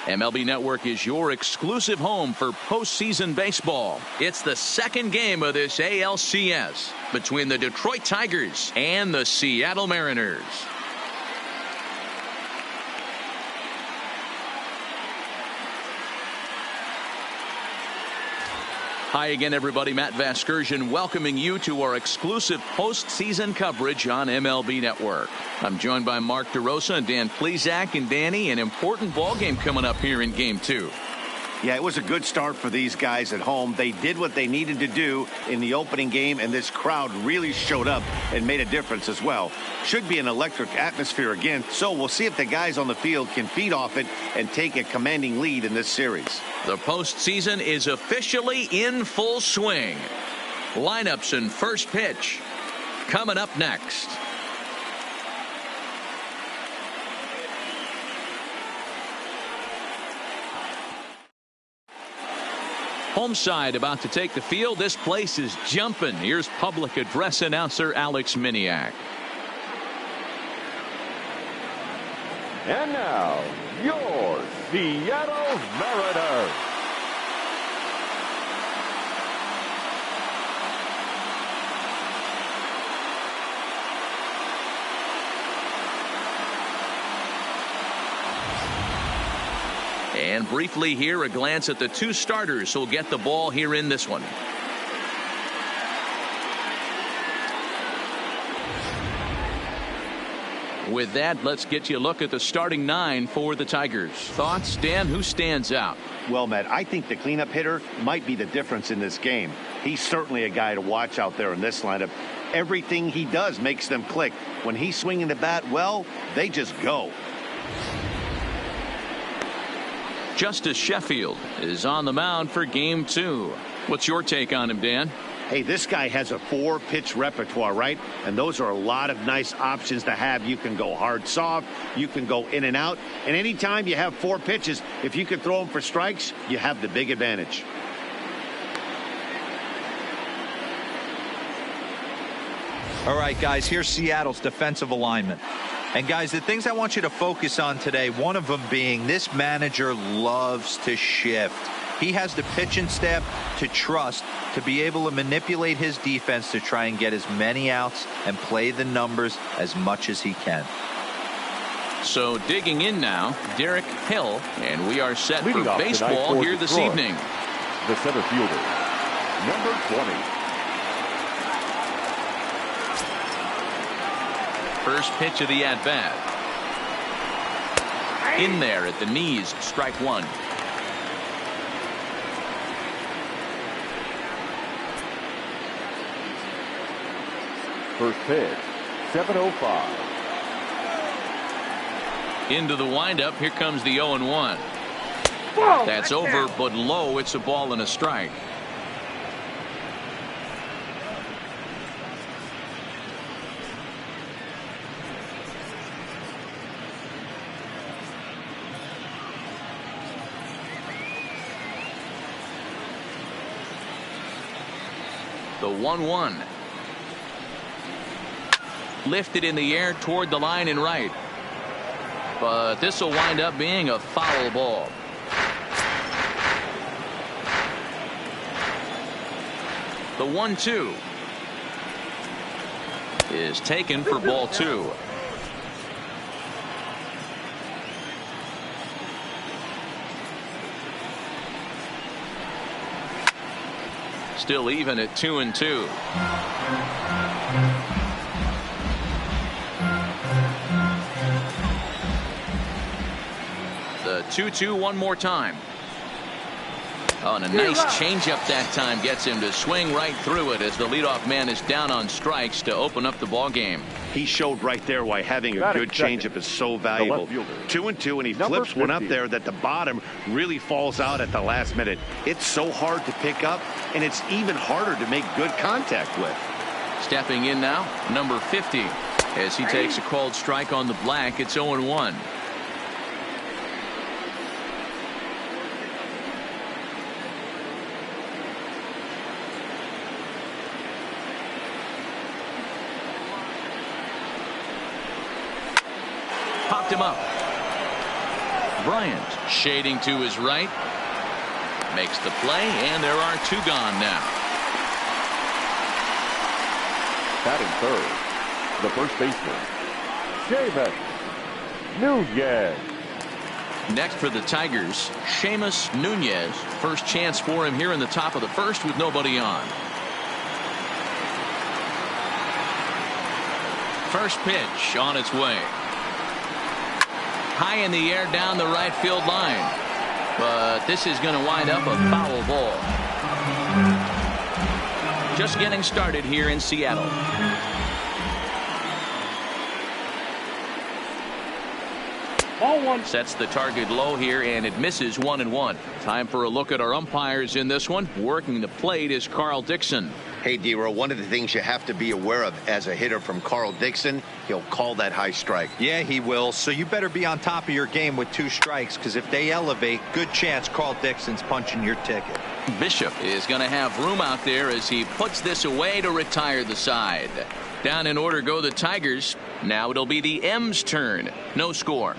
MLB Network is your exclusive home for postseason baseball. It's the second game of this ALCS between the Detroit Tigers and the Seattle Mariners. Hi again, everybody. Matt Vasgersian welcoming you to our exclusive postseason coverage on MLB Network. I'm joined by Mark DeRosa and Dan Plesac. And Danny, an important ball game coming up here in Game 2. Yeah, it was a good start for these guys at home. They did what they needed to do in the opening game, and this crowd really showed up and made a difference as well. Should be an electric atmosphere again, so we'll see if the guys on the field can feed off it and take a commanding lead in this series. The postseason is officially in full swing. Lineups and first pitch coming up next. Home side about to take the field. This place is jumping. Here's public address announcer Alex Miniak. And now, your Seattle Mariners. And briefly here, a glance at the two starters who'll get the ball here in this one. With that, let's get you a look at the starting 9 for the Tigers. Thoughts, Dan? Who stands out? Well, Matt, I think the cleanup hitter might be the difference in this game. He's certainly a guy to watch out there in this lineup. Everything he does makes them click. When he's swinging the bat, well, they just go. Justice Sheffield is on the mound for Game 2. What's your take on him, Dan? Hey, this guy has a 4-pitch repertoire, right? And those are a lot of nice options to have. You can go hard, soft. You can go in and out. And anytime you have 4 pitches, if you can throw them for strikes, you have the big advantage. All right, guys, here's Seattle's defensive alignment. And, guys, the things I want you to focus on today, one of them being this manager loves to shift. He has the pitching staff to trust to be able to manipulate his defense to try and get as many outs and play the numbers as much as he can. So digging in now, Derek Hill, and we are set Leading for baseball here this evening. The center fielder, number 20. First pitch of the at-bat. In there at the knees, strike 1. First pitch, 7:05. Into the windup. Here comes the 0-1. That's over, but low. It's a ball and a strike. The 1-1. Lifted in the air toward the line and right. But this will wind up being a foul ball. The 1-2 is taken for ball 2. Still even at 2-2. The 2-2 one more time. Oh, and a nice changeup that time gets him to swing right through it as the leadoff man is down on strikes to open up the ball game. He showed right there why having a good changeup is so valuable. 2-2, and he flips one up there that the bottom really falls out at the last minute. It's so hard to pick up, and it's even harder to make good contact with. Stepping in now, number 50, as he takes a called strike on the black. It's 0-1. Popped him up. Bryant shading to his right. Makes the play, and there are 2 gone now. Batting third, the first baseman, Seamus Nunez. Next for the Tigers, Seamus Nunez. First chance for him here in the top of the first with nobody on. First pitch on its way. High in the air down the right field line. But this is going to wind up a foul ball. Just getting started here in Seattle. Ball one. Sets the target low here, and it misses 1-1. Time for a look at our umpires in this one. Working the plate is Carl Dixon. Hey, D-Row, one of the things you have to be aware of as a hitter from Carl Dixon, he'll call that high strike. Yeah, he will. So you better be on top of your game with 2 strikes, because if they elevate, good chance Carl Dixon's punching your ticket. Bishop is going to have room out there as he puts this away to retire the side. Down in order go the Tigers. Now it'll be the M's turn. No score.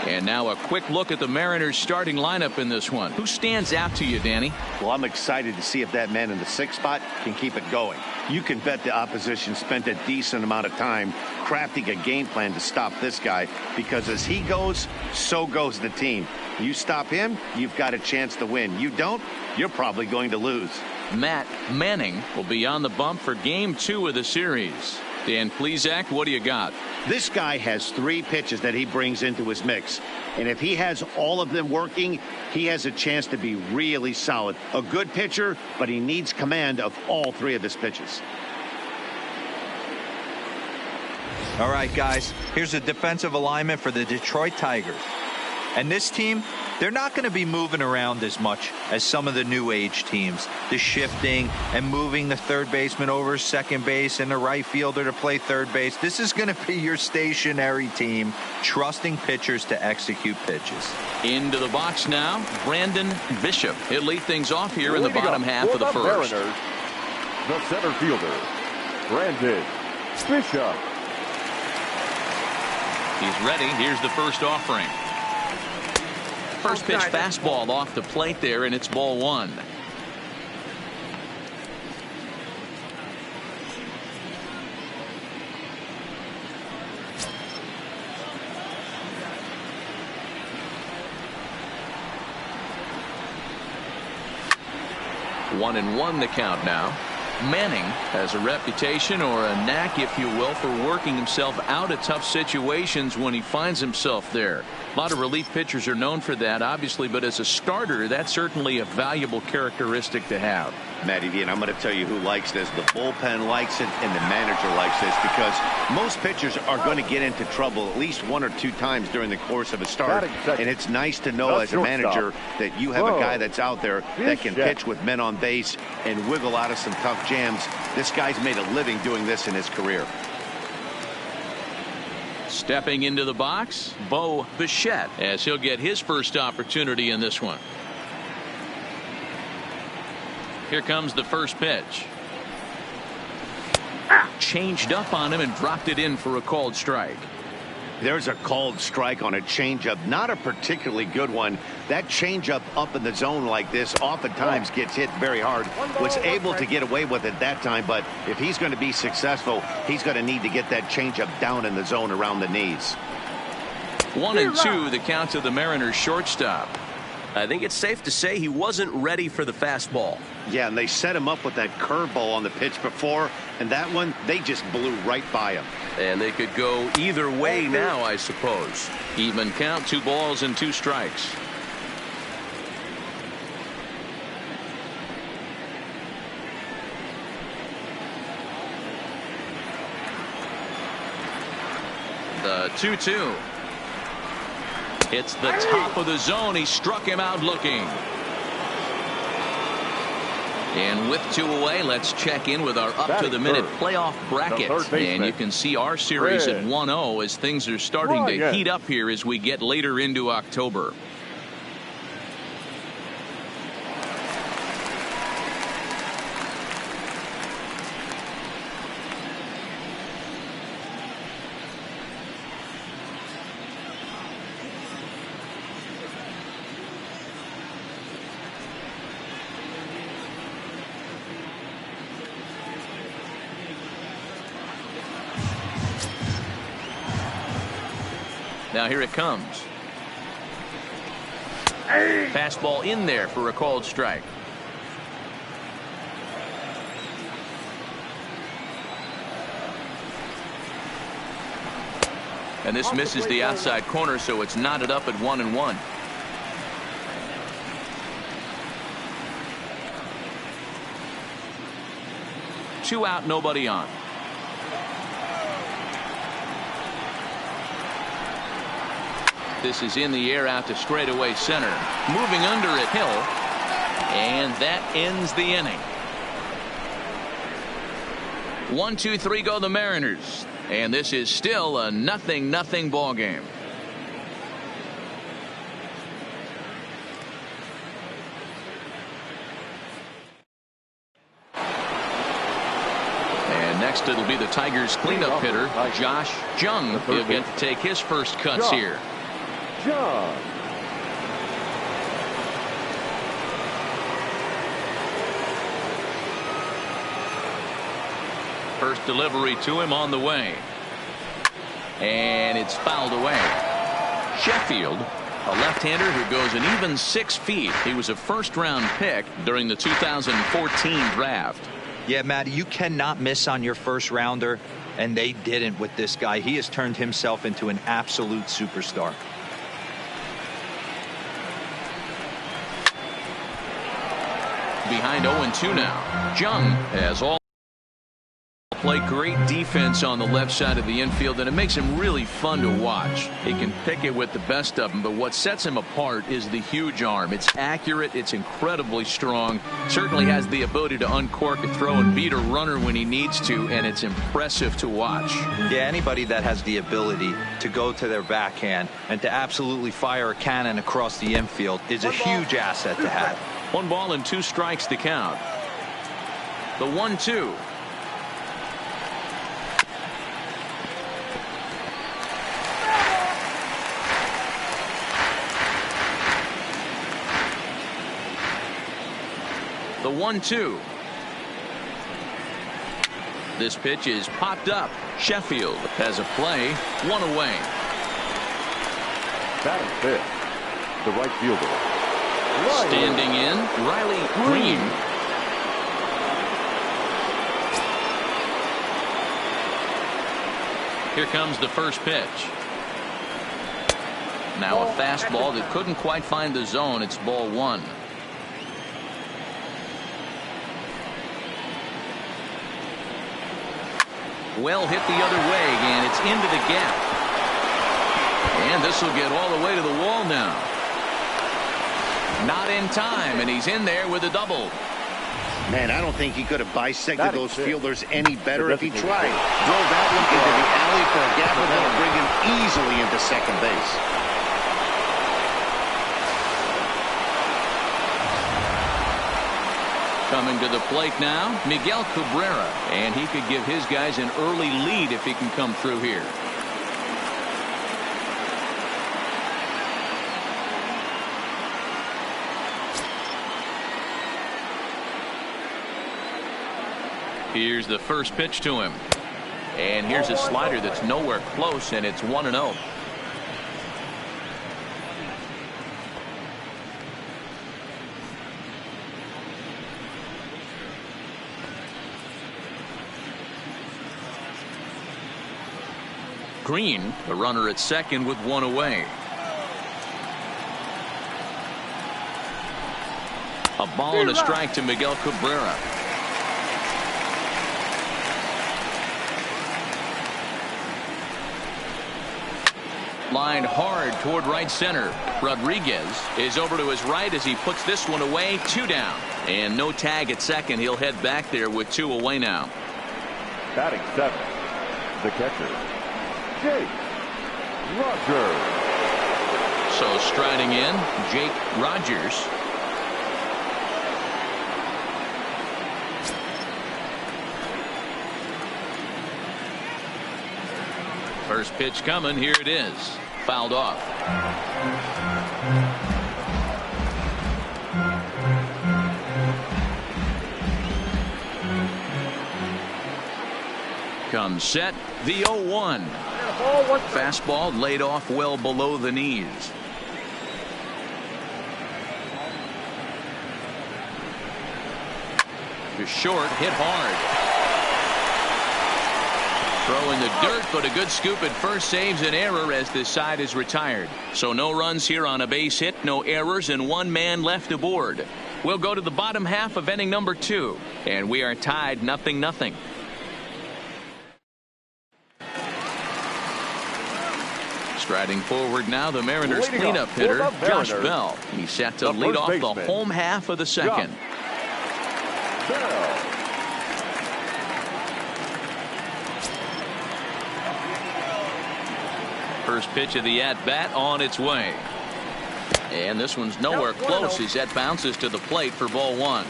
And now a quick look at the Mariners starting lineup in this one. Who stands out to you, Danny? Well, I'm excited to see if that man in the 6th spot can keep it going. You can bet the opposition spent a decent amount of time crafting a game plan to stop this guy, because as he goes, so goes the team. You stop him, you've got a chance to win. You don't, you're probably going to lose. Matt Manning will be on the bump for game 2 of the series. Dan Plesac, what do you got? This guy has 3 pitches that he brings into his mix. And if he has all of them working, he has a chance to be really solid. A good pitcher, but he needs command of all 3 of his pitches. All right, guys, here's a defensive alignment for the Detroit Tigers. And this team, they're not going to be moving around as much as some of the new age teams. The shifting and moving the third baseman over second base and the right fielder to play third base. This is going to be your stationary team, trusting pitchers to execute pitches. Into the box now, Brandon Bishop. He'll lead things off here in the bottom half of the first. Mariners, the center fielder, Brandon Bishop. He's ready. Here's the first offering. First pitch fastball off the plate there, and it's ball 1. One and one the count now. Manning has a reputation, or a knack if you will, for working himself out of tough situations when he finds himself there. A lot of relief pitchers are known for that, obviously, but as a starter, that's certainly a valuable characteristic to have. Matty V, and I'm going to tell you who likes this. The bullpen likes it, and the manager likes this, because most pitchers are going to get into trouble at least 1 or 2 times during the course of a start. And it's nice to know as a manager that you have a guy that's out there that can pitch with men on base and wiggle out of some tough jams. This guy's made a living doing this in his career. Stepping into the box, Bo Bichette, as he'll get his first opportunity in this one. Here comes the first pitch. Changed up on him and dropped it in for a called strike. There's a called strike on a changeup, not a particularly good one. That changeup up in the zone like this oftentimes gets hit very hard. Was able to get away with it that time, but if he's going to be successful, he's going to need to get that changeup down in the zone around the knees. 1-2 the count to the Mariners shortstop. I think it's safe to say he wasn't ready for the fastball. Yeah, and they set him up with that curveball on the pitch before, and that one, they just blew right by him. And they could go either way now, I suppose. Even count, 2 balls and 2 strikes. The 2-2. It's the top of the zone. He struck him out looking. And with 2 away, let's check in with our up-to-the-minute playoff bracket. And you can see our series at 1-0 as things are starting to heat up here as we get later into October. Now here it comes. Fastball in there for a called strike. And this misses the outside corner, so it's knotted up at 1-1. Two out, nobody on. This is in the air out to straightaway center. Moving under it, Hill. And that ends the inning. 1-2-3 go the Mariners. And this is still a 0-0 ball game. And next it'll be the Tigers cleanup hitter, Josh Jung. He'll get to take his first cuts here. First delivery to him on the way. And it's fouled away. Sheffield, a left-hander who goes an even 6 feet. He was a first-round pick during the 2014 draft. Yeah, Matt, you cannot miss on your first rounder, and they didn't with this guy. He has turned himself into an absolute superstar. Behind 0-2 now. Jung has all play great defense on the left side of the infield, and it makes him really fun to watch. He can pick it with the best of them, but what sets him apart is the huge arm. It's accurate, it's incredibly strong, certainly has the ability to uncork a throw and beat a runner when he needs to, and it's impressive to watch. Yeah, anybody that has the ability to go to their backhand and to absolutely fire a cannon across the infield is a huge asset to have. 1 ball and 2 strikes to count. The 1-2. The 1-2. This pitch is popped up. Sheffield has a play, 1 away. Batting fifth, the right fielder. Standing in, Riley Green. Here comes the first pitch. Now a fastball that couldn't quite find the zone. It's ball 1. Well hit the other way, and it's into the gap. And this will get all the way to the wall now. Not in time, and he's in there with a double. Man, I don't think he could have bisected those fielders any better if he tried. Drove that one into the alley for a gap, and that'll bring him easily into second base. Coming to the plate now, Miguel Cabrera, and he could give his guys an early lead if he can come through here. Here's the first pitch to him. And here's a slider that's nowhere close, and it's 1-0. Green, the runner at second with 1 away. A ball and a strike to Miguel Cabrera. Lined hard toward right center. Rodriguez is over to his right as he puts this one away. 2 down. And no tag at second. He'll head back there with 2 away now. Batting 7, the catcher, Jake Rogers. So striding in, Jake Rogers. First pitch coming. Here it is. Fouled off. Comes set. The 0-1. Fastball laid off well below the knees. To short, hit hard. Throw in the dirt, but a good scoop at first saves an error as this side is retired. So no runs here on a base hit, no errors, and one man left aboard. We'll go to the bottom half of inning number 2, and we are tied 0-0. Striding forward now, the Mariners cleanup hitter, Josh Bell. He's set to lead off the home half of the second. First pitch of the at-bat on its way. And this one's nowhere close as that bounces to the plate for ball 1.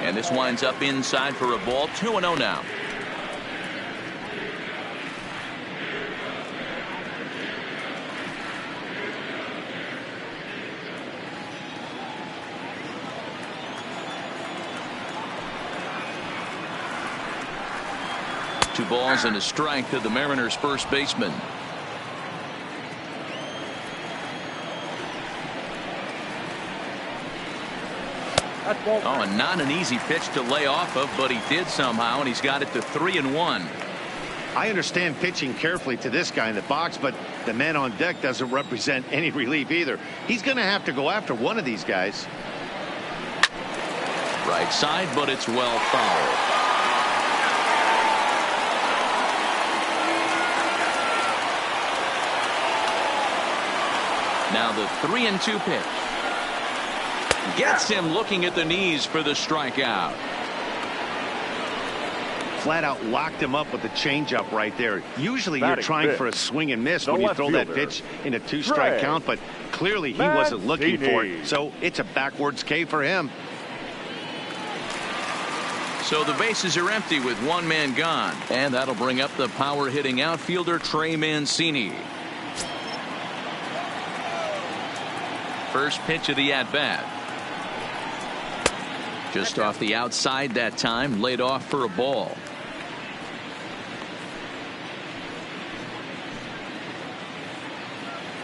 And this winds up inside for a ball. 2-0 now. Two balls and a strike to the Mariners' first baseman. Oh, and not an easy pitch to lay off of, but he did somehow, and he's got it to 3-1. I understand pitching carefully to this guy in the box, but the man on deck doesn't represent any relief either. He's going to have to go after one of these guys. Right side, but it's well fouled. Now the 3-2 pitch. Gets him looking at the knees for the strikeout. Flat out locked him up with the changeup right there. Usually you're trying for a swing and miss when you throw that pitch in a 2-strike count, but clearly he wasn't looking for it. So it's a backwards K for him. So the bases are empty with one man gone, and that'll bring up the power hitting outfielder Trey Mancini. First pitch of the at-bat. Just off the outside that time, laid off for a ball.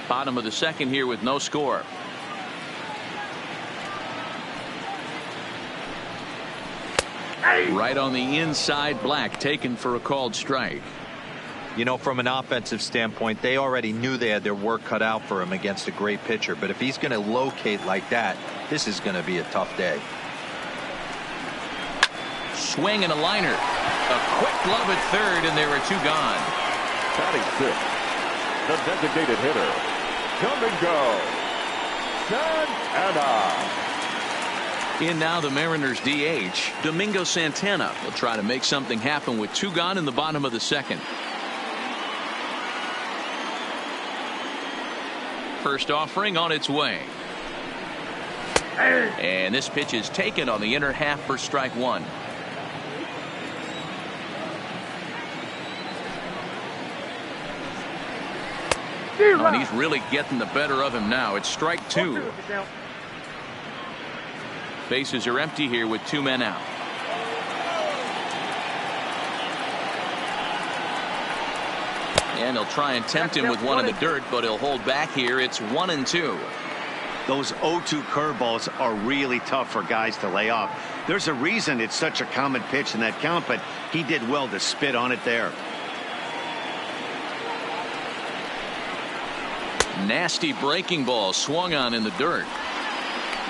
Bottom of the second here with no score. Right on the inside, Black taken for a called strike. You know, from an offensive standpoint, they already knew they had their work cut out for him against a great pitcher. But if he's going to locate like that, this is going to be a tough day. Swing and a liner. A quick glove at third, and there are two gone. Batting sixth, the designated hitter, come and go, Santana. In now the Mariners DH, Domingo Santana will try to make something happen with two gone in the bottom of the second. First offering on its way. And this pitch is taken on the inner half for strike one. Oh, and he's really getting the better of him now. It's strike two. Bases are empty here with two men out. And he'll try and tempt him with one in the dirt, but he'll hold back here. It's 1-2. Those 0-2 curveballs are really tough for guys to lay off. There's a reason it's such a common pitch in that count, but he did well to spit on it there. Nasty breaking ball swung on in the dirt.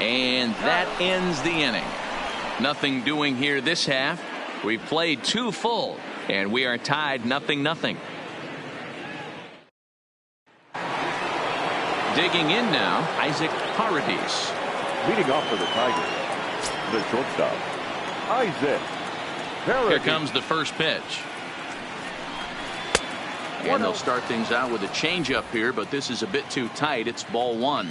And that ends the inning. Nothing doing here this half. We've played two full, and we are tied 0-0. Digging in now, Isaac Paredes. Leading off for the Tigers, the shortstop, Isaac Paredes. Here comes the first pitch. And they'll start things out with a changeup here, but this is a bit too tight. It's ball one.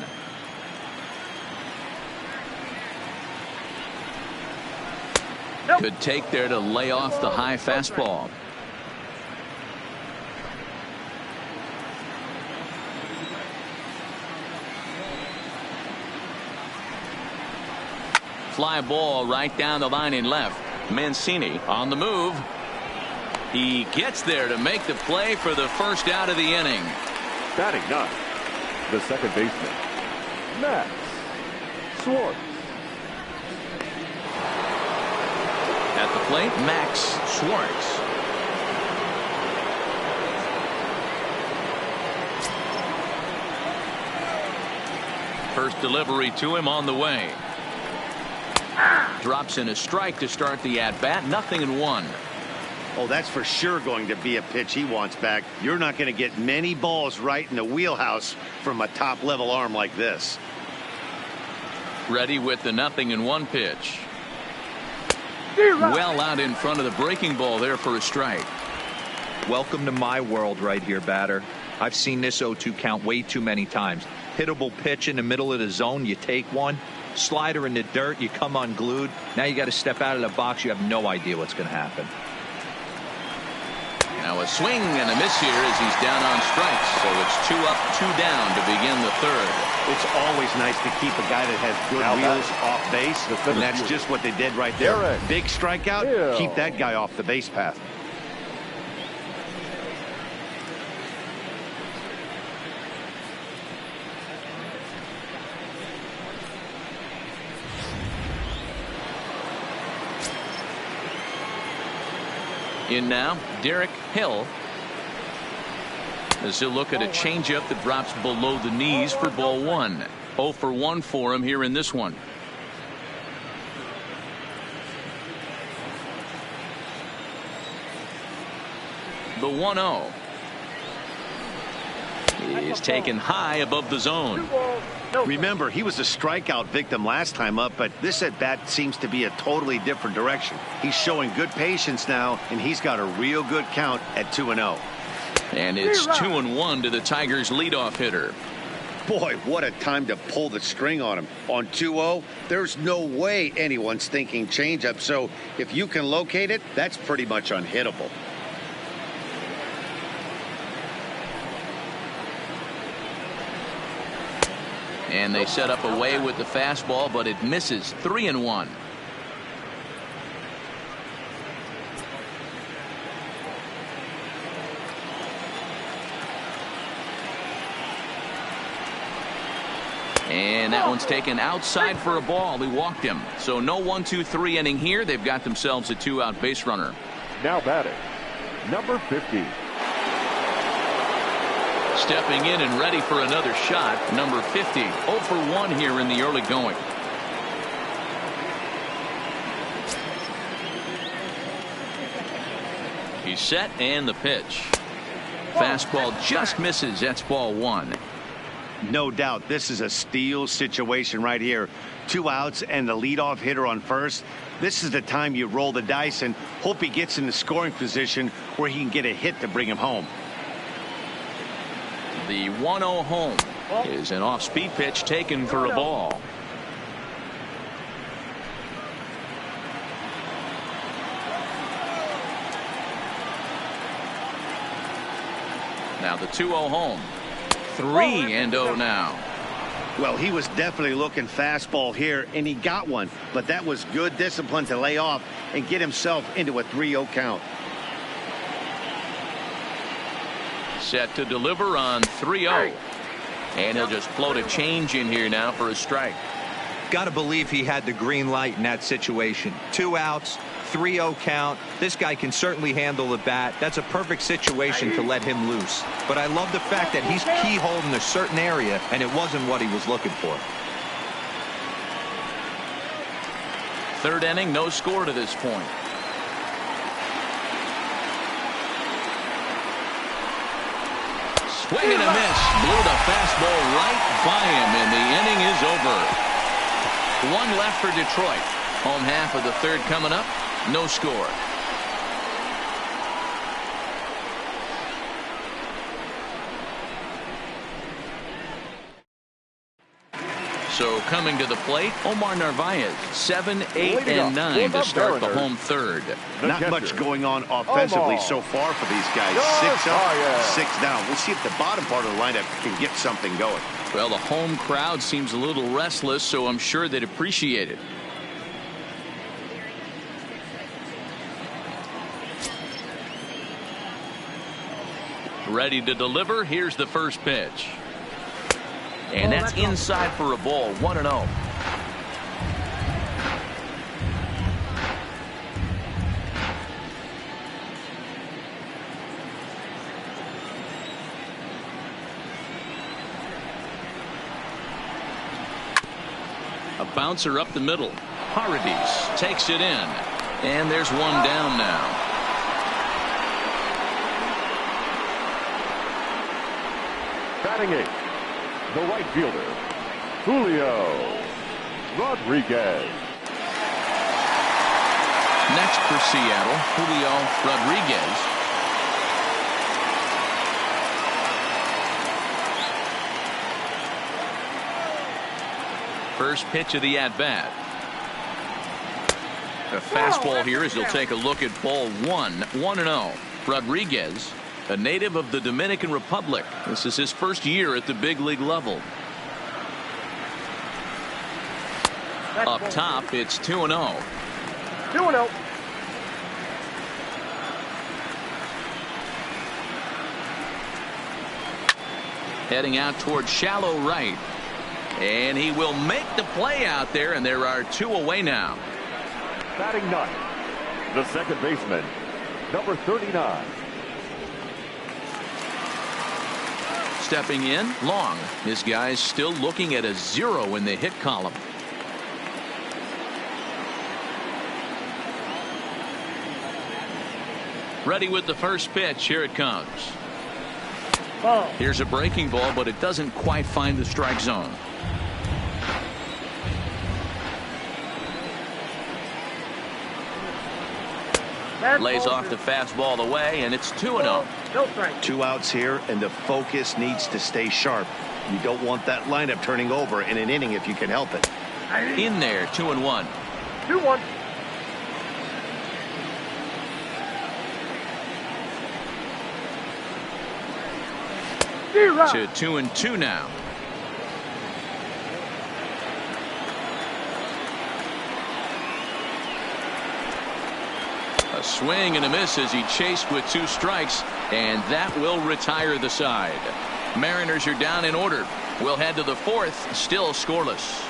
Good take there to lay off the high fastball. fly ball right down the line and left. Mancini on the move. He gets there to make the play for the first out of the inning. Batting ninth, the second baseman, Max Schwartz. At the plate, Max Schwartz. First delivery to him on the way. Drops in a strike to start the at-bat. 0-1. Oh, that's for sure going to be a pitch he wants back. You're not going to get many balls right in the wheelhouse from a top-level arm like this. Ready with the 0-1 pitch. Well out in front of the breaking ball there for a strike. Welcome to my world right here, batter. I've seen this 0-2 count way too many times. Hittable pitch in the middle of the zone, you take one. Slider in the dirt, you come unglued. Now you got to step out of the box. You have no idea what's going to happen. Now a swing and a miss here as he's down on strikes. So it's 2 up, 2 down to begin the third. It's always nice to keep a guy that has good wheels off base, and that's just what they did right there. Big strikeout, keep that guy off the base path. In now, Derek Hill. As he'll look at a changeup that drops below the knees for ball 1. 0 for 1 for him here in this one. The 1-0 is taken high above the zone. Remember, he was a strikeout victim last time up, but this at bat seems to be a totally different direction. He's showing good patience now, and he's got a real good count at 2-0. And it's 2-1 to the Tigers' leadoff hitter. Boy, what a time to pull the string on him. On 2-0, there's no way anyone's thinking changeup, so if you can locate it, that's pretty much unhittable. And they set up away with the fastball, but it misses. 3-1. And that one's taken outside for a ball. He walked him. So no 1-2-3 inning here. They've got themselves a 2-out base runner. Now batting, number 50. Stepping in and ready for another shot, number 50. 0 for 1 here in the early going. He's set and the pitch. Fastball just misses. That's ball 1. No doubt this is a steal situation right here. 2 outs and the leadoff hitter on first. This is the time you roll the dice and hope he gets in the scoring position where he can get a hit to bring him home. The 1-0 home is an off-speed pitch taken for a ball. Now the 2-0 home. 3-0 now. Well, he was definitely looking fastball here, and he got one. But that was good discipline to lay off and get himself into a 3-0 count. Set to deliver on 3-0. And he'll just float a change in here now for a strike. Got to believe he had the green light in that situation. 2 outs, 3-0 count. This guy can certainly handle the bat. That's a perfect situation to let him loose. But I love the fact that he's keyholed in a certain area, and it wasn't what he was looking for. Third inning, no score to this point. Swing and a miss. Blew the fastball right by him, and the inning is over. 1 left for Detroit. Home half of the third coming up. No score. So coming to the plate, Omar Narvaez, 7, 8, and 9 to start the home third. Not much going on offensively so far for these guys. 6 up, 6 down. We'll see if the bottom part of the lineup can get something going. Well, the home crowd seems a little restless, so I'm sure they'd appreciate it. Ready to deliver. Here's the first pitch. And that's inside for a ball. 1-0. A bouncer up the middle. Paradis takes it in. And there's one down now. Batting eighth, the right fielder, Julio Rodriguez. Next for Seattle, Julio Rodriguez. First pitch of the at-bat. A fastball here as he'll take a look at ball 1-0. Rodriguez, a native of the Dominican Republic. This is his first year at the big league level. Up top, it's 2-0. 2-0. Heading out toward shallow right. And he will make the play out there, and there are 2 away now. Batting ninth, the second baseman, number 39. Stepping in, Long. This guy's still looking at a 0 in the hit column. Ready with the first pitch. Here it comes. Ball. Here's a breaking ball, but it doesn't quite find the strike zone. Lays off the fastball away, and it's 2-0. No strike. 2 outs here, and the focus needs to stay sharp. You don't want that lineup turning over in an inning if you can help it. In there, 2-1. 2-1. To 2-2 now. A swing and a miss as he chased with 2 strikes, and that will retire the side. Mariners are down in order. We'll head to the 4th, still scoreless.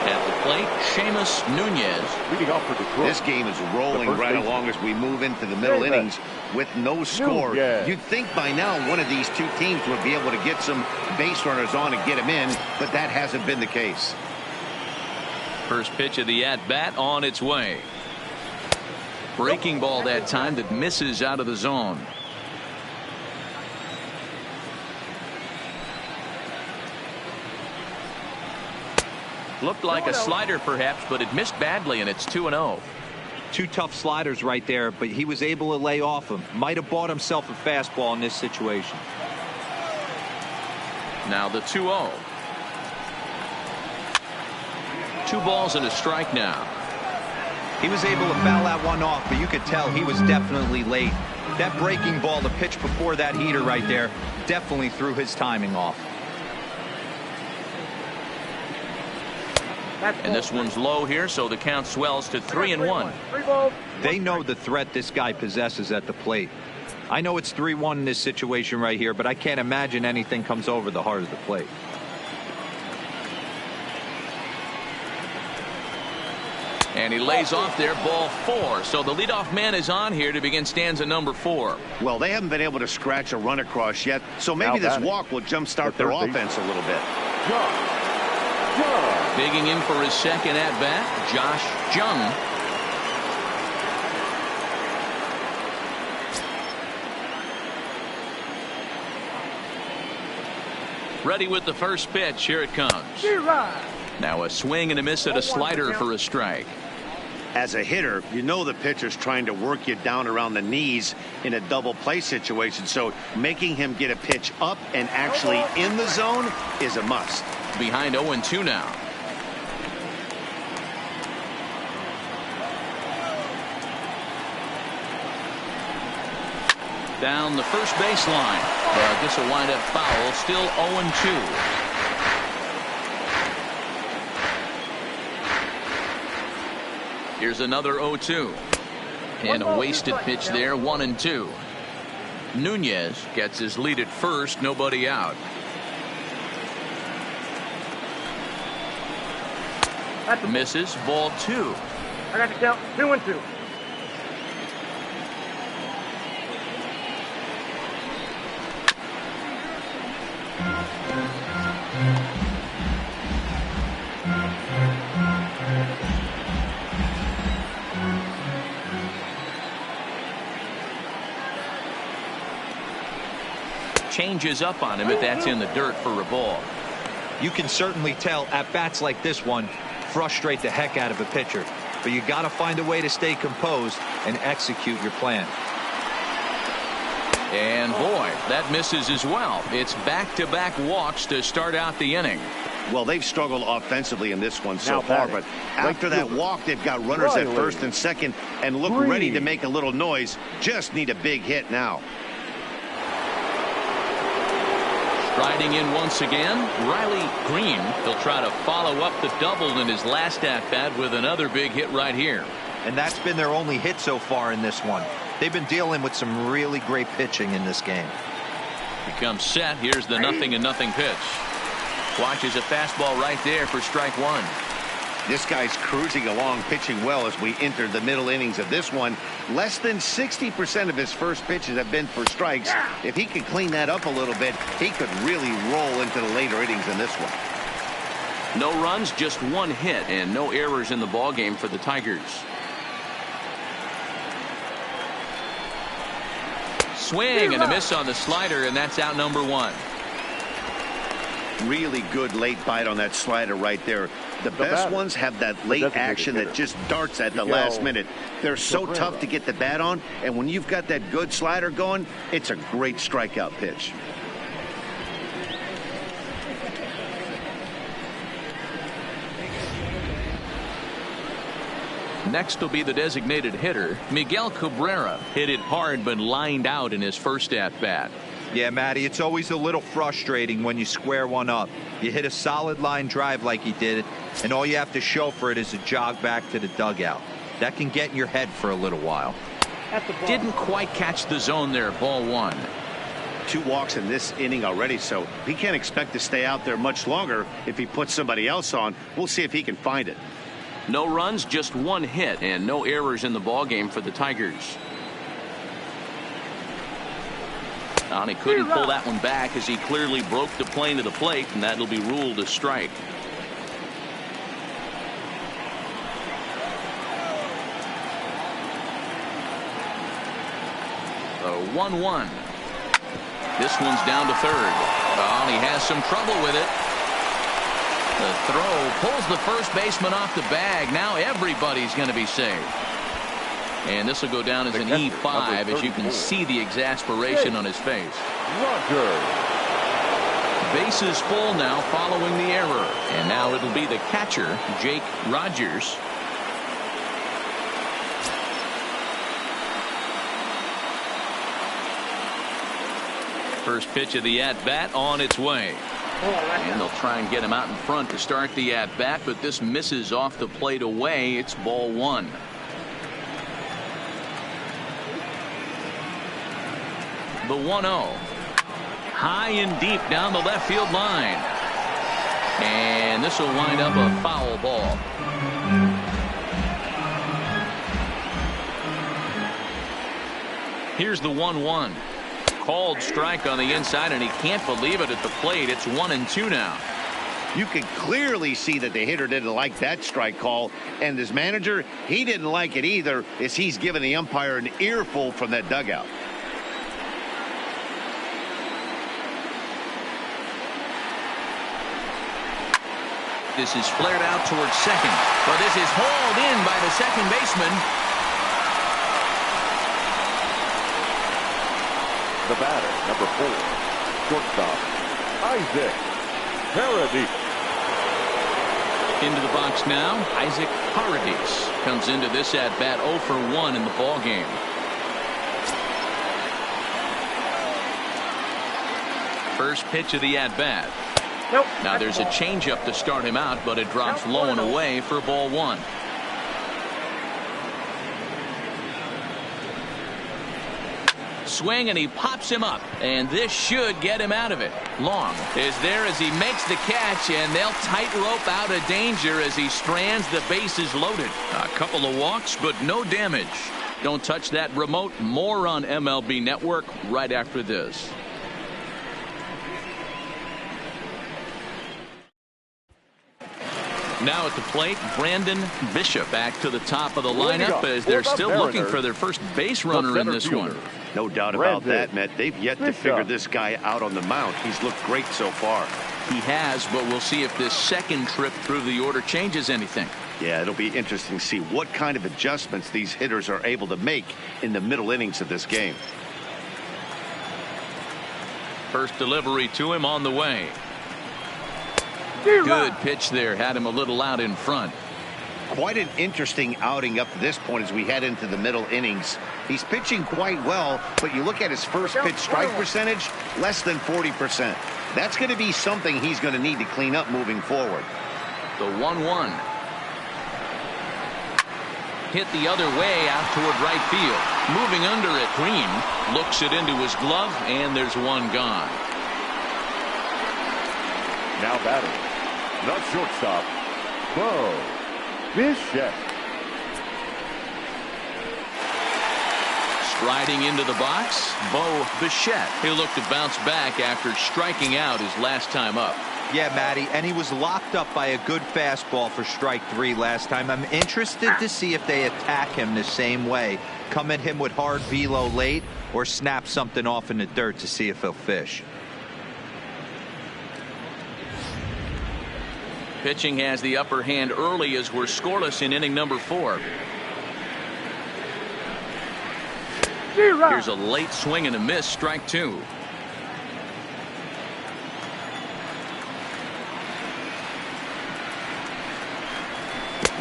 At the plate, Seamus Nunez. Leading off for Detroit. This game is rolling right along as we move into the middle innings with no score. You'd think by now one of these 2 teams would be able to get some base runners on and get them in, but that hasn't been the case. First pitch of the at-bat on its way. Breaking ball that time that misses out of the zone. Looked like a slider perhaps, but it missed badly, and it's 2-0. 2 tough sliders right there, but he was able to lay off him. Might have bought himself a fastball in this situation. Now the 2-0. 2 balls and a strike now. He was able to foul that one off, but you could tell he was definitely late. That breaking ball, the pitch before that heater right there, definitely threw his timing off. And this one's low here, so the count swells to 3-1. They know the threat this guy possesses at the plate. I know it's 3-1 in this situation right here, but I can't imagine anything comes over the heart of the plate. And he lays off there, ball 4. So the leadoff man is on here to begin stanza number 4. Well, they haven't been able to scratch a run across yet, so maybe this walk will jumpstart their offense a little bit. Digging in for his second at-bat, Josh Jung. Ready with the first pitch. Here it comes. Now a swing and a miss at a slider for a strike. As a hitter, you know the pitcher's trying to work you down around the knees in a double play situation, so making him get a pitch up and actually in the zone is a must. Behind 0-2 now. Down the first baseline. This will wind up foul. Still 0-2. Here's another 0-2. And a wasted pitch there, 1-2. Nunez gets his lead at first, nobody out. Misses, ball 2. I got to count 2-2. Changes up on him, but that's in the dirt for a ball. You can certainly tell at bats like this one frustrate the heck out of a pitcher, but you got to find a way to stay composed and execute your plan. And boy, that misses as well. It's back-to-back walks to start out the inning. Well, they've struggled offensively in this one so far, but after that walk, they've got runners at first and second and look ready to make a little noise. Just need a big hit now. Striding in once again, Riley Green. He'll try to follow up the double in his last at-bat with another big hit right here. And that's been their only hit so far in this one. They've been dealing with some really great pitching in this game. He comes set. Here's the 0-0 pitch. Watches a fastball right there for strike 1. This guy's cruising along, pitching well as we enter the middle innings of this one. Less than 60% of his first pitches have been for strikes. If he could clean that up a little bit, he could really roll into the later innings in this one. No runs, just 1 hit, and no errors in the ballgame for the Tigers. Swing and a miss on the slider, and that's out number 1. Really good late bite on that slider right there. The best ones have that late action that just darts at the last minute. They're so tough to get the bat on, and when you've got that good slider going, it's a great strikeout pitch. Next will be the designated hitter, Miguel Cabrera. Hit it hard but lined out in his first at-bat. Yeah, Matty, it's always a little frustrating when you square one up. You hit a solid line drive like he did, and all you have to show for it is a jog back to the dugout. That can get in your head for a little while. Didn't quite catch the zone there, ball 1. 2 walks in this inning already, so he can't expect to stay out there much longer if he puts somebody else on. We'll see if he can find it. No runs, just 1 hit, and no errors in the ballgame for the Tigers. And he couldn't pull that one back as he clearly broke the plane to the plate, and that'll be ruled a strike. The 1-1. This one's down to third. Oh, and he has some trouble with it. The throw pulls the first baseman off the bag. Now everybody's going to be saved. And this will go down as an E5 as you can see the exasperation on his face. Bases full now following the error. And now it'll be the catcher, Jake Rogers. First pitch of the at-bat on its way. And they'll try and get him out in front to start the at-bat, but this misses off the plate away. It's ball 1. The 1-0. High and deep down the left field line. And this will wind up a foul ball. Here's the 1-1. Called strike on the inside, and he can't believe it at the plate. It's 1-2 now. You can clearly see that the hitter didn't like that strike call, and his manager, he didn't like it either, as he's given the umpire an earful from that dugout. This is flared out towards second, but this is hauled in by the second baseman. The batter, number 4, shortstop, Isaac Paradis. Into the box now, Isaac Paradis comes into this at-bat 0 for 1 in the ballgame. First pitch of the at-bat. Nope. Now there's a changeup to start him out, but it drops low and away for ball 1. swing, and he pops him up. And this should get him out of it. Long is there as he makes the catch, and they'll tightrope out of danger as he strands. The bases loaded. A couple of walks, but no damage. Don't touch that remote. More on MLB Network right after this. Now at the plate, Brandon Bishop back to the top of the lineup as they're still looking for their first base runner in this one. No doubt about that, Matt. They've yet to figure this guy out on the mound. He's looked great so far. He has, but we'll see if this second trip through the order changes anything. Yeah, it'll be interesting to see what kind of adjustments these hitters are able to make in the middle innings of this game. First delivery to him on the way. Good pitch there. Had him a little out in front. Quite an interesting outing up to this point as we head into the middle innings. He's pitching quite well, but you look at his first pitch strike percentage, less than 40%. That's going to be something he's going to need to clean up moving forward. The 1-1. Hit the other way out toward right field. Moving under it, Green looks it into his glove, and there's one gone. Now batting, the shortstop, Bo Bichette. Striding into the box, Bo Bichette. He'll look to bounce back after striking out his last time up. Yeah, Matty, and he was locked up by a good fastball for strike 3 last time. I'm interested to see if they attack him the same way. Come at him with hard velo late or snap something off in the dirt to see if he'll fish. Pitching has the upper hand early as we're scoreless in inning number 4. Here's a late swing and a miss, strike 2.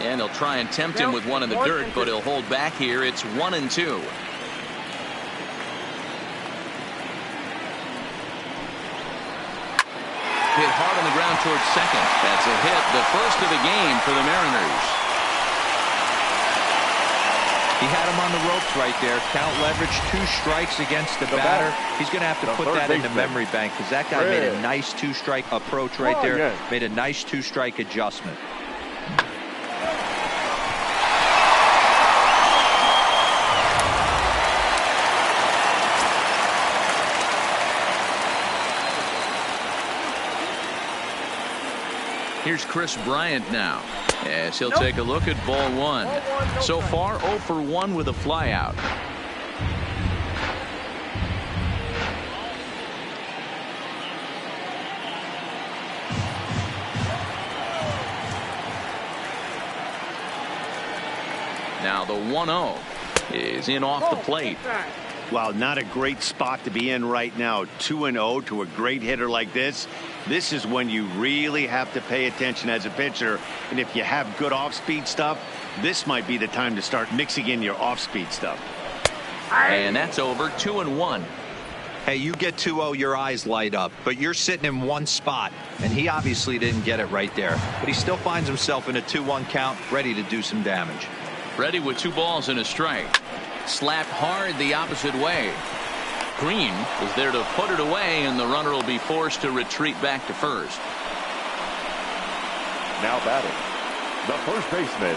And they'll try and tempt him with one in the dirt, but he'll hold back here. It's 1-2. Hit hard on the ground towards second. That's a hit, the first of the game for the Mariners. He had him on the ropes right there. Count leverage, 2 strikes against the batter. He's going to have to put that in the memory bank because that guy made a nice 2-strike approach right there. Made a nice 2-strike adjustment. Here's Chris Bryant now as he'll take a look at ball 1. So far 0 for 1 with a flyout. Now the 1-0 is in off the plate. Well, not a great spot to be in right now. 2-0 to a great hitter like this. This is when you really have to pay attention as a pitcher. And if you have good off-speed stuff, this might be the time to start mixing in your off-speed stuff. And that's over. 2-1. Hey, you get 2-0, your eyes light up, but you're sitting in one spot, and he obviously didn't get it right there. But he still finds himself in a 2-1 count, ready to do some damage. Ready with 2 balls and a strike. Slapped hard the opposite way. Green is there to put it away, and the runner will be forced to retreat back to first. Now batting, the first baseman,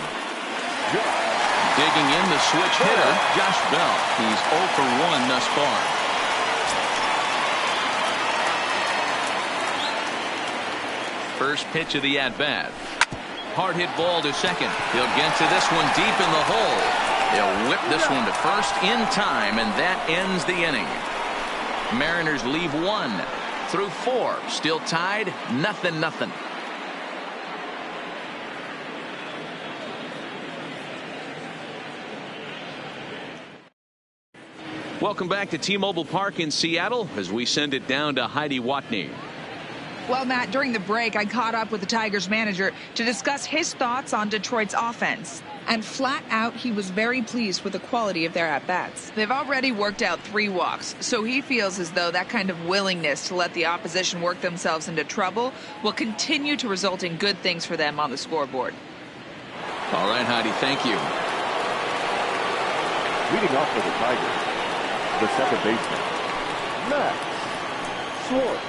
digging in the switch hitter, Josh Bell. He's 0 for 1 thus far. First pitch of the at-bat. Hard hit ball to second. He'll get to this one deep in the hole. They'll whip this one to first in time, and that ends the inning. Mariners leave 1 through 4. Still tied, 0-0. Welcome back to T-Mobile Park in Seattle as we send it down to Heidi Watney. Well, Matt, during the break, I caught up with the Tigers manager to discuss his thoughts on Detroit's offense. And flat out, he was very pleased with the quality of their at-bats. They've already worked out 3 walks, so he feels as though that kind of willingness to let the opposition work themselves into trouble will continue to result in good things for them on the scoreboard. All right, Heidi, thank you. Leading off for the Tigers, the second baseman, Max Schwartz.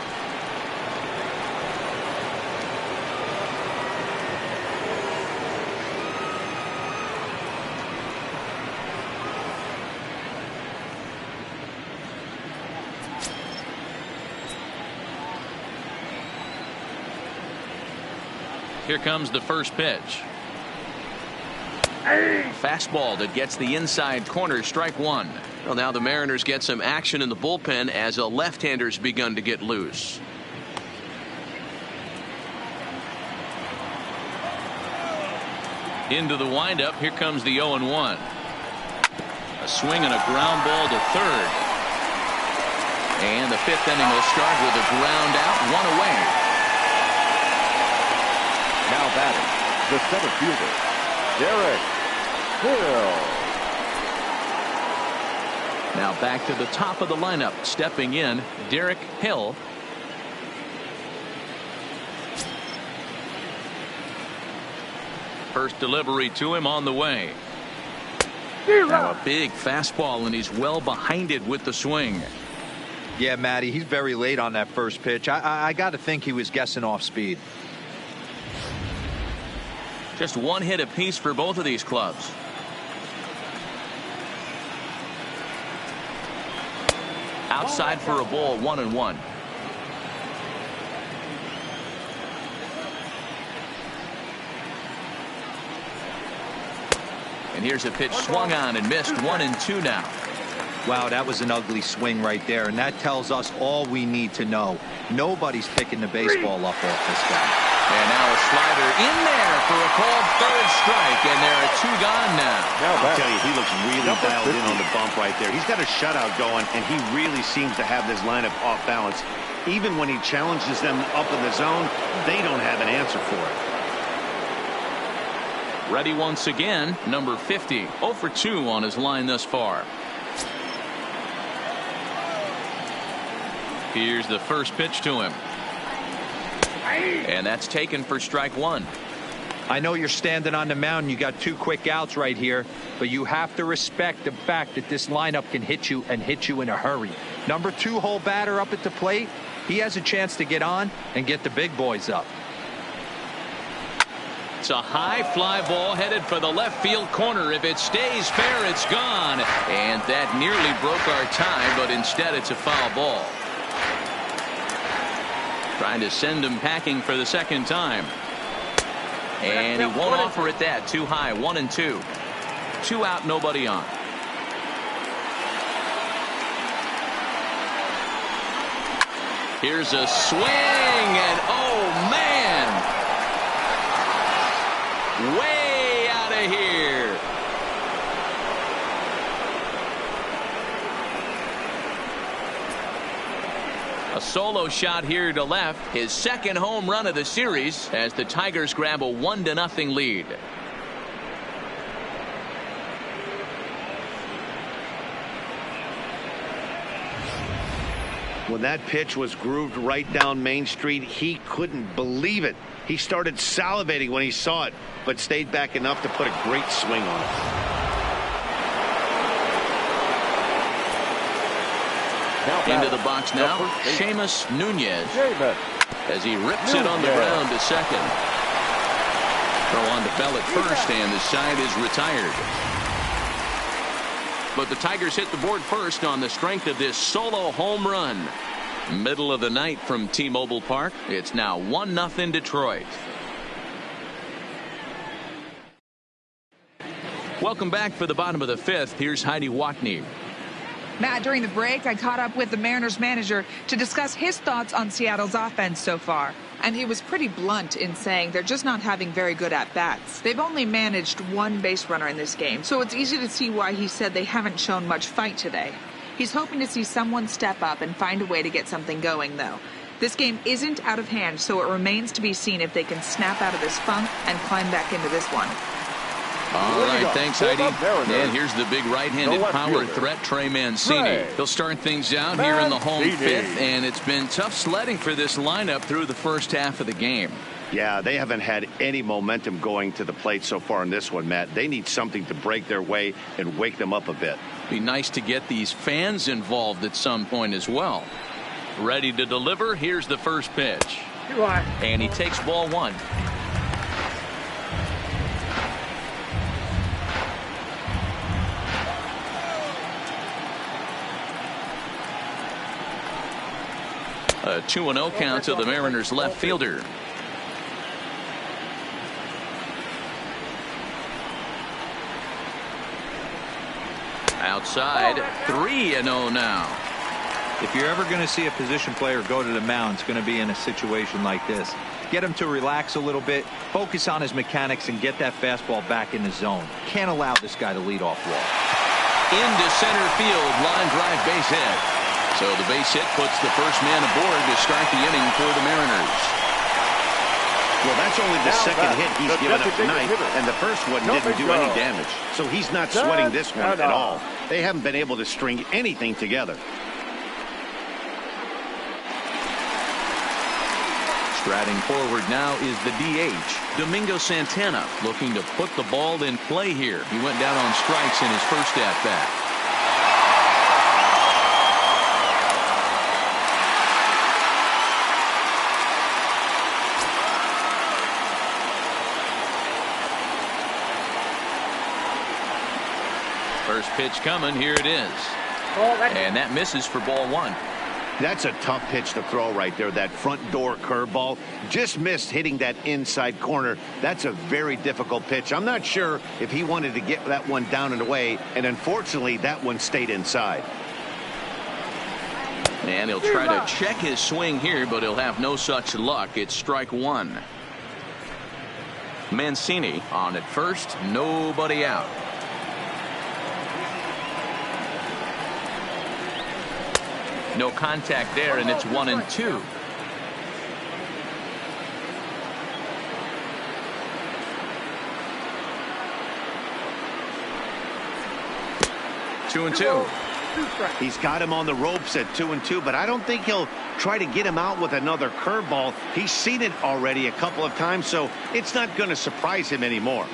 Here comes the first pitch. Fastball that gets the inside corner, strike one. Well, now the Mariners get some action in the bullpen as a left-hander's begun to get loose. Into the windup. Here comes the 0-1. A swing and a ground ball to third. And the fifth inning will start with a ground out, one away. Now batting, the center fielder, Derek Hill. Now back to the top of the lineup. Stepping in, Derek Hill. First delivery to him on the way. Now a big fastball, and he's well behind it with the swing. Yeah, Matty, he's very late on that first pitch. I got to think he was guessing off speed. Just one hit apiece for both of these clubs. Outside for a ball, 1-1. And here's a pitch swung on and missed, 1-2 now. Wow, that was an ugly swing right there, and that tells us all we need to know. Nobody's picking the baseball up off this guy. And now a slider in there for a called third strike, and there are two gone now. I'll tell you, he looks really dialed in on the bump right there. He's got a shutout going, and he really seems to have this lineup off balance. Even when he challenges them up in the zone, they don't have an answer for it. Ready once again, number 50, 0 for 2 on his line thus far. Here's the first pitch to him. And that's taken for strike one. I know you're standing on the mound. You got two quick outs right here, but you have to respect the fact that this lineup can hit you and hit you in a hurry. Number 2 hole batter up at the plate. He has a chance to get on and get the big boys up. It's a high fly ball headed for the left field corner. If it stays fair, it's gone. And that nearly broke our tie, but instead it's a foul ball. Trying to send him packing for the second time. And he won't offer it that. Too high. 1-2. 2 out, nobody on. Here's a swing, and oh man, way out of here. A solo shot here to left, his second home run of the series as the Tigers grab a 1-0 lead. When that pitch was grooved right down Main Street, he couldn't believe it. He started salivating when he saw it, but stayed back enough to put a great swing on it. Into the box now, Seamus Nunez, as he rips it on the ground to second. Throw on to Bell at first, and the side is retired. But the Tigers hit the board first on the strength of this solo home run. Middle of the night from T-Mobile Park. It's now 1-0 Detroit. Welcome back for the bottom of the fifth. Here's Heidi Watney. Matt, during the break, I caught up with the Mariners manager to discuss his thoughts on Seattle's offense so far. And he was pretty blunt in saying they're just not having very good at-bats. They've only managed one base runner in this game, so it's easy to see why he said they haven't shown much fight today. He's hoping to see someone step up and find a way to get something going, though. This game isn't out of hand, so it remains to be seen if they can snap out of this funk and climb back into this one. All right, thanks, Heidi. And here's the big right-handed power threat, Trey Mancini. He'll start things out here in the home fifth, and it's been tough sledding for this lineup through the first half of the game. Yeah, they haven't had any momentum going to the plate so far in this one, Matt. They need something to break their way and wake them up a bit. Be nice to get these fans involved at some point as well. Ready to deliver. Here's the first pitch. Too high. And he takes ball one. A 2-0 count to the Mariners left fielder. Outside, 3-0 now. If you're ever going to see a position player go to the mound, it's going to be in a situation like this. Get him to relax a little bit, focus on his mechanics, and get that fastball back in the zone. Can't allow this guy to lead off walk. Into center field, line drive, base hit. So the base hit puts the first man aboard to start the inning for the Mariners. Well, that's only the second hit he's given up tonight, and the first one didn't do any damage. So he's not sweating this one at all. They haven't been able to string anything together. Striding forward now is the DH, Domingo Santana, looking to put the ball in play here. He went down on strikes in his first at-bat. First pitch coming. Here it is. And that misses for ball one. That's a tough pitch to throw right there. That front door curveball just missed hitting that inside corner. That's a very difficult pitch. I'm not sure if he wanted to get that one down and away, and unfortunately that one stayed inside. And he'll try to check his swing here, but he'll have no such luck. It's strike one. Mancini on at first, nobody out. No contact there, and it's 1-2. Two and two. He's got him on the ropes at 2-2, but I don't think he'll try to get him out with another curveball. He's seen it already a couple of times, so it's not going to surprise him anymore.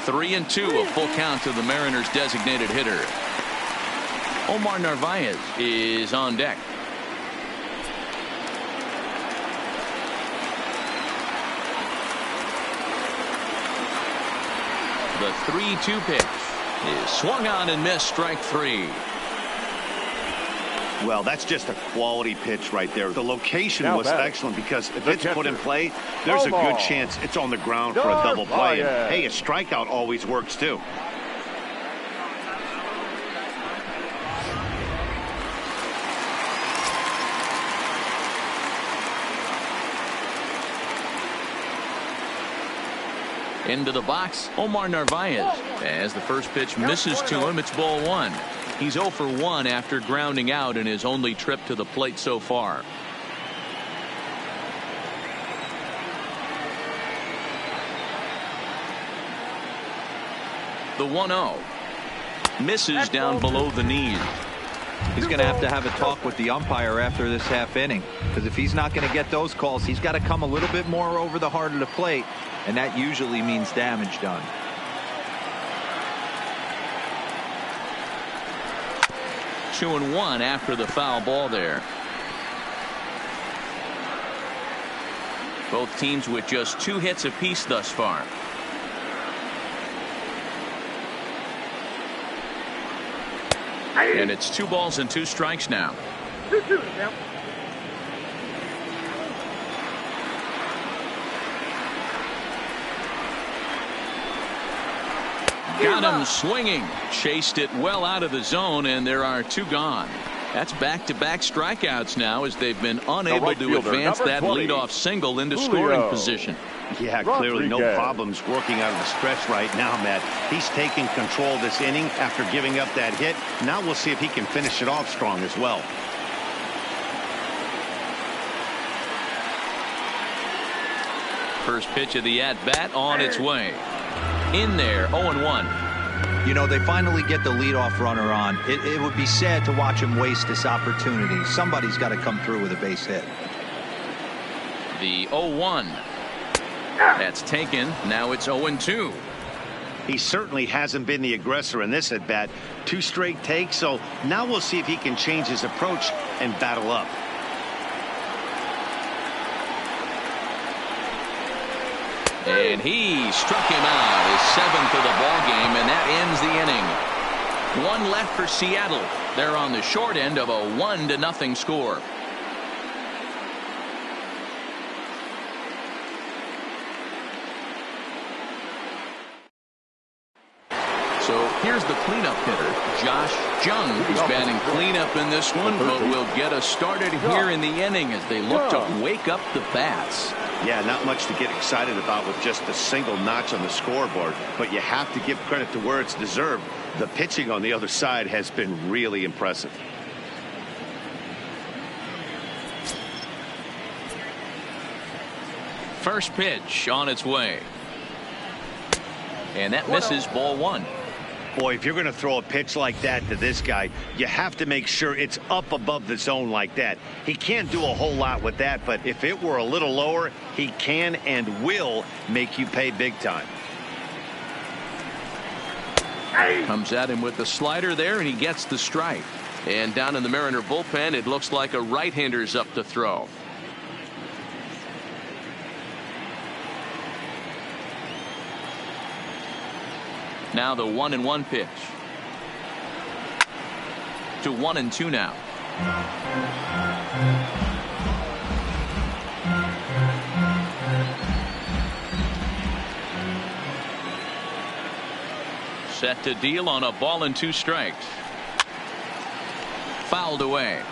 3-2, a full count to the Mariners' designated hitter. Omar Narvaez is on deck. The 3-2 pitch is swung on and missed, strike three. Well, that's just a quality pitch right there. The location was excellent because if it's put in play, there's a good chance it's on the ground for a double play. And, hey, a strikeout always works too. Into the box, Omar Narvaez. As the first pitch misses to him, it's ball one. He's 0 for 1 after grounding out in his only trip to the plate so far. The 1-0 misses down below the knees. He's going to have a talk with the umpire after this half inning, because if he's not going to get those calls, he's got to come a little bit more over the heart of the plate, and that usually means damage done. 2-1 after the foul ball there. Both teams with just 2 hits apiece thus far. And it's 2 balls and 2 strikes now. 2-2 now. Got him swinging. Chased it well out of the zone, and there are 2 gone. That's back-to-back strikeouts now, as they've been unable right to fielder, advance that 20, leadoff single into Julio. scoring position. Yeah, clearly no problems working out of the stretch right now, Matt. He's taking control this inning after giving up that hit. Now we'll see if he can finish it off strong as well. First pitch of the at-bat on its way. In there, 0-1. You know, they finally get the leadoff runner on. It would be sad to watch him waste this opportunity. Somebody's got to come through with a base hit. The 0-1. That's taken. Now it's 0-2. He certainly hasn't been the aggressor in this at-bat. 2 straight takes, so now we'll see if he can change his approach and battle up. And he struck him out, his 7th of the ball game, and that ends the inning. 1 left for Seattle. They're on the short end of a 1-0 score. So here's the cleanup hitter, Josh Jung, who's batting cleanup in this one, but will get us started here in the inning as they look to wake up the bats. Yeah, not much to get excited about with just a single notch on the scoreboard, but you have to give credit to where it's deserved. The pitching on the other side has been really impressive. First pitch on its way. And that misses, ball 1. Boy, if you're going to throw a pitch like that to this guy, you have to make sure it's up above the zone like that. He can't do a whole lot with that, but if it were a little lower, he can and will make you pay big time. Comes at him with the slider there, and he gets the strike. And down in the Mariner bullpen, it looks like a right-hander's up to throw. Now the 1-1 pitch. To 1-2 now. Set to deal on a ball and 2 strikes. Fouled away.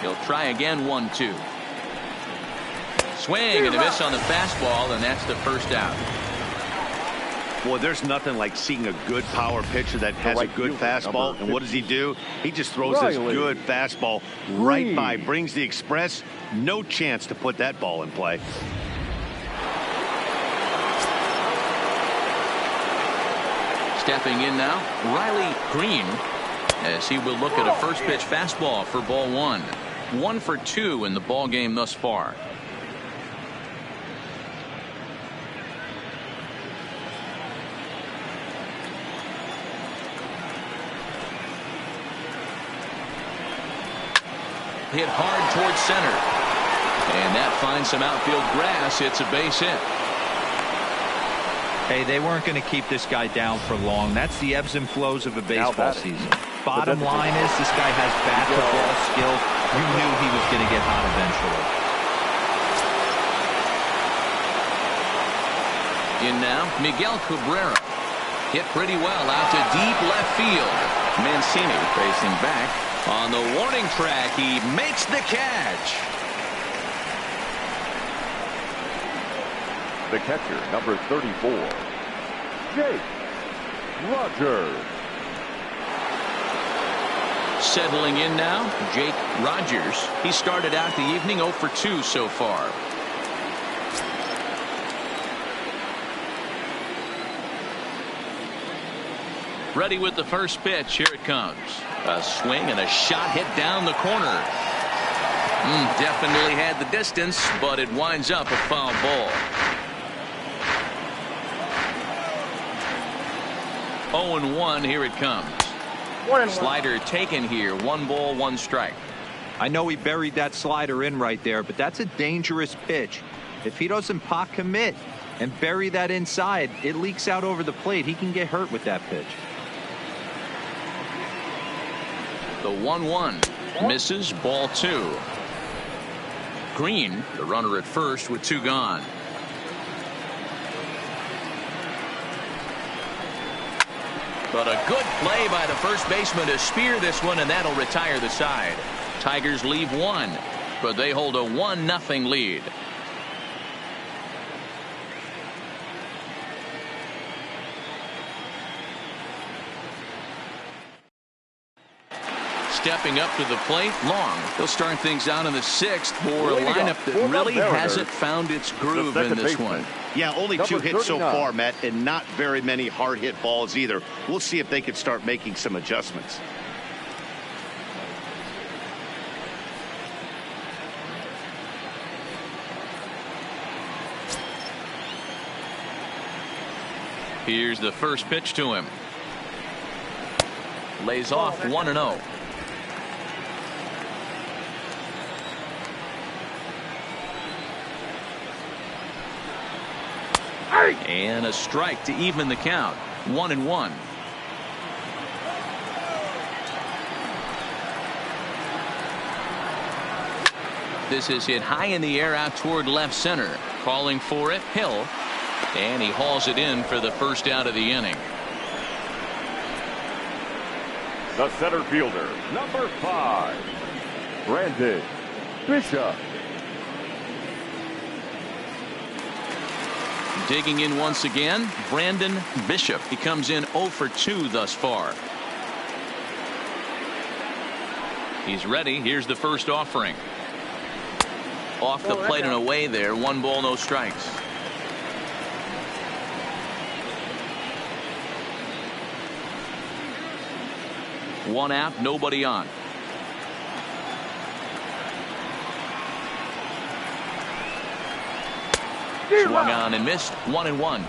He'll try again, 1-2. Swing and a miss on the fastball, and that's the first out. Boy, there's nothing like seeing a good power pitcher that has a good fastball. And what does he do? He just throws this good fastball right by, brings the express. No chance to put that ball in play. Stepping in now, Riley Green, as he will look at a first pitch fastball for ball 1. 1 for 2 in the ball game thus far. Hit hard towards center, and that finds some outfield grass. It's a base hit. Hey, they weren't going to keep this guy down for long. That's the ebbs and flows of a baseball season. Bottom line is this guy has bat to ball skill. You knew he was going to get hot eventually. In now, Miguel Cabrera. Hit pretty well out to deep left field. Mancini facing back. On the warning track, he makes the catch. The catcher, number 34, Jake Rogers. Settling in now, Jake Rogers. He started out the evening 0 for 2 so far. Ready with the first pitch. Here it comes. A swing and a shot hit down the corner. Definitely had the distance, but it winds up a foul ball. 0-1. Here it comes. 1-1. Slider taken here. 1 ball, 1 strike. I know he buried that slider in right there, but that's a dangerous pitch. If he doesn't pot commit and bury that inside, it leaks out over the plate. He can get hurt with that pitch. The 1-1 misses, ball 2. Green, the runner at first with 2 gone. But a good play by the first baseman to spear this one, and that'll retire the side. Tigers leave 1, but they hold a 1-0 lead. Stepping up to the plate, Long. He'll start things out in the 6th for a lineup that really hasn't found its groove in this one. Yeah, only 2 hits so far, Matt, and not very many hard hit balls either. We'll see if they can start making some adjustments. Here's the first pitch to him. Lays off 1-0. And a strike to even the count. 1-1. This is hit high in the air out toward left center. Calling for it, Hill. And he hauls it in for the first out of the inning. The center fielder, number 5, Brandon Bishop. Digging in once again, Brandon Bishop. He comes in 0 for 2 thus far. He's ready. Here's the first offering. Off the plate and away there. 1 ball, no strikes. One out, nobody on. Swung on and missed. 1-1.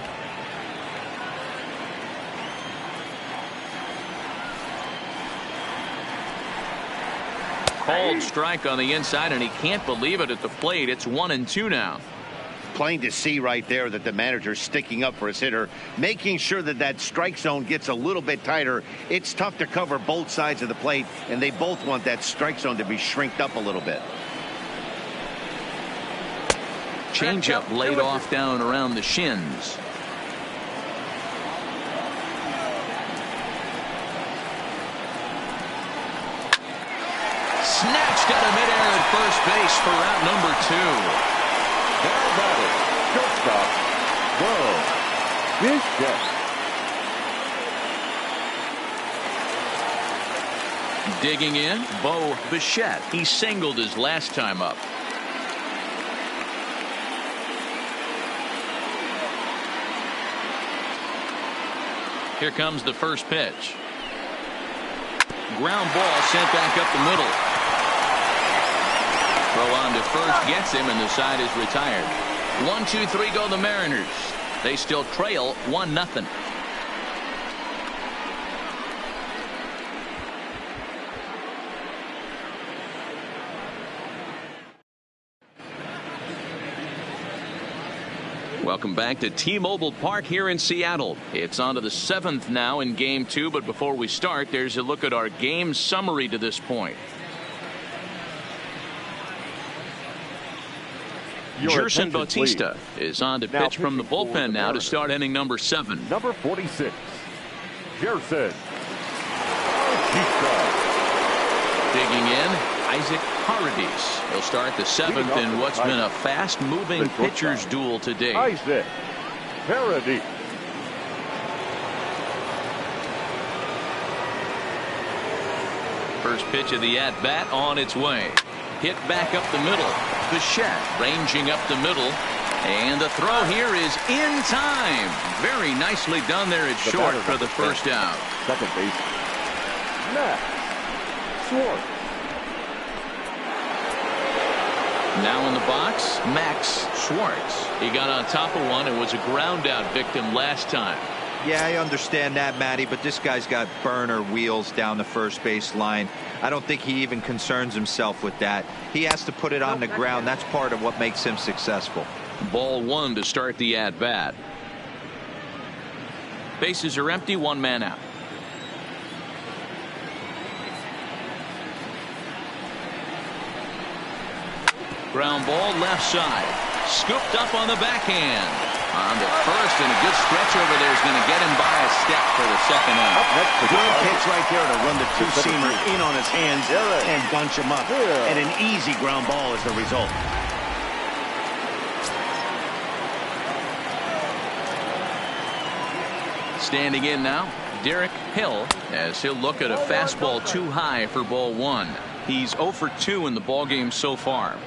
Called strike on the inside, and he can't believe it at the plate. It's 1-2 now. Plain to see right there that the manager's sticking up for his hitter, making sure that that strike zone gets a little bit tighter. It's tough to cover both sides of the plate, and they both want that strike zone to be shrinked up a little bit. Changeup laid off down around the shins. Snatched out of midair at first base for out number 2. Now batting, shortstop, Bo Bichette. Digging in, Bo Bichette. He singled his last time up. Here comes the first pitch. Ground ball sent back up the middle. Throw on to first gets him, and the side is retired. 1-2-3 go the Mariners. They still trail 1-0. Welcome back to T-Mobile Park here in Seattle. It's on to the 7th now in Game 2, but before we start, there's a look at our game summary to this point. Gerson Bautista is on to pitch from the bullpen now to start inning number 7. Number 46, Gerson Bautista. Digging in, Isaac Paredes. He'll start the 7th in what's been a fast-moving pitcher's duel today. Isaac Paredes. First pitch of the at-bat on its way. Hit back up the middle. Bichette ranging up the middle. And the throw here is in time. Very nicely done there at short for the first out. Second base, Max Schwartz. Now in the box, Max Schwartz. He got on top of one and was a ground out victim last time. Yeah, I understand that, Matty, but this guy's got burner wheels down the first base line. I don't think he even concerns himself with that. He has to put it on the ground. That's part of what makes him successful. Ball 1 to start the at-bat. Bases are empty, 1 man out. Ground ball left side. Scooped up on the backhand. On to first, and a good stretch over there is going to get him by a step for the second out. Good pitch right there to run the two-seamer in on his hands and bunch him up. And an easy ground ball is the result. Standing in now, Derek Hill, as he'll look at a fastball too high for ball 1. He's 0 for 2 in the ballgame so far.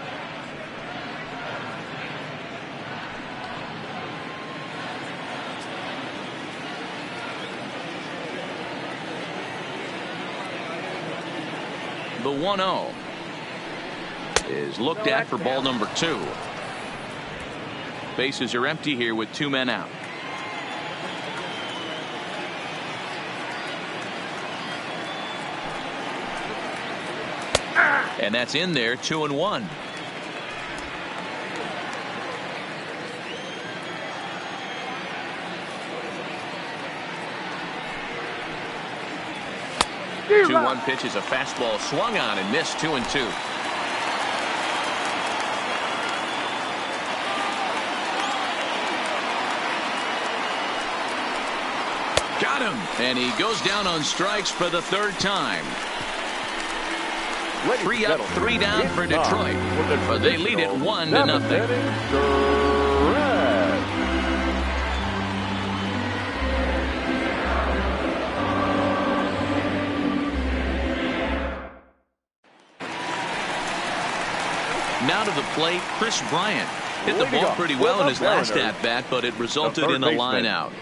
The 1-0 is looked at for ball number 2. Bases are empty here with 2 men out. And that's in there, 2-1. The 2-1 pitch is a fastball swung on and missed, 2-2. Got him, and he goes down on strikes for the third time. 3 up, 3 down for Detroit, but they lead it 1-0. Now to the plate, Chris Bryant. Hit the ball pretty well in his last at-bat, but it resulted in a line out.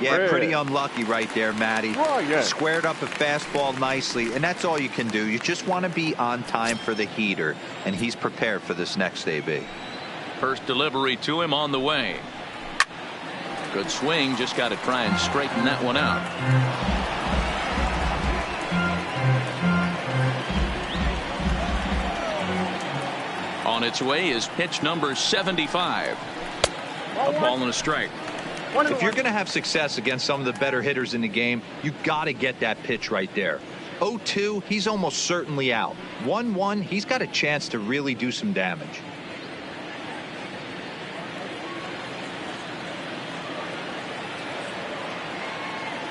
Yeah, pretty unlucky right there, Matty. Squared up a fastball nicely, and that's all you can do. You just want to be on time for the heater, and he's prepared for this next AB. First delivery to him on the way. Good swing, just got to try and straighten that one out. On its way is pitch number 75. A ball and a strike. If you're going to have success against some of the better hitters in the game, you got to get that pitch right there. 0-2, he's almost certainly out. 1-1, he's got a chance to really do some damage.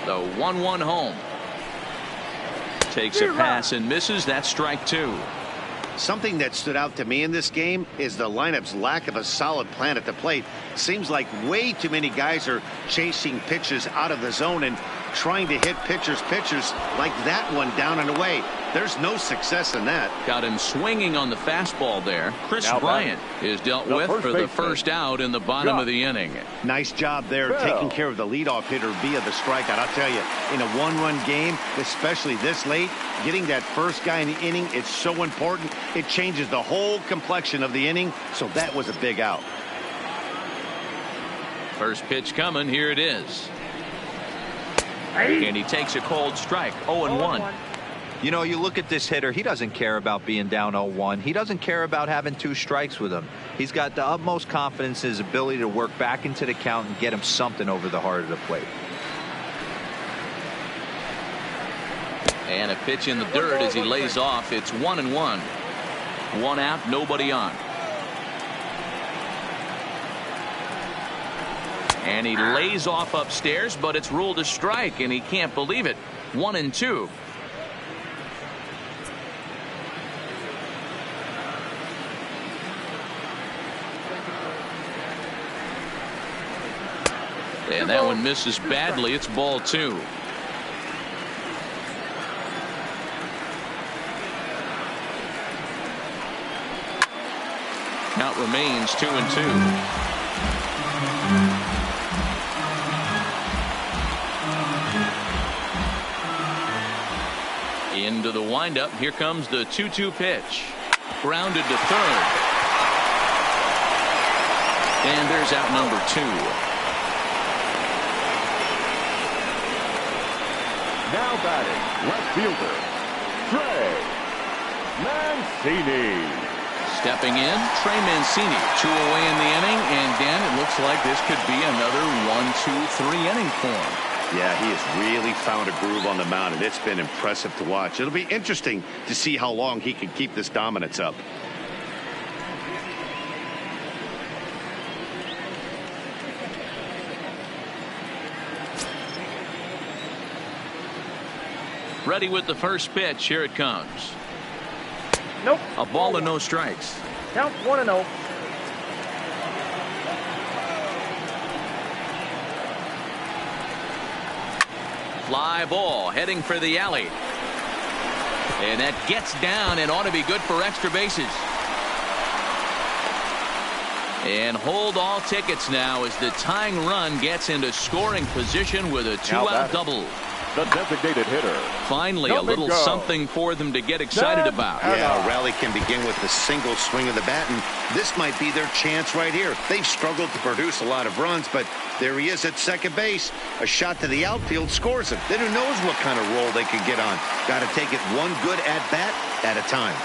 The 1-1 home. Takes a pass and misses. That's strike 2. Something that stood out to me in this game is the lineup's lack of a solid plan at the plate. Seems like way too many guys are chasing pitches out of the zone and trying to hit pitchers like that one down and away. There's no success in that. Got him swinging on the fastball there. Chris Bryant is dealt with for the first out in the bottom of the inning. Nice job there taking care of the leadoff hitter via the strikeout. I'll tell you, in a one-run game, especially this late, getting that first guy in the inning, it's so important. It changes the whole complexion of the inning, so that was a big out. First pitch coming. Here it is. And he takes a cold strike. 0-1. You know, you look at this hitter, he doesn't care about being down 0-1. He doesn't care about having 2 strikes with him. He's got the utmost confidence in his ability to work back into the count and get him something over the heart of the plate. And a pitch in the dirt as he lays off. It's 1-1. 1 out, nobody on. And he lays off upstairs, but it's ruled a strike, and he can't believe it. 1-2. And that one misses badly. It's ball 2. Count remains 2-2. Into the windup. Here comes the 2-2 pitch. Grounded to third. And there's out number 2. Now batting, left fielder, Trey Mancini. Stepping in, Trey Mancini. 2 away in the inning, and Dan, it looks like this could be another 1-2-3 inning for him. Yeah, he has really found a groove on the mound, and it's been impressive to watch. It'll be interesting to see how long he can keep this dominance up. Ready with the first pitch. Here it comes. Nope. A ball and no strikes. Count 1-0. Fly ball heading for the alley. And that gets down and ought to be good for extra bases. And hold all tickets now as the tying run gets into scoring position with a 2-out double. The designated hitter. Finally, a little something for them to get excited about. Yeah, a rally can begin with a single swing of the bat, and this might be their chance right here. They've struggled to produce a lot of runs, but there he is at second base. A shot to the outfield scores him. Then who knows what kind of roll they could get on. Got to take it one good at-bat at a time.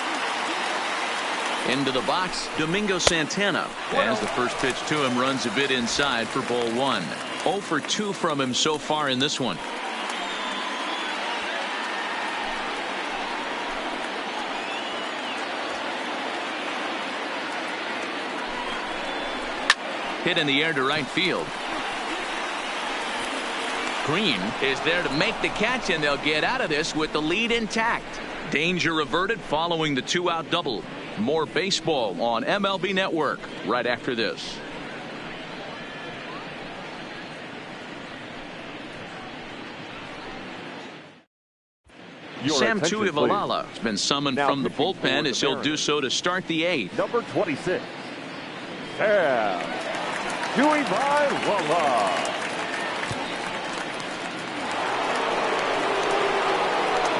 Into the box, Domingo Santana. As the first pitch to him runs a bit inside for ball 1. 0 for 2 from him so far in this one. Hit in the air to right field. Green is there to make the catch, and they'll get out of this with the lead intact. Danger averted following the 2-out double. More baseball on MLB Network right after this. Sam Tuivailala has been summoned from the bullpen as he'll do so to start the 8th. Number 26, Sam Tuivailala.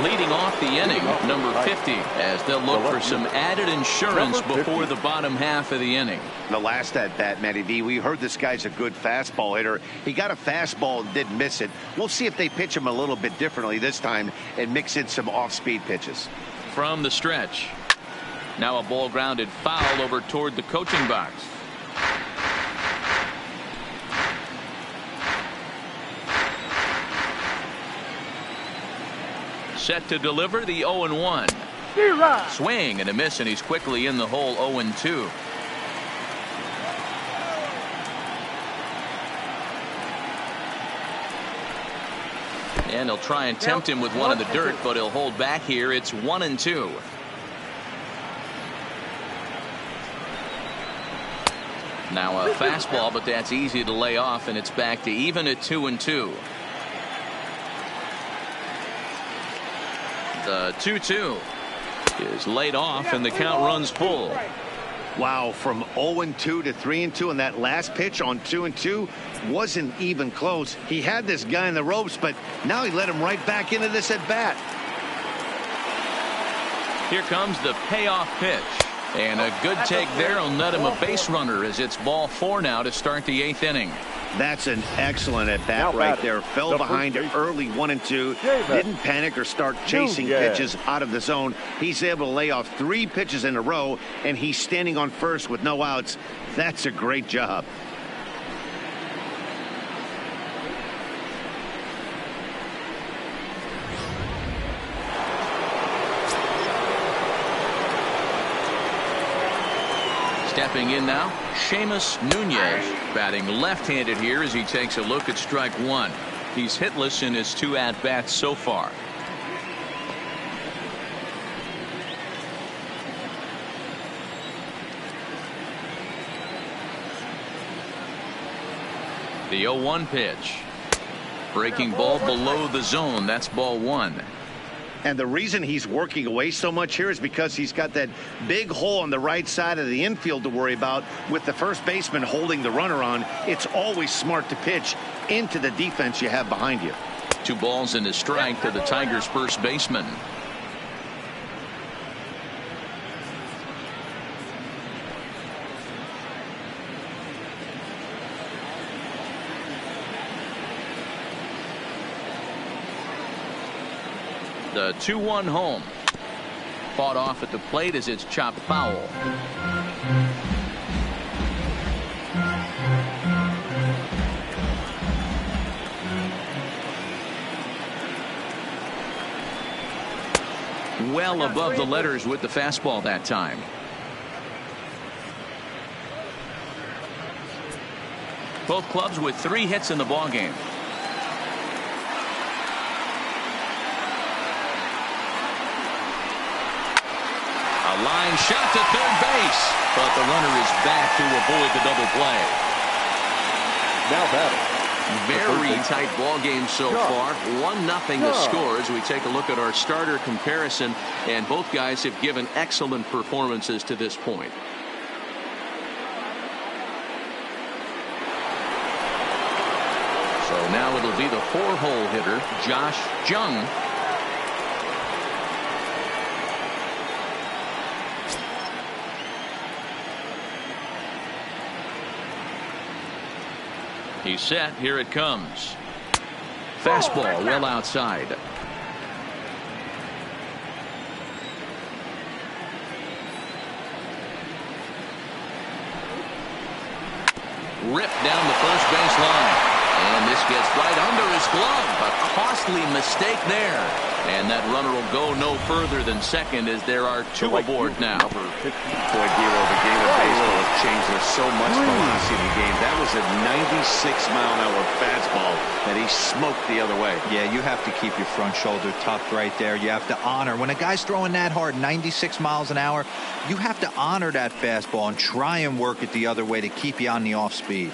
Leading off the inning, number 50, as they'll look for some added insurance before the bottom half of the inning. The last at bat, Matty V, we heard this guy's a good fastball hitter. He got a fastball and didn't miss it. We'll see if they pitch him a little bit differently this time and mix in some off-speed pitches. From the stretch. Now a ball grounded foul over toward the coaching box. Set to deliver the 0-1. Swing and a miss, and he's quickly in the hole. 0-2. And he'll try and tempt him with one in the dirt, but he'll hold back here. It's 1-2. Now a fastball, but that's easy to lay off, and it's back to even at 2-2. The 2-2 is laid off, and the count runs full. Wow, from 0-2 to 3-2, and that last pitch on 2-2 wasn't even close. He had this guy in the ropes, but now he let him right back into this at bat. Here comes the payoff pitch, and a good take there will net him a base runner as it's ball 4 now to start the 8th inning. That's an excellent at bat right there. Fell behind early 1-2. Didn't panic or start chasing pitches out of the zone. He's able to lay off 3 pitches in a row, and he's standing on first with no outs. That's a great job. Stepping in now, Seamus Nunez, batting left-handed here as he takes a look at strike 1. He's hitless in his 2 at-bats so far. The 0-1 pitch. Breaking ball below the zone. That's ball 1. And the reason he's working away so much here is because he's got that big hole on the right side of the infield to worry about. With the first baseman holding the runner on, it's always smart to pitch into the defense you have behind you. 2 balls and a strike to the Tigers' first baseman. The 2-1 home. Fought off at the plate as it's chopped foul. Well above the letters with the fastball that time. Both clubs with 3 hits in the ballgame. A line shot to third base, but the runner is back to avoid the double play. Now batting. Very tight ball game so far. 1-0 the score as we take a look at our starter comparison, and both guys have given excellent performances to this point. So now it'll be the 4-hole hitter, Josh Jung. He's set. Here it comes. Fastball well outside. ripped down the first base line. And this gets right under his glove. A costly mistake there. And that runner will go no further than second as there are two aboard now. Boy, Giro, the game of baseball has changed. There's so much velocity in the game. That was a 96-mile-an-hour fastball that he smoked the other way. Yeah, you have to keep your front shoulder tucked right there. You have to honor. When a guy's throwing that hard, 96 miles an hour, you have to honor that fastball and try and work it the other way to keep you on the off speed.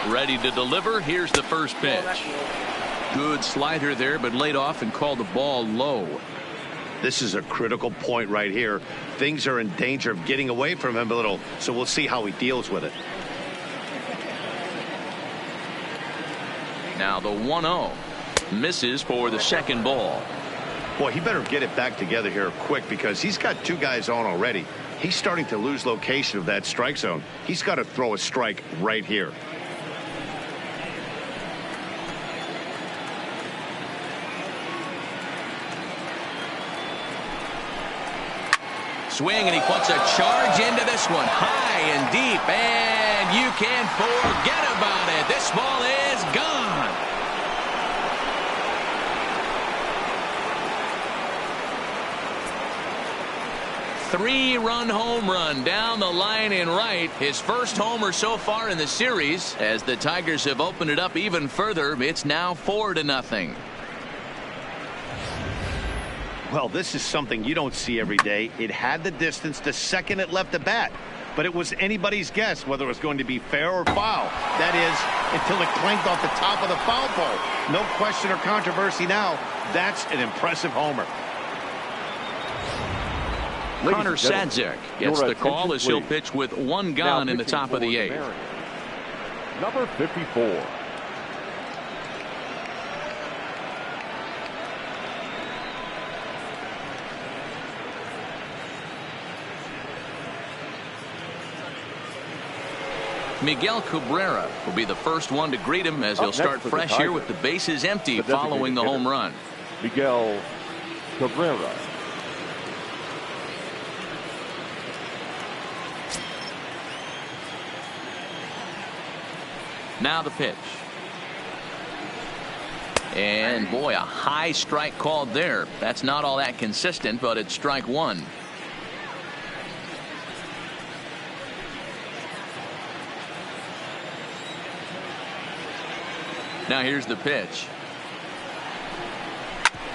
Ready to deliver. Here's the first pitch. Good slider there, but laid off and called the ball low. This is a critical point right here. Things are in danger of getting away from him a little, so we'll see how he deals with it. Now the 1-0 misses for the second ball. Boy, he better get it back together here quick because he's got two guys on already. He's starting to lose location of that strike zone. He's got to throw a strike right here. Swing, and he puts a charge into this one, high and deep, and you can forget about it. This ball is gone. Three-run home run down the line in right. His first homer so far in the series. As the Tigers have opened it up even further, it's now 4-0. Well, this is something you don't see every day. It had the distance the second it left the bat, but it was anybody's guess whether it was going to be fair or foul. That is, until it clanked off the top of the foul pole. No question or controversy now. That's an impressive homer. Connor Sadzik gets the call as he'll pitch with one gone in the top of the eighth. Number 54. Miguel Cabrera will be the first one to greet him as he'll start fresh here with the bases empty following the home run. Miguel Cabrera. Now the pitch. And boy, a high strike called there. That's not all that consistent, but it's strike one. Now here's the pitch.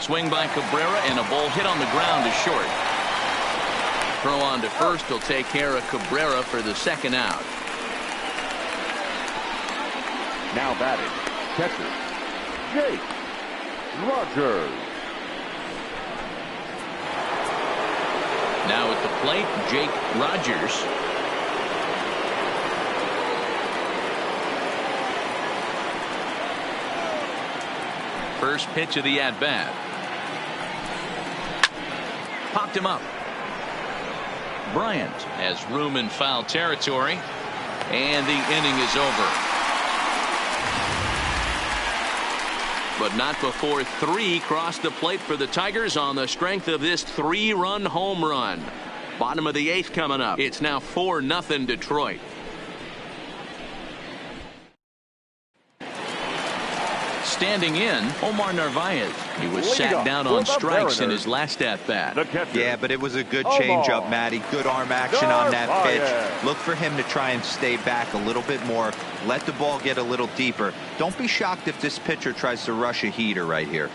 Swing by Cabrera, and a ball hit on the ground is short. Throw on to first will take care of Cabrera for the second out. Now batting, catcher, Jake Rogers. Now at the plate, Jake Rogers. First pitch of the at-bat. Popped him up. Bryant has room in foul territory, and the inning is over. But not before three cross the plate for the Tigers on the strength of this three-run home run. Bottom of the eighth coming up. It's now 4-0 Detroit. Standing in, Omar Narvaez. He was sat down on strikes in his last at-bat. Yeah, but it was a good changeup, Matty. Good arm action on that pitch. Look for him to try and stay back a little bit more. Let the ball get a little deeper. Don't be shocked if this pitcher tries to rush a heater right here.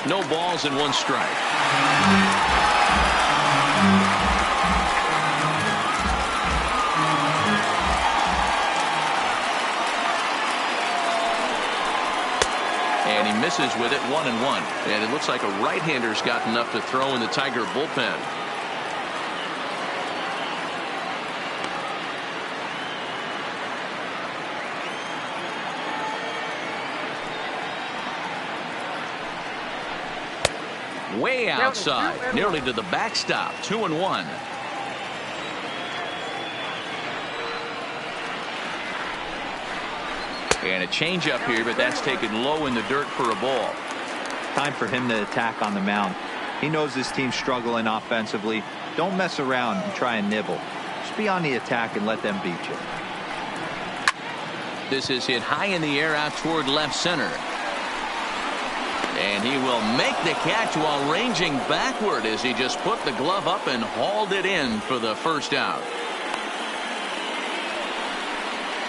No balls and one strike. And he misses with it, 1-1. And it looks like a right-hander's got enough to throw in the Tiger bullpen. Way outside, nearly to the backstop, 2-1. And a changeup here, but that's taken low in the dirt for a ball. Time for him to attack on the mound. He knows his team's struggling offensively. Don't mess around and try and nibble. Just be on the attack and let them beat you. This is hit high in the air out toward left center. And he will make the catch while ranging backward as he just put the glove up and hauled it in for the first out.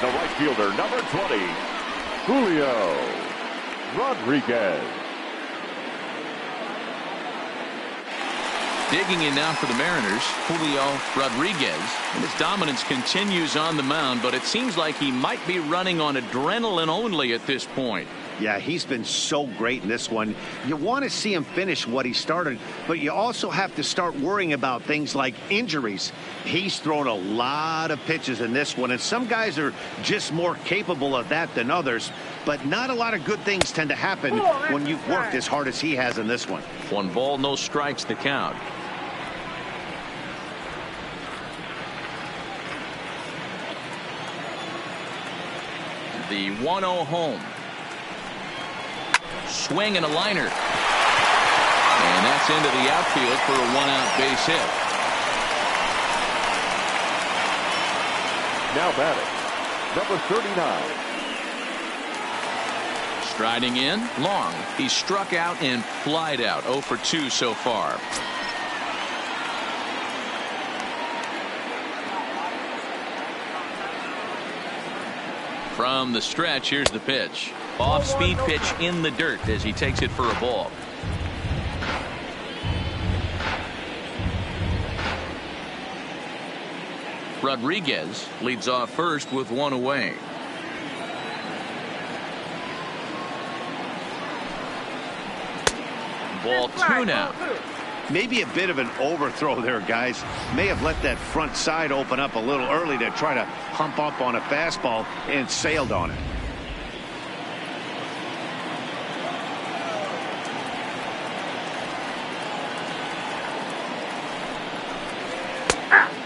The right fielder, number 20, Julio Rodriguez. Digging in now for the Mariners, Julio Rodriguez. And his dominance continues on the mound, but it seems like he might be running on adrenaline only at this point. Yeah, he's been so great in this one. You want to see him finish what he started, but you also have to start worrying about things like injuries. He's thrown a lot of pitches in this one, and some guys are just more capable of that than others, but not a lot of good things tend to happen when you've worked as hard as he has in this one. 1 ball, no strikes the count. The 1-0 home. Swing and a liner. And that's into the outfield for a 1-out base hit. Now batting, number 39. Striding in, long. He struck out and flied out. 0 for 2 so far. From the stretch, here's the pitch. Off-speed pitch in the dirt as he takes it for a ball. Rodriguez leads off first with 1 away. Ball 2 now. Maybe a bit of an overthrow there, guys. May have let that front side open up a little early to try to hump up on a fastball and sailed on it.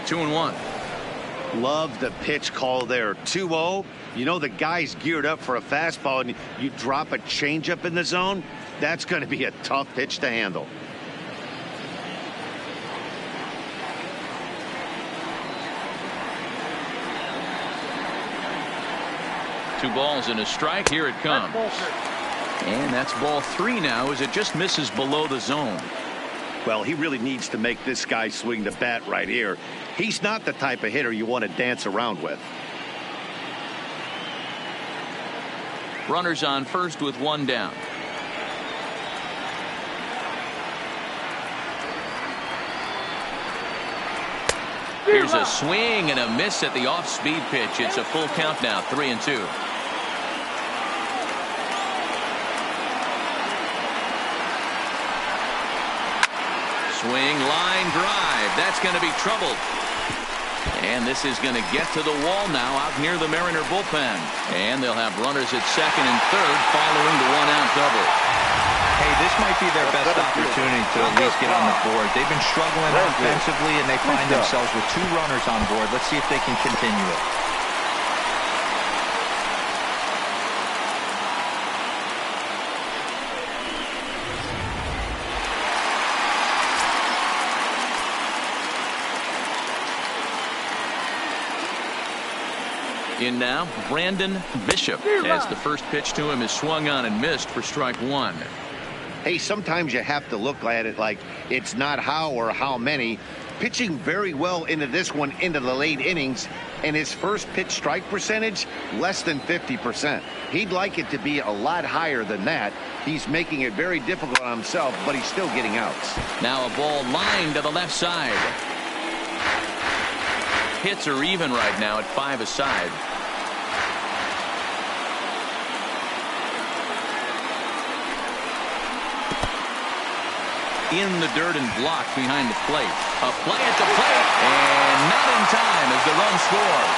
Two and 1. Love the pitch call there. 2-0. You know the guy's geared up for a fastball and you drop a changeup in the zone. That's going to be a tough pitch to handle. Two balls and a strike. Here it comes. And that's ball 3 now as it just misses below the zone. Well, he really needs to make this guy swing the bat right here. He's not the type of hitter you want to dance around with. Runners on first with 1 down. Here's a swing and a miss at the off-speed pitch. It's a full count now, 3-2. Swing, line drive. That's going to be trouble. And this is going to get to the wall now out near the Mariner bullpen. And they'll have runners at second and third following the 1-out double. Hey, this might be their best opportunity to at least get on the board. They've been struggling offensively, and they find themselves with 2 runners on board. Let's see if they can continue it. In now, Brandon Bishop, as the first pitch to him is swung on and missed for strike 1. Hey, sometimes you have to look at it like it's not how or how many. Pitching very well into this one into the late innings, and his first pitch strike percentage less than 50%. He'd like it to be a lot higher than that. He's making it very difficult on himself, but he's still getting outs. Now a ball lined to the left side. Hits are even right now at 5 aside. In the dirt and blocked behind the plate. A play at the plate, and not in time as the run scores.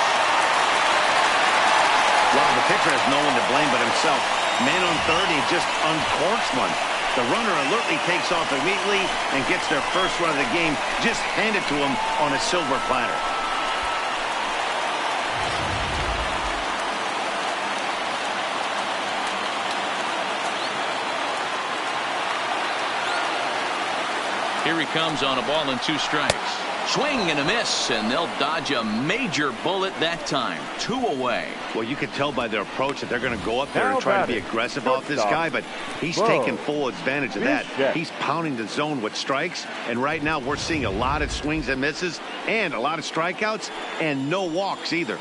Well, the pitcher has no one to blame but himself. Man on third, he just uncorks one. The runner alertly takes off immediately and gets their first run of the game just handed to him on a silver platter. Here he comes on a ball and 2 strikes. Swing and a miss, and they'll dodge a major bullet that time. 2 away. Well, you can tell by their approach that they're going to go up there and Now try to be batting, aggressive off this shortstop. guy, but he's Whoa. taking full advantage of that. Check. He's pounding the zone with strikes, and right now we're seeing a lot of swings and misses and a lot of strikeouts and no walks either.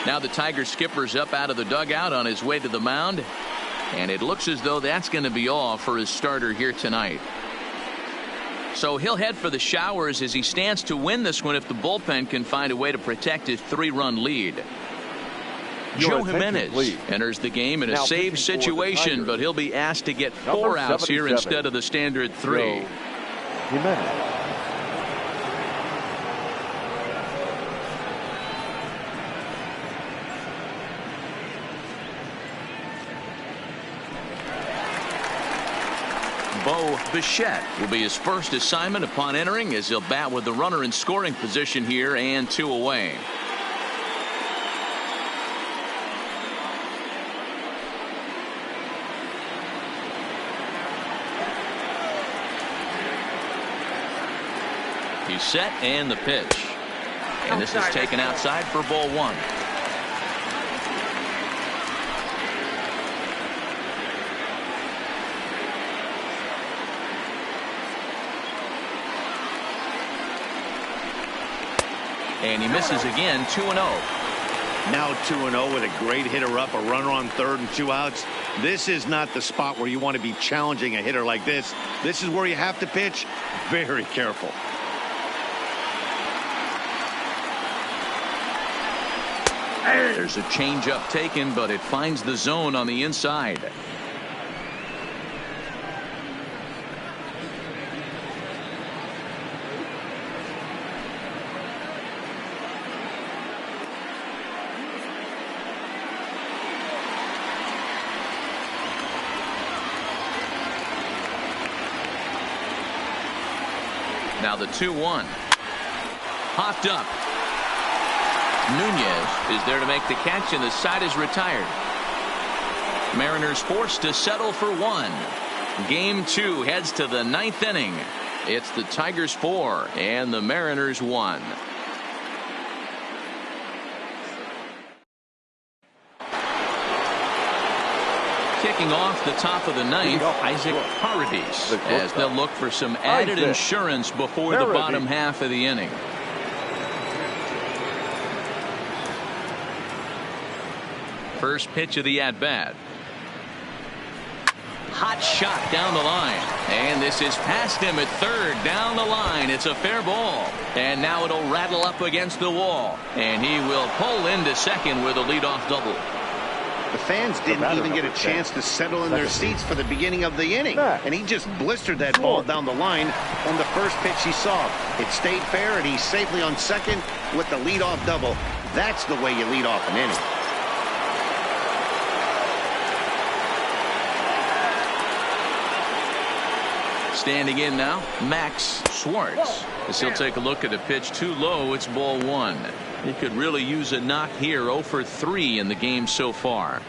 Now the Tiger skipper's up out of the dugout on his way to the mound, and it looks as though that's going to be all for his starter here tonight. So he'll head for the showers as he stands to win this one if the bullpen can find a way to protect his 3-run lead. Joe Jimenez enters the game in a Now save pitching for the situation, Tigers. but he'll be asked to get Number 4 outs here 77. instead of the standard 3. Joe Jimenez. Bo Bichette will be his first assignment upon entering, as he'll bat with the runner in scoring position here and 2 away. He's set and the pitch. And this is taken outside for ball 1. And he misses again. 2-0. Now 2-0 with a great hitter up, a runner on third and 2 outs. This is not the spot where you want to be challenging a hitter like this. This is where you have to pitch very careful. There's a changeup taken, but it finds the zone on the inside. Now the 2-1. Hopped up. Nunez is there to make the catch, and the side is retired. Mariners forced to settle for 1. Game 2 heads to the 9th inning. It's the Tigers 4 and the Mariners 1. Kicking off the top of the 9th, Isaac Paredes, as they'll look for some added insurance before the bottom half of the inning. First pitch of the at-bat. Hot shot down the line, and this is past him at third. Down the line, it's a fair ball, and now it'll rattle up against the wall, and he will pull into second with a leadoff double. The fans didn't even get a chance to settle in their seats for the beginning of the inning, and he just blistered that ball down the line on the first pitch he saw. It stayed fair, and he's safely on second with the leadoff double. That's the way you lead off an inning. Standing in now, Max Schwartz, as he'll take a look at a pitch too low. It's ball 1. He could really use a knock here. 0 for 3 in the game so far.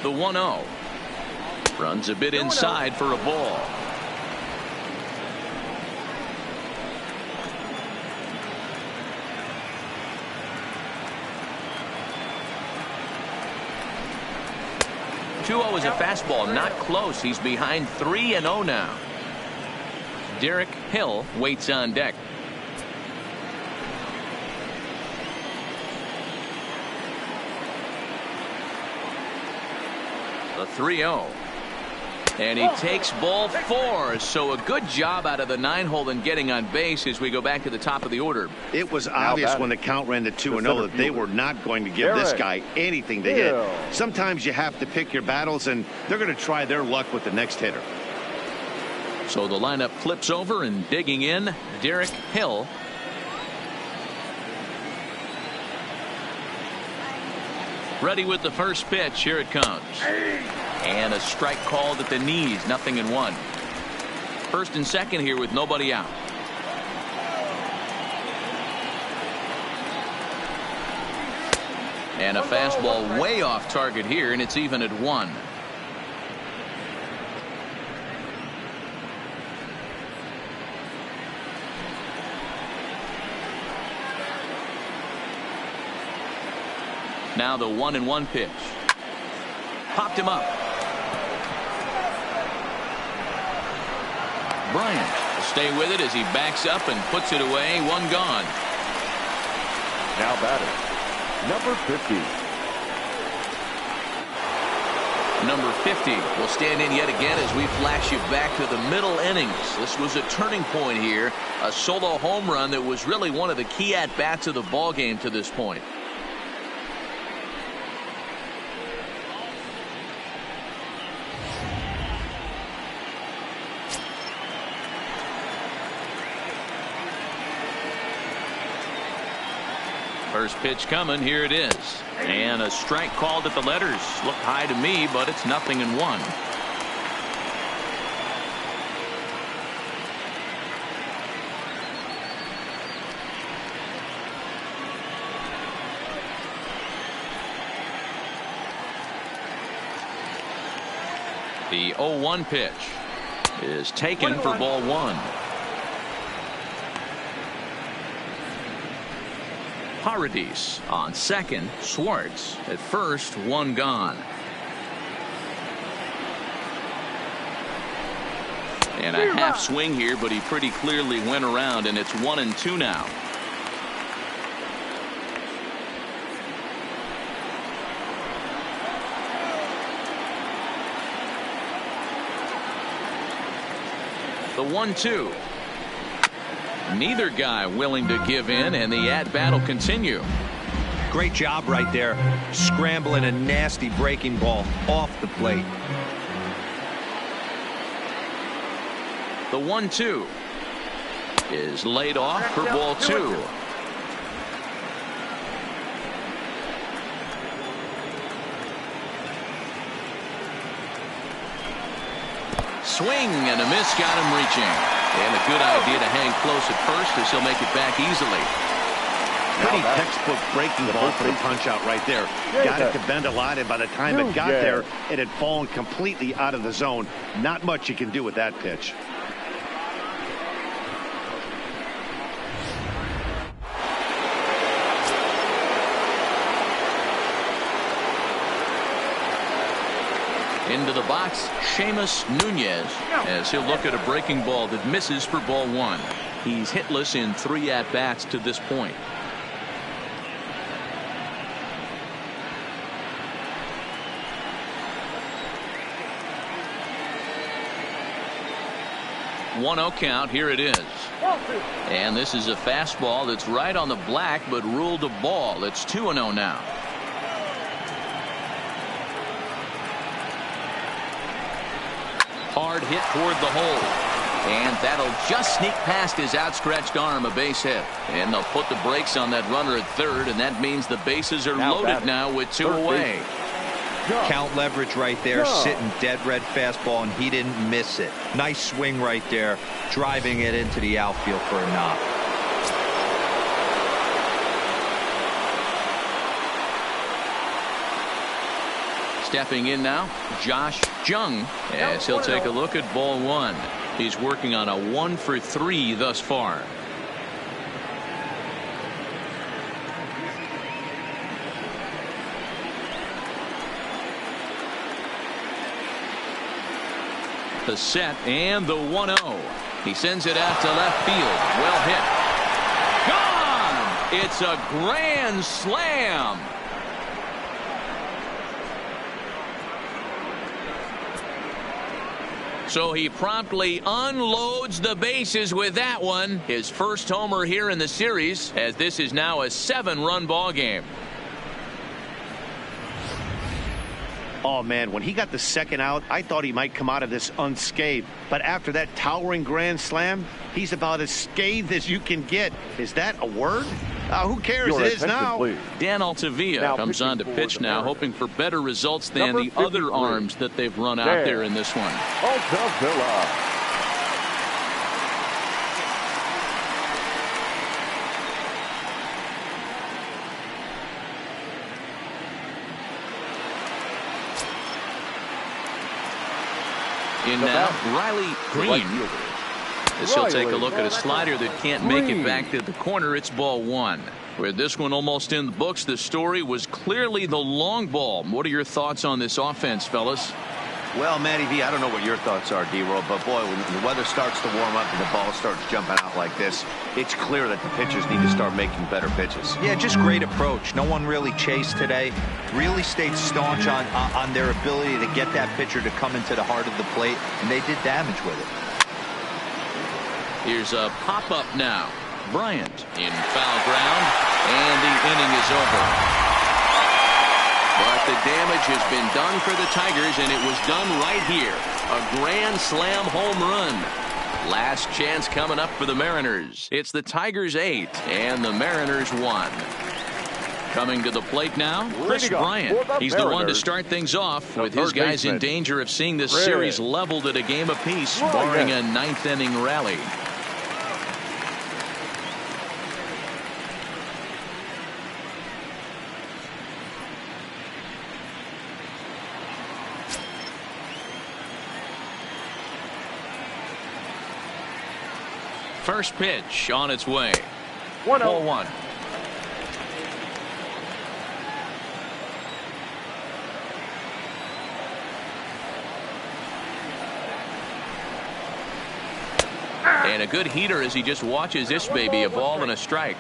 The 1-0 runs a bit inside for a ball. Two-0 is a fastball, not close. He's behind 3-0 now. Derek Hill waits on deck. The 3-0. And he takes ball 4. So a good job out of the 9-hole in getting on base as we go back to the top of the order. It was obvious when the count ran to 2-0 that they were not going to give this guy anything to hit. Sometimes you have to pick your battles, and they're going to try their luck with the next hitter. So the lineup flips over, and digging in, Derek Hill. Ready with the first pitch. Here it comes. And a strike called at the knees. 0-1. First and second here with nobody out. And a fastball way off target here, and it's even at 1. Now the 1-1 pitch. Popped him up. Bryant will stay with it as he backs up and puts it away. 1 gone. Now batter, number 50. Number 50 will stand in yet again as we flash you back to the middle innings. This was a turning point here. A solo home run that was really one of the key at-bats of the ball game to this point. First pitch coming. Here it is. And a strike called at the letters. Looked high to me, but it's 0-1. The 0-1 pitch is taken for ball 1. Paradis on second. Schwartz at first. 1 gone. And a half swing here, but he pretty clearly went around, and it's 1-2 now. The 1-2. Neither guy willing to give in, and the at-bat will continue. Great job right there, scrambling a nasty breaking ball off the plate. The 1-2 is laid off for ball 2. Swing and a miss got him reaching. And a good idea to hang close at first as he'll make it back easily. Pretty textbook breaking ball for the punch out right there. Got it to bend a lot, and by the time it got there, it had fallen completely out of the zone. Not much you can do with that pitch. Into the box, Seamus Nunez, as he'll look at a breaking ball that misses for ball 1. He's hitless in 3 at-bats to this point. One 1-0 count. Here it is. And this is a fastball that's right on the black, but ruled a ball. It's 2-0 now. Hard hit toward the hole. And that'll just sneak past his outstretched arm, a base hit. And they'll put the brakes on that runner at third, and that means the bases are loaded now with 2 away. Count leverage right there, sitting dead red fastball, and he didn't miss it. Nice swing right there, driving it into the outfield for a knock. Stepping in now, Josh Jung, as he'll take a look at ball 1. He's working on a 1 for 3 thus far. The set and the 1-0. He sends it out to left field. Well hit. Gone! It's a grand slam. So he promptly unloads the bases with that one. His first homer here in the series, as this is now a 7-run ball game. Oh, man, when he got the second out, I thought he might come out of this unscathed. But after that towering grand slam, he's about as scathed as you can get. Is that a word? Who cares? It is now. Please. Dan Altavilla comes on to pitch now, hoping for better results than the other arms that they've run out there in this one. Altavilla. in now, Riley Green. As he'll take a look at a slider that can't make it back to the corner. It's ball one. With this one almost in the books, the story was clearly the long ball. What are your thoughts on this offense, fellas? Well, Matty V, I don't know what your thoughts are, D-Roll, but boy, when the weather starts to warm up and the ball starts jumping out like this, it's clear that the pitchers need to start making better pitches. Yeah, just great approach. No one really chased today. Really stayed staunch on their ability to get that pitcher to come into the heart of the plate, and they did damage with it. Here's a pop-up now. Bryant in foul ground, and the inning is over. But the damage has been done for the Tigers, and it was done right here. A grand slam home run. Last chance coming up for the Mariners. It's the Tigers 8 and the Mariners 1. Coming to the plate now, Chris Bryant. He's the one to start things off with his guys in danger of seeing this series leveled at a game apiece, barring a ninth inning rally. First pitch on its way. 1-0. And a good heater as he just watches this baby, a ball and a strike.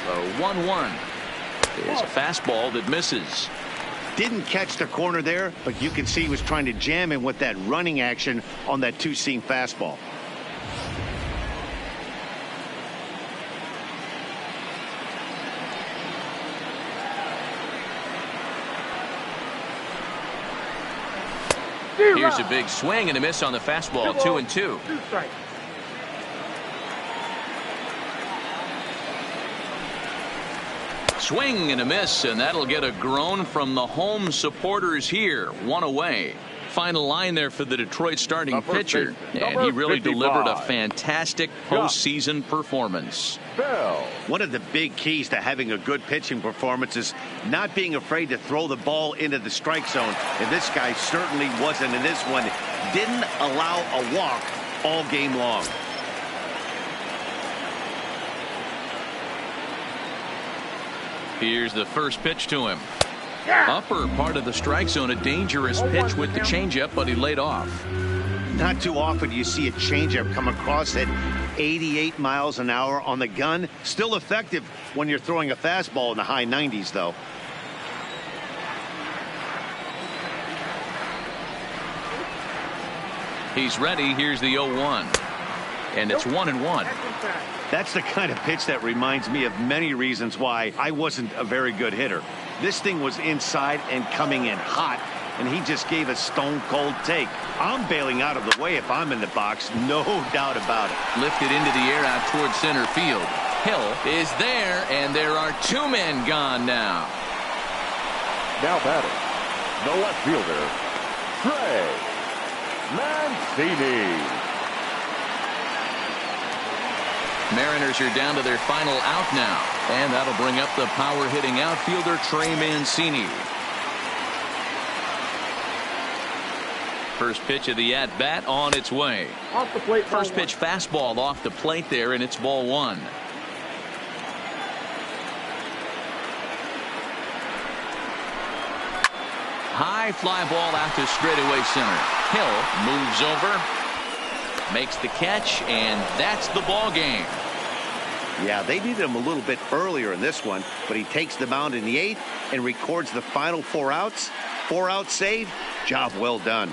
The 1-1 is a fastball that misses. Didn't catch the corner there, but you can see he was trying to jam him with that running action on that two-seam fastball. Here's a big swing and a miss on the fastball. 2-2. 2 strikes. Swing and a miss, and that'll get a groan from the home supporters here. One away. Final line there for the Detroit starting pitcher, and he really delivered a fantastic postseason performance. One of the big keys to having a good pitching performance is not being afraid to throw the ball into the strike zone, and this guy certainly wasn't in this one. Didn't allow a walk all game long. Here's the first pitch to him. Upper part of the strike zone, a dangerous pitch with the changeup, but he laid off. Not too often do you see a changeup come across at 88 miles an hour on the gun. Still effective when you're throwing a fastball in the high 90s, though. He's ready. Here's the 0-1. And it's 1-1. That's the kind of pitch that reminds me of many reasons why I wasn't a very good hitter. This thing was inside and coming in hot, and he just gave a stone-cold take. I'm bailing out of the way if I'm in the box, no doubt about it. Lifted into the air out towards center field. Hill is there, and there are two men gone now. Now batting, the left fielder, Trey Mancini. Mariners are down to their final out now, and that'll bring up the power-hitting outfielder Trey Mancini. First pitch of the at-bat on its way. Off the plate. First pitch fastball off the plate there, and it's ball one. High fly ball out to straightaway center. Hill moves over, makes the catch, and that's the ball game. Yeah, they needed him a little bit earlier in this one, but he takes the mound in the 8th and records the final 4 outs. 4-out save. Job well done.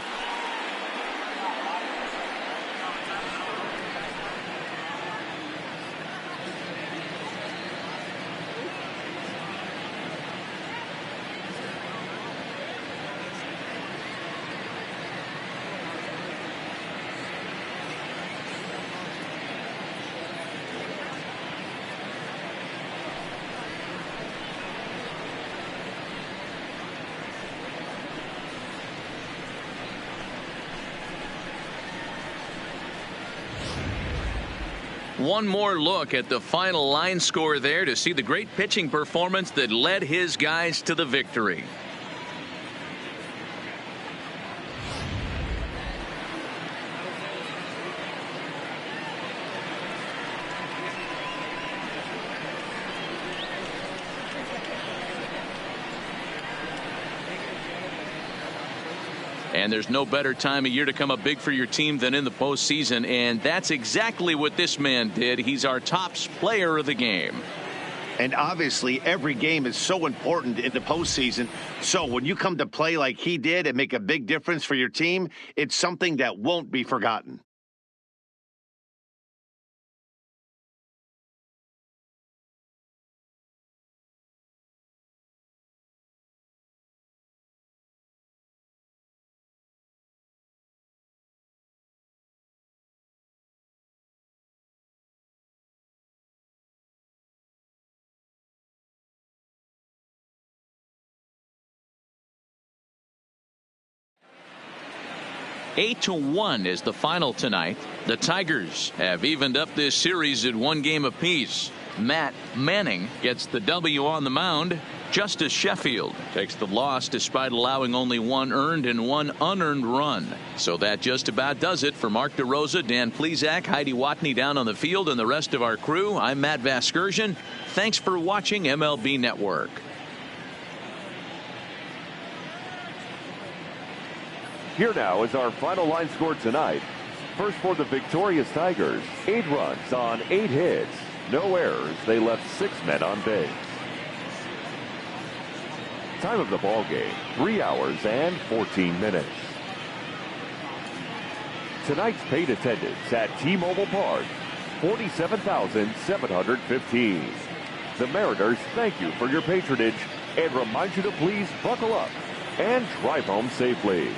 One more look at the final line score there to see the great pitching performance that led his guys to the victory. And there's no better time of year to come up big for your team than in the postseason, and that's exactly what this man did. He's our top player of the game. And obviously, every game is so important in the postseason. So when you come to play like he did and make a big difference for your team, it's something that won't be forgotten. Eight to 1 is the final tonight. The Tigers have evened up this series at 1 game apiece. Matt Manning gets the W on the mound. Justice Sheffield takes the loss despite allowing only 1 earned and 1 unearned run. So that just about does it for Mark DeRosa, Dan Plesac, Heidi Watney down on the field, and the rest of our crew. I'm Matt Vasgersian. Thanks for watching MLB Network. Here now is our final line score tonight. First for the victorious Tigers, 8 runs on 8 hits. No errors. They left 6 men on base. Time of the ball game, 3 hours and 14 minutes. Tonight's paid attendance at T-Mobile Park, 47,715. The Mariners thank you for your patronage and remind you to please buckle up and drive home safely.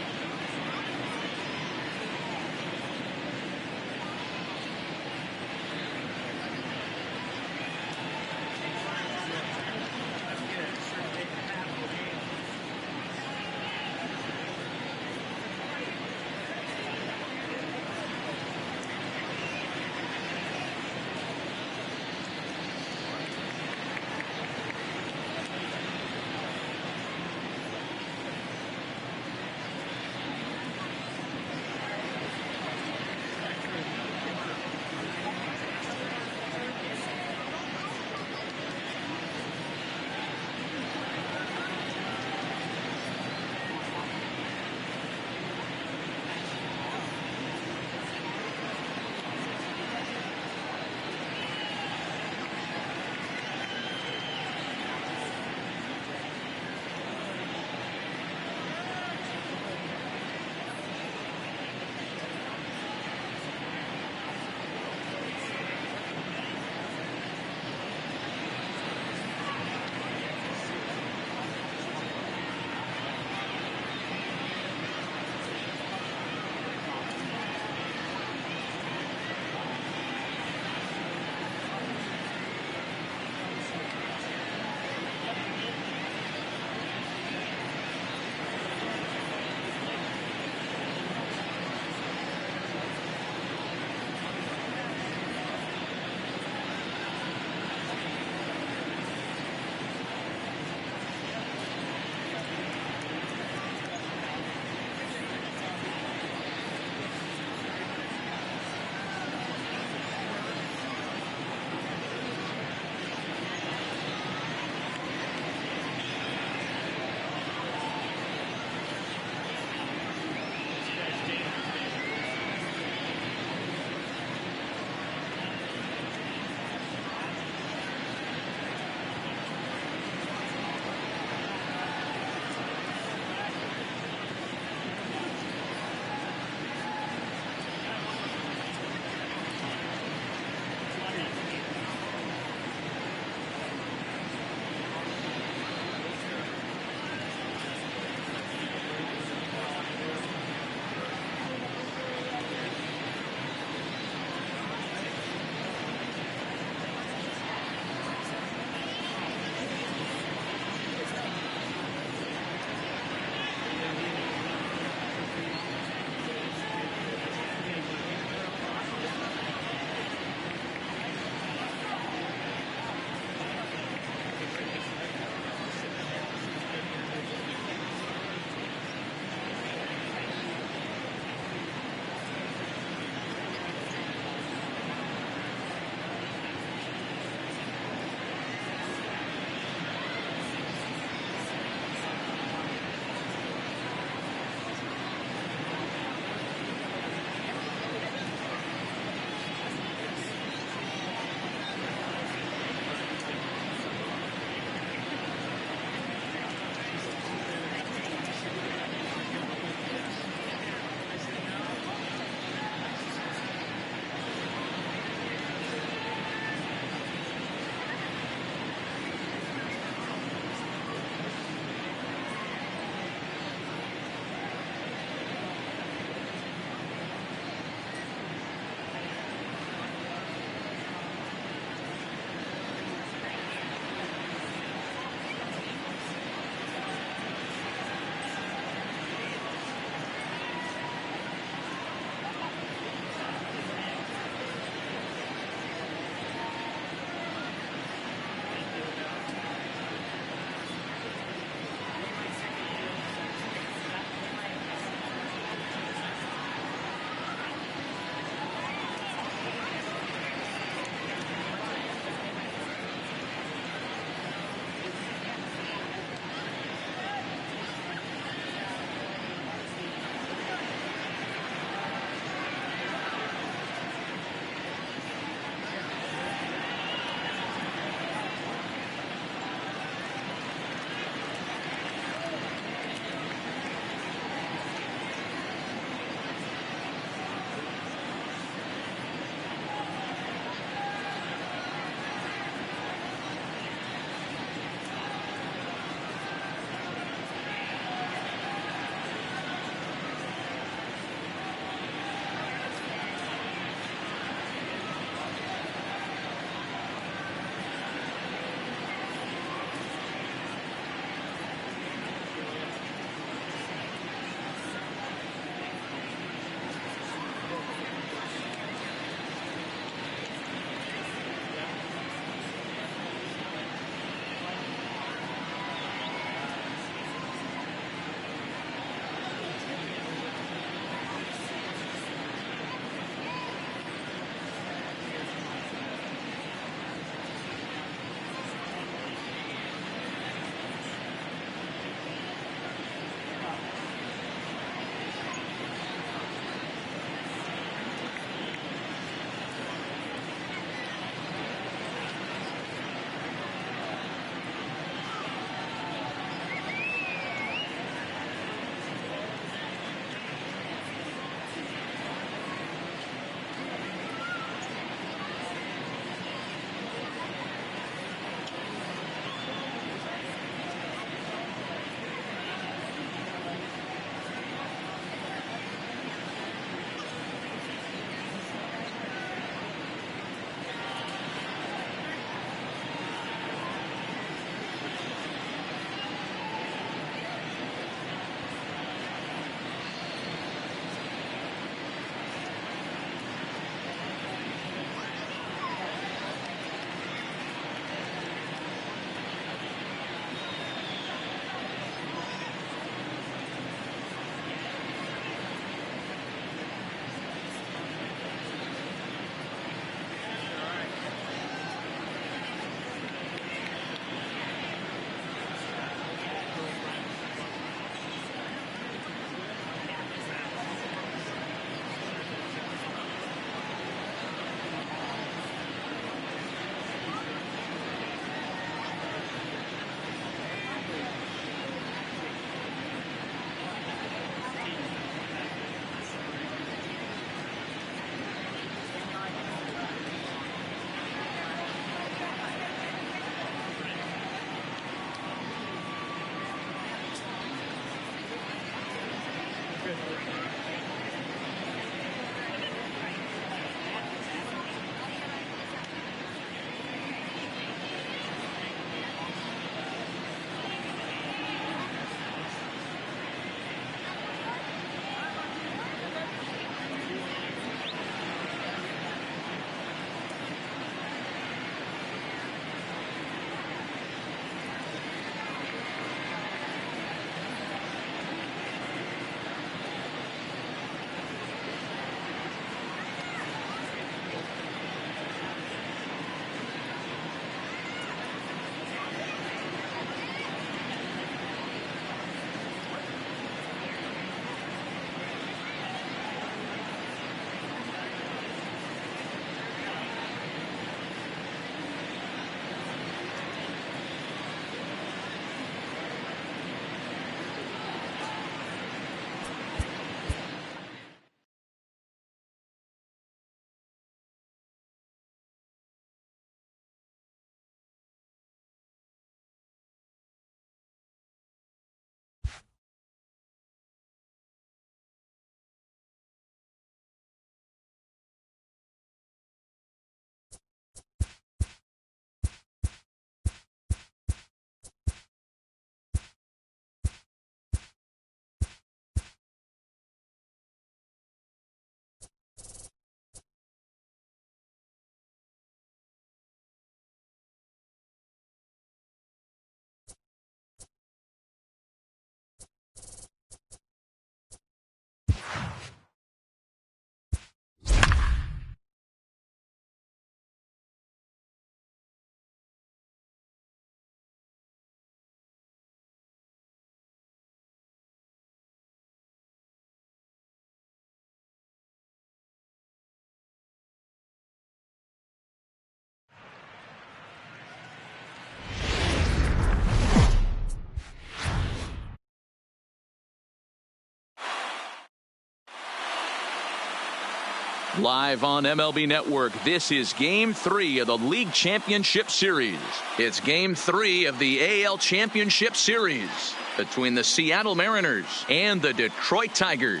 Live on MLB Network, this is Game 3 of the League Championship Series. It's Game 3 of the AL Championship Series between the Seattle Mariners and the Detroit Tigers.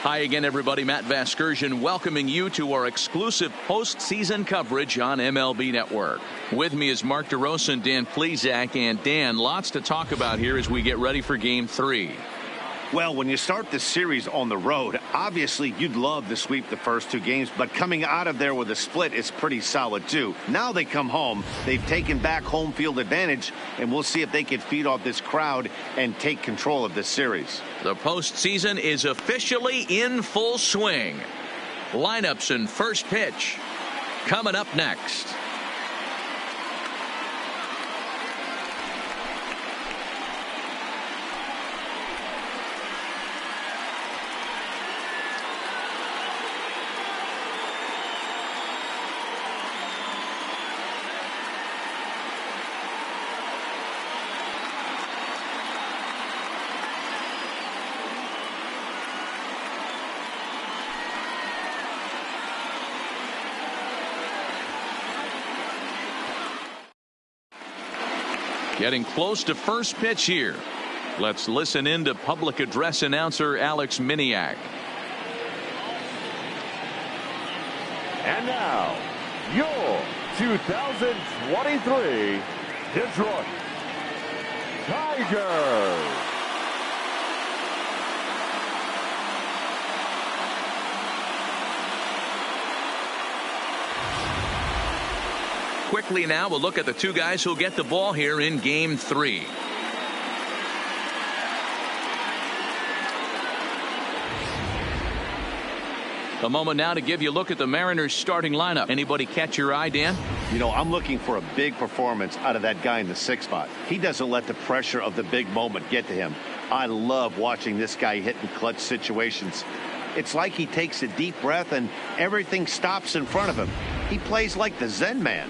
Hi again, everybody. Matt Vasgersian welcoming you to our exclusive postseason coverage on MLB Network. With me is Mark DeRosa and Dan Plesac. And Dan, lots to talk about here as we get ready for Game 3. Well, when you start the series on the road, obviously you'd love to sweep the first two games, but coming out of there with a split is pretty solid too. Now they come home, they've taken back home field advantage, and we'll see if they can feed off this crowd and take control of this series. The postseason is officially in full swing. Lineups and first pitch coming up next. Getting close to first pitch here. Let's listen in to public address announcer Alex Miniak. And now, your 2023 Detroit Tigers. Quickly now, we'll look at the two guys who'll get the ball here in Game 3. A moment now to give you a look at the Mariners starting lineup. Anybody catch your eye, Dan? You know, I'm looking for a big performance out of that guy in the 6th spot. He doesn't let the pressure of the big moment get to him. I love watching this guy hit in clutch situations. It's like he takes a deep breath and everything stops in front of him. He plays like the Zen man.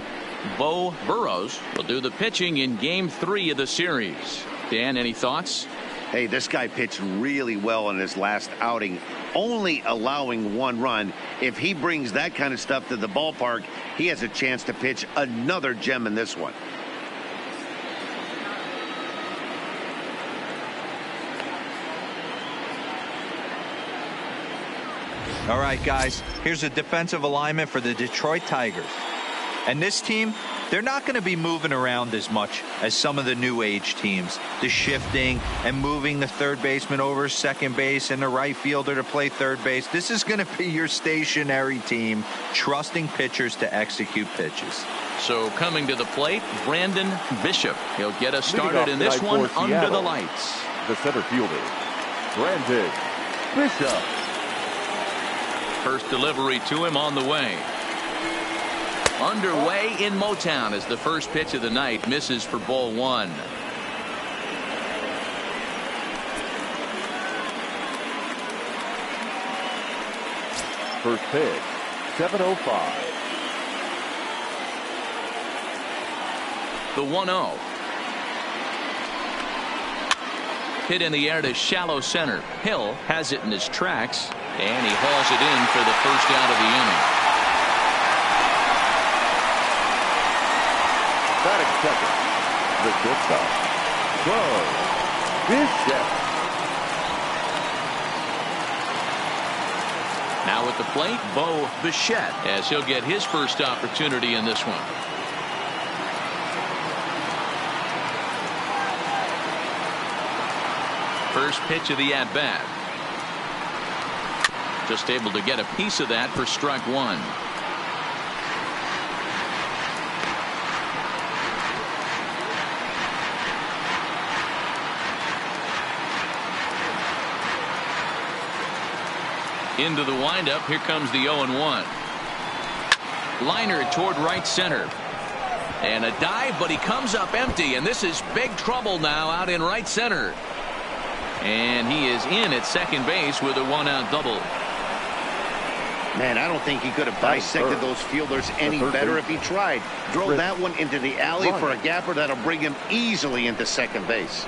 Bo Burrows will do the pitching in Game 3 of the series. Dan, any thoughts? Hey, this guy pitched really well in his last outing, only allowing 1 run. If he brings that kind of stuff to the ballpark, he has a chance to pitch another gem in this one. All right, guys, here's a defensive alignment for the Detroit Tigers. And this team, they're not going to be moving around as much as some of the new age teams. The shifting and moving the third baseman over second base and the right fielder to play third base. This is going to be your stationary team, trusting pitchers to execute pitches. So coming to the plate, Brandon Bishop. He'll get us started in this one under the lights. The center fielder, Brandon Bishop. First delivery to him on the way. Underway in Motown as the first pitch of the night misses for ball one. First pitch, 7:05. The 1-0. Hit in the air to shallow center. Hill has it in his tracks, and he hauls it in for the first out of the inning. Batting second, the shortstop, Bishop. Now at the plate, Bo Bichette, as he'll get his first opportunity in this one. First pitch of the at-bat. Just able to get a piece of that for strike one. Into the windup. Here comes the 0-1. Liner toward right center. And a dive, but he comes up empty. And this is big trouble now out in right center. And he is in at second base with a one-out double. Man, I don't think he could have dissected those fielders any better if he tried. Drove that one into the alley for a gapper that'll bring him easily into second base.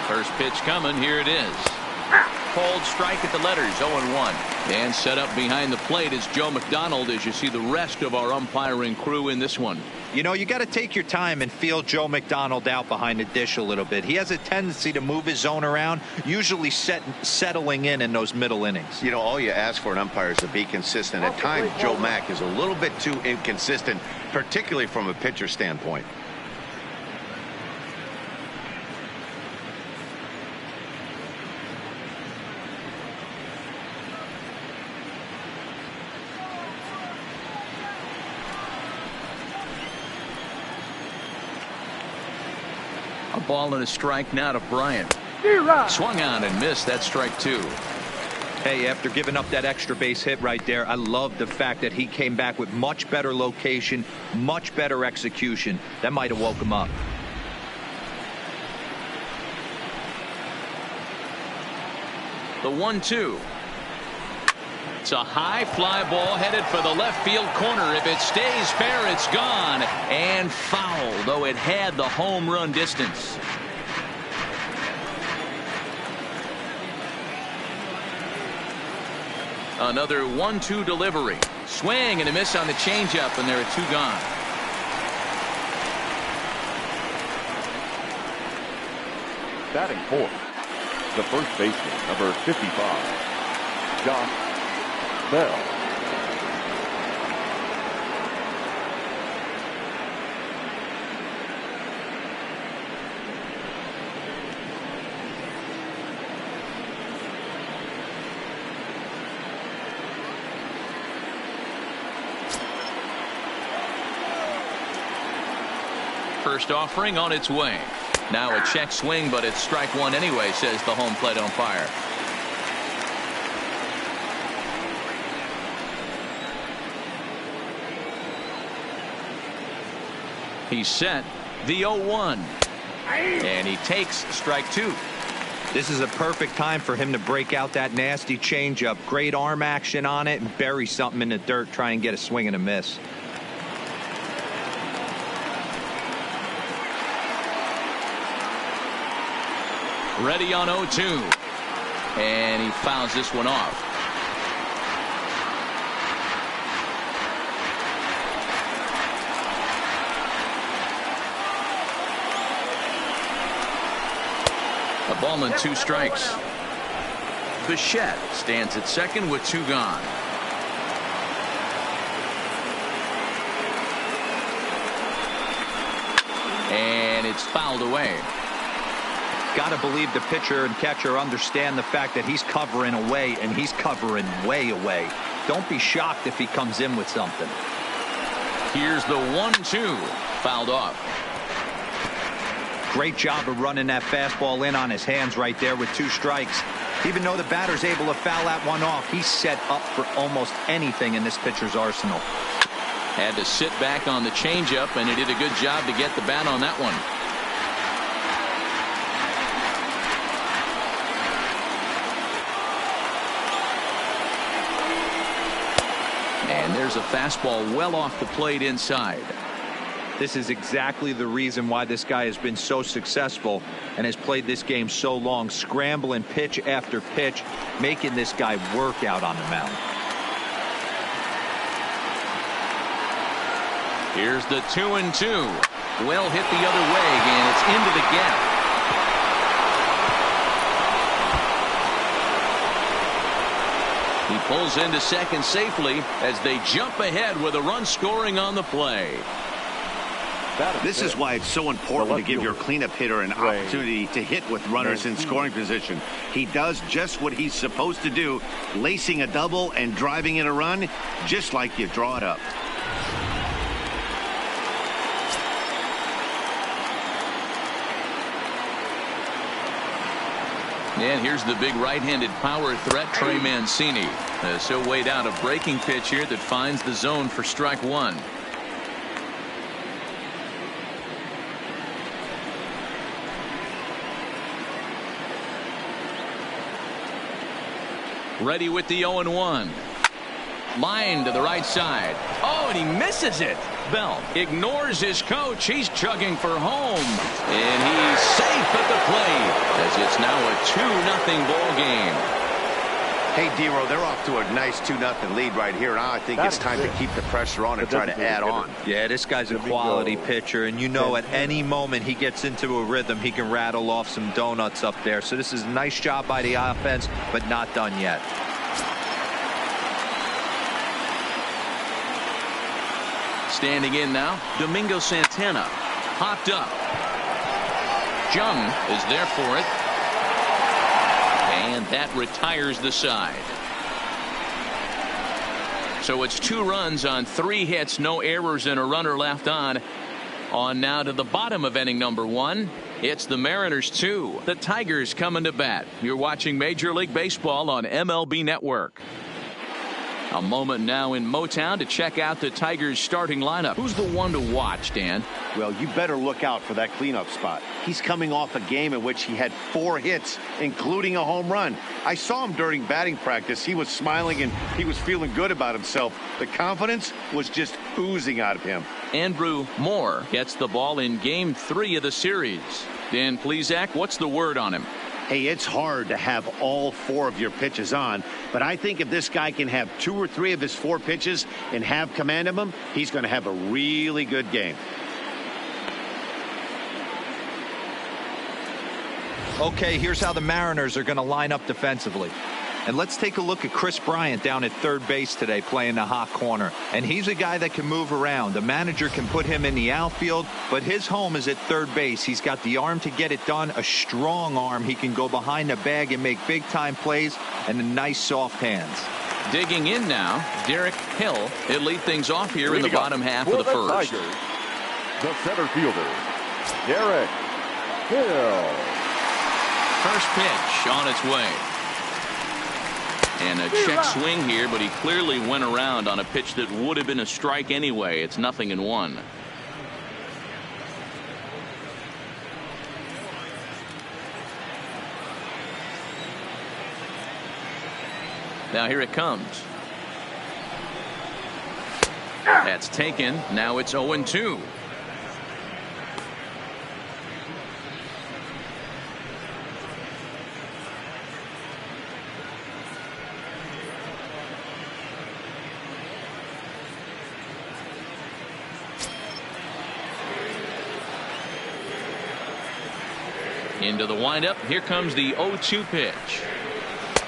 First pitch coming. Here it is. Called strike at the letters. 0-1. And set up behind the plate is Joe McDonald as you see the rest of our umpiring crew in this one. You know, you got to take your time and feel Joe McDonald out behind the dish a little bit. He has a tendency to move his zone around, usually settling in those middle innings. You know, all you ask for an umpire is to be consistent. At times, Joe Mack is a little bit too inconsistent, particularly from a pitcher standpoint. A ball and a strike now to Bryant. Swung on and missed. That's strike two. Hey, after giving up that extra base hit right there, I love the fact that he came back with much better location, much better execution. That might have woke him up. The 1-2. It's a high fly ball headed for the left field corner. If it stays fair, it's gone and foul, though it had the home run distance. Another 1-2 delivery. Swing and a miss on the changeup, and there are two gone. Batting fourth, the first baseman, number 55, Josh Bell. First offering on its way. Now a check swing, but it's strike one anyway, says the home plate umpire. He's set. The 0-1. And he takes strike two. This is a perfect time for him to break out that nasty changeup. Great arm action on it and bury something in the dirt. Try and get a swing and a miss. Ready on 0-2. And he fouls this one off. A ball and 2 strikes. Bichette stands at second with 2 gone. And it's fouled away. Got to believe the pitcher and catcher understand the fact that he's covering away, and he's covering way away. Don't be shocked if he comes in with something. Here's the 1-2. Fouled off. Great job of running that fastball in on his hands right there with 2 strikes. Even though the batter's able to foul that one off, he's set up for almost anything in this pitcher's arsenal. Had to sit back on the changeup, and he did a good job to get the bat on that one. And there's a fastball well off the plate inside. This is exactly the reason why this guy has been so successful and has played this game so long, scrambling pitch after pitch, making this guy work out on the mound. Here's the 2-2. Well hit the other way, and it's into the gap. He pulls into second safely as they jump ahead with a run scoring on the play. This is why it's so important to give your cleanup hitter an opportunity to hit with runners in scoring position. He does just what he's supposed to do, lacing a double and driving in a run, just like you draw it up. And here's the big right-handed power threat, Trey Mancini. So weighed out a breaking pitch here that finds the zone for strike 1. Ready with the 0-1. Line to the right side. Oh, and he misses it. Bell ignores his coach. He's chugging for home. And he's safe at the plate as it's now a 2-0 ball game. Hey, D-Row, they're off to a nice 2-0 lead right here. Now I think it's time to keep the pressure on and try to add on. Yeah, this guy's a quality pitcher, and you know at any moment he gets into a rhythm, he can rattle off some donuts up there. So this is a nice job by the offense, but not done yet. Standing in now, Domingo Santana. Hopped up. Jung is there for it. And that retires the side. So it's 2 runs on 3 hits, no errors, and a runner left on. On now to the bottom of inning number 1. It's the Mariners 2. The Tigers coming to bat. You're watching Major League Baseball on MLB Network. A moment now in Motown to check out the Tigers starting lineup. Who's the one to watch, Dan? Well, you better look out for that cleanup spot. He's coming off a game in which he had 4 hits, including a home run. I saw him during batting practice. He was smiling and he was feeling good about himself. The confidence was just oozing out of him. Andrew Moore gets the ball in game 3 of the series. Dan Plesac, what's the word on him? Hey, it's hard to have all 4 of your pitches on, but I think if this guy can have 2 or 3 of his 4 pitches and have command of them, he's going to have a really good game. Okay, here's how the Mariners are going to line up defensively. And let's take a look at Chris Bryant down at third base today playing the hot corner. And he's a guy that can move around. The manager can put him in the outfield, but his home is at third base. He's got the arm to get it done, a strong arm. He can go behind the bag and make big-time plays, and the nice soft hands. Digging in now, Derek Hill. He'll lead things off here in the bottom half of the first. Tigers, the center fielder, Derek Hill. First pitch on its way. And a check swing here, but he clearly went around on a pitch that would have been a strike anyway. It's 0-1. Now here it comes. That's taken. Now it's 0-2. Into the windup. Here comes the 0-2 pitch.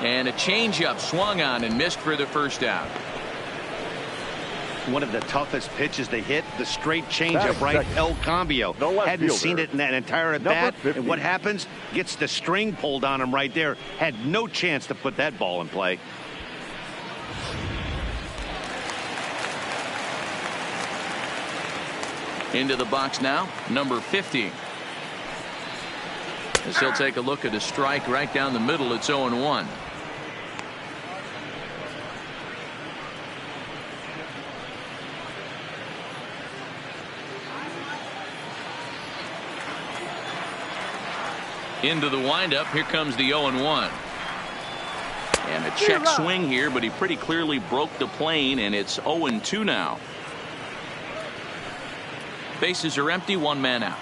And a changeup swung on and missed for the first out. One of the toughest pitches they hit, the straight changeup, right? El Cambio. Hadn't seen it in that entire at bat. And what happens? Gets the string pulled on him right there. Had no chance to put that ball in play. Into the box now, number 50. As he'll take a look at a strike right down the middle. It's 0-1. Into the windup. Here comes the 0-1. And a check swing here, but he pretty clearly broke the plane, and it's 0-2 now. Bases are empty, one man out.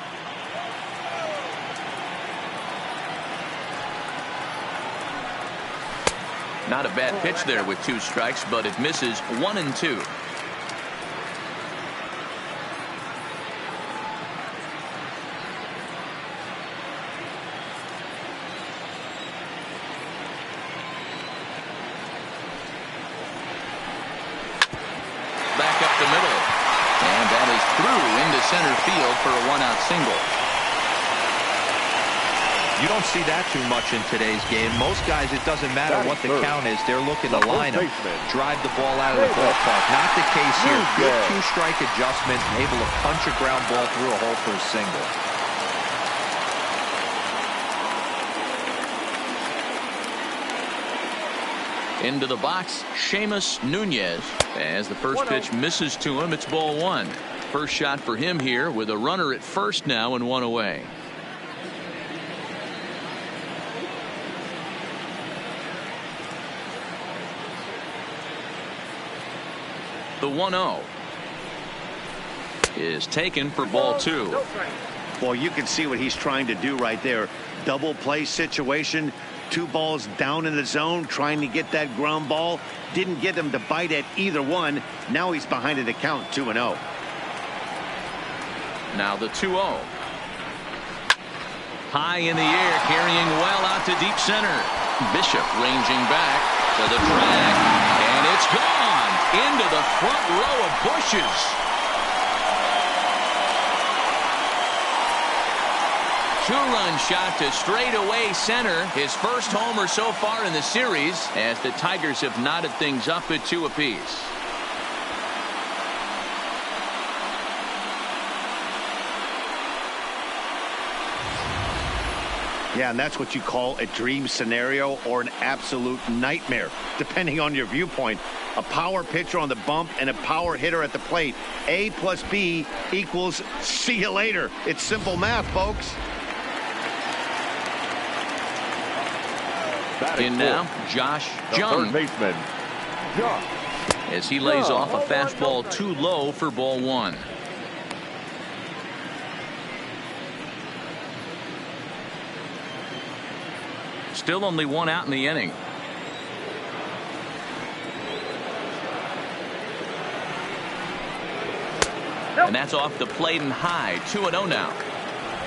Not a bad pitch there with 2 strikes, but it misses 1-2. Back up the middle. And that is through into center field for a 1-out single. You don't see that too much in today's game. Most guys, it doesn't matter what the count is. They're looking to line up, drive the ball out of the ballpark. Not the case here. Good 2-strike adjustment, able to punch a ground ball through a hole for a single. Into the box, Seamus Nunez. As the first pitch misses to him, it's ball 1. First shot for him here with a runner at first now and 1 away. The 1-0 is taken for ball 2. Well, you can see what he's trying to do right there. Double play situation. 2 balls down in the zone, trying to get that ground ball. Didn't get him to bite at either one. Now he's behind in the count, 2-0. Now the 2-0. High in the air, carrying well out to deep center. Bishop ranging back to the track, and it's gone into the front row of bushes. Two-run shot to straightaway center. His first homer so far in the series, as the Tigers have knotted things up at 2 apiece. Yeah, and that's what you call a dream scenario or an absolute nightmare, depending on your viewpoint. A power pitcher on the bump and a power hitter at the plate. A plus B equals see you later. It's simple math, folks. In now, Josh Jung. Third baseman, Josh. As he lays off a fastball too low for ball 1. Still only 1 out in the inning. And that's off the plate and high. 2-0 now.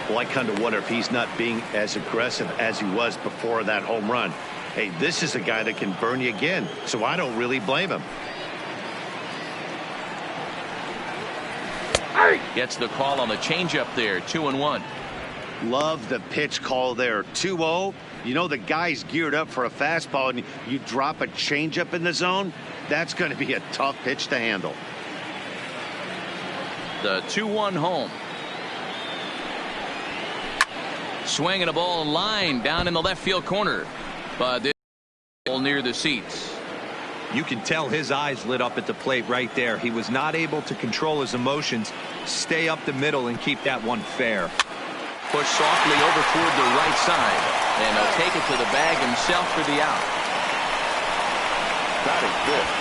Well, I kind of wonder if he's not being as aggressive as he was before that home run. Hey, this is a guy that can burn you again, so I don't really blame him. Gets the call on the changeup there. 2-1. Love the pitch call there. 2-0. You know the guy's geared up for a fastball, and you drop a changeup in the zone. That's going to be a tough pitch to handle. The 2-1 home. Swinging a ball line down in the left field corner, but this ball near the seats. You can tell his eyes lit up at the plate right there. He was not able to control his emotions, stay up the middle, and keep that one fair. Push softly over toward the right side, and he'll take it to the bag himself for the out. Batting fifth,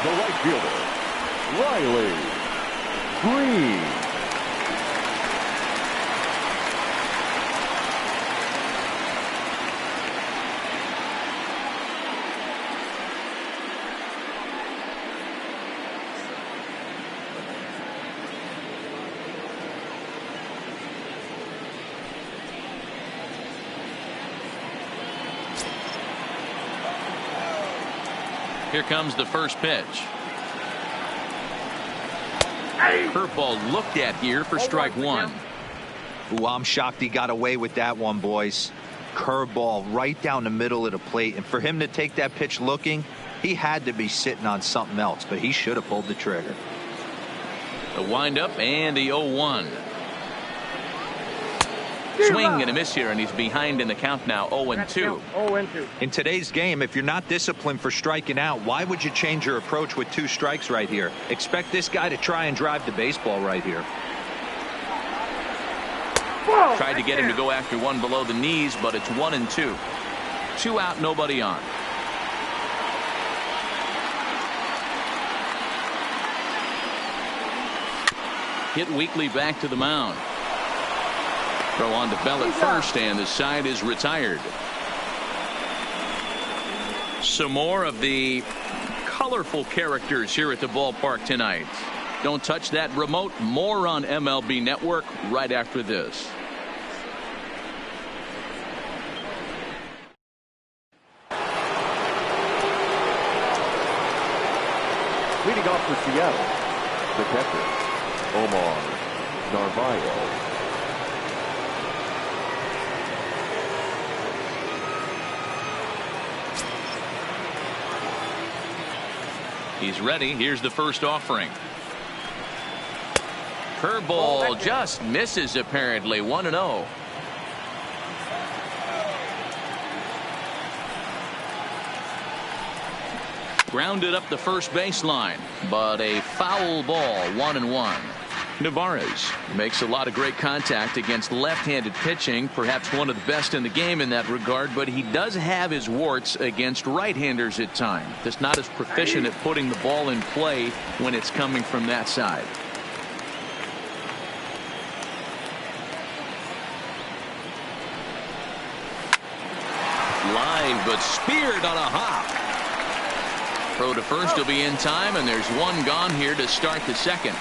the right fielder, Riley Green. Here comes the first pitch. Curveball looked at here for strike one. Ooh, I'm shocked he got away with that one, boys. Curveball right down the middle of the plate. And for him to take that pitch looking, he had to be sitting on something else, but he should have pulled the trigger. The windup and the 0-1. Swing and a miss here, and he's behind in the count now, 0-2. 0-2. In today's game, if you're not disciplined for striking out, why would you change your approach with 2 strikes right here? Expect this guy to try and drive the baseball right here. Tried to get him to go after one below the knees, but it's 1-2. 2 out, nobody on. Hit Weekly back to the mound. Throw on to Bell at first, and the side is retired. Some more of the colorful characters here at the ballpark tonight. Don't touch that remote. More on MLB Network right after this. Leading off for Seattle, the catcher, Omar Narvaez. He's ready. Here's the first offering. Curveball just misses apparently. 1-0. Grounded up the first baseline, but a foul ball. 1-1. Narvaez makes a lot of great contact against left-handed pitching, perhaps one of the best in the game in that regard, but he does have his warts against right-handers at times. Just not as proficient at putting the ball in play when it's coming from that side. Line, but speared on a hop. Throw to first will be in time, and there's one gone here to start the second.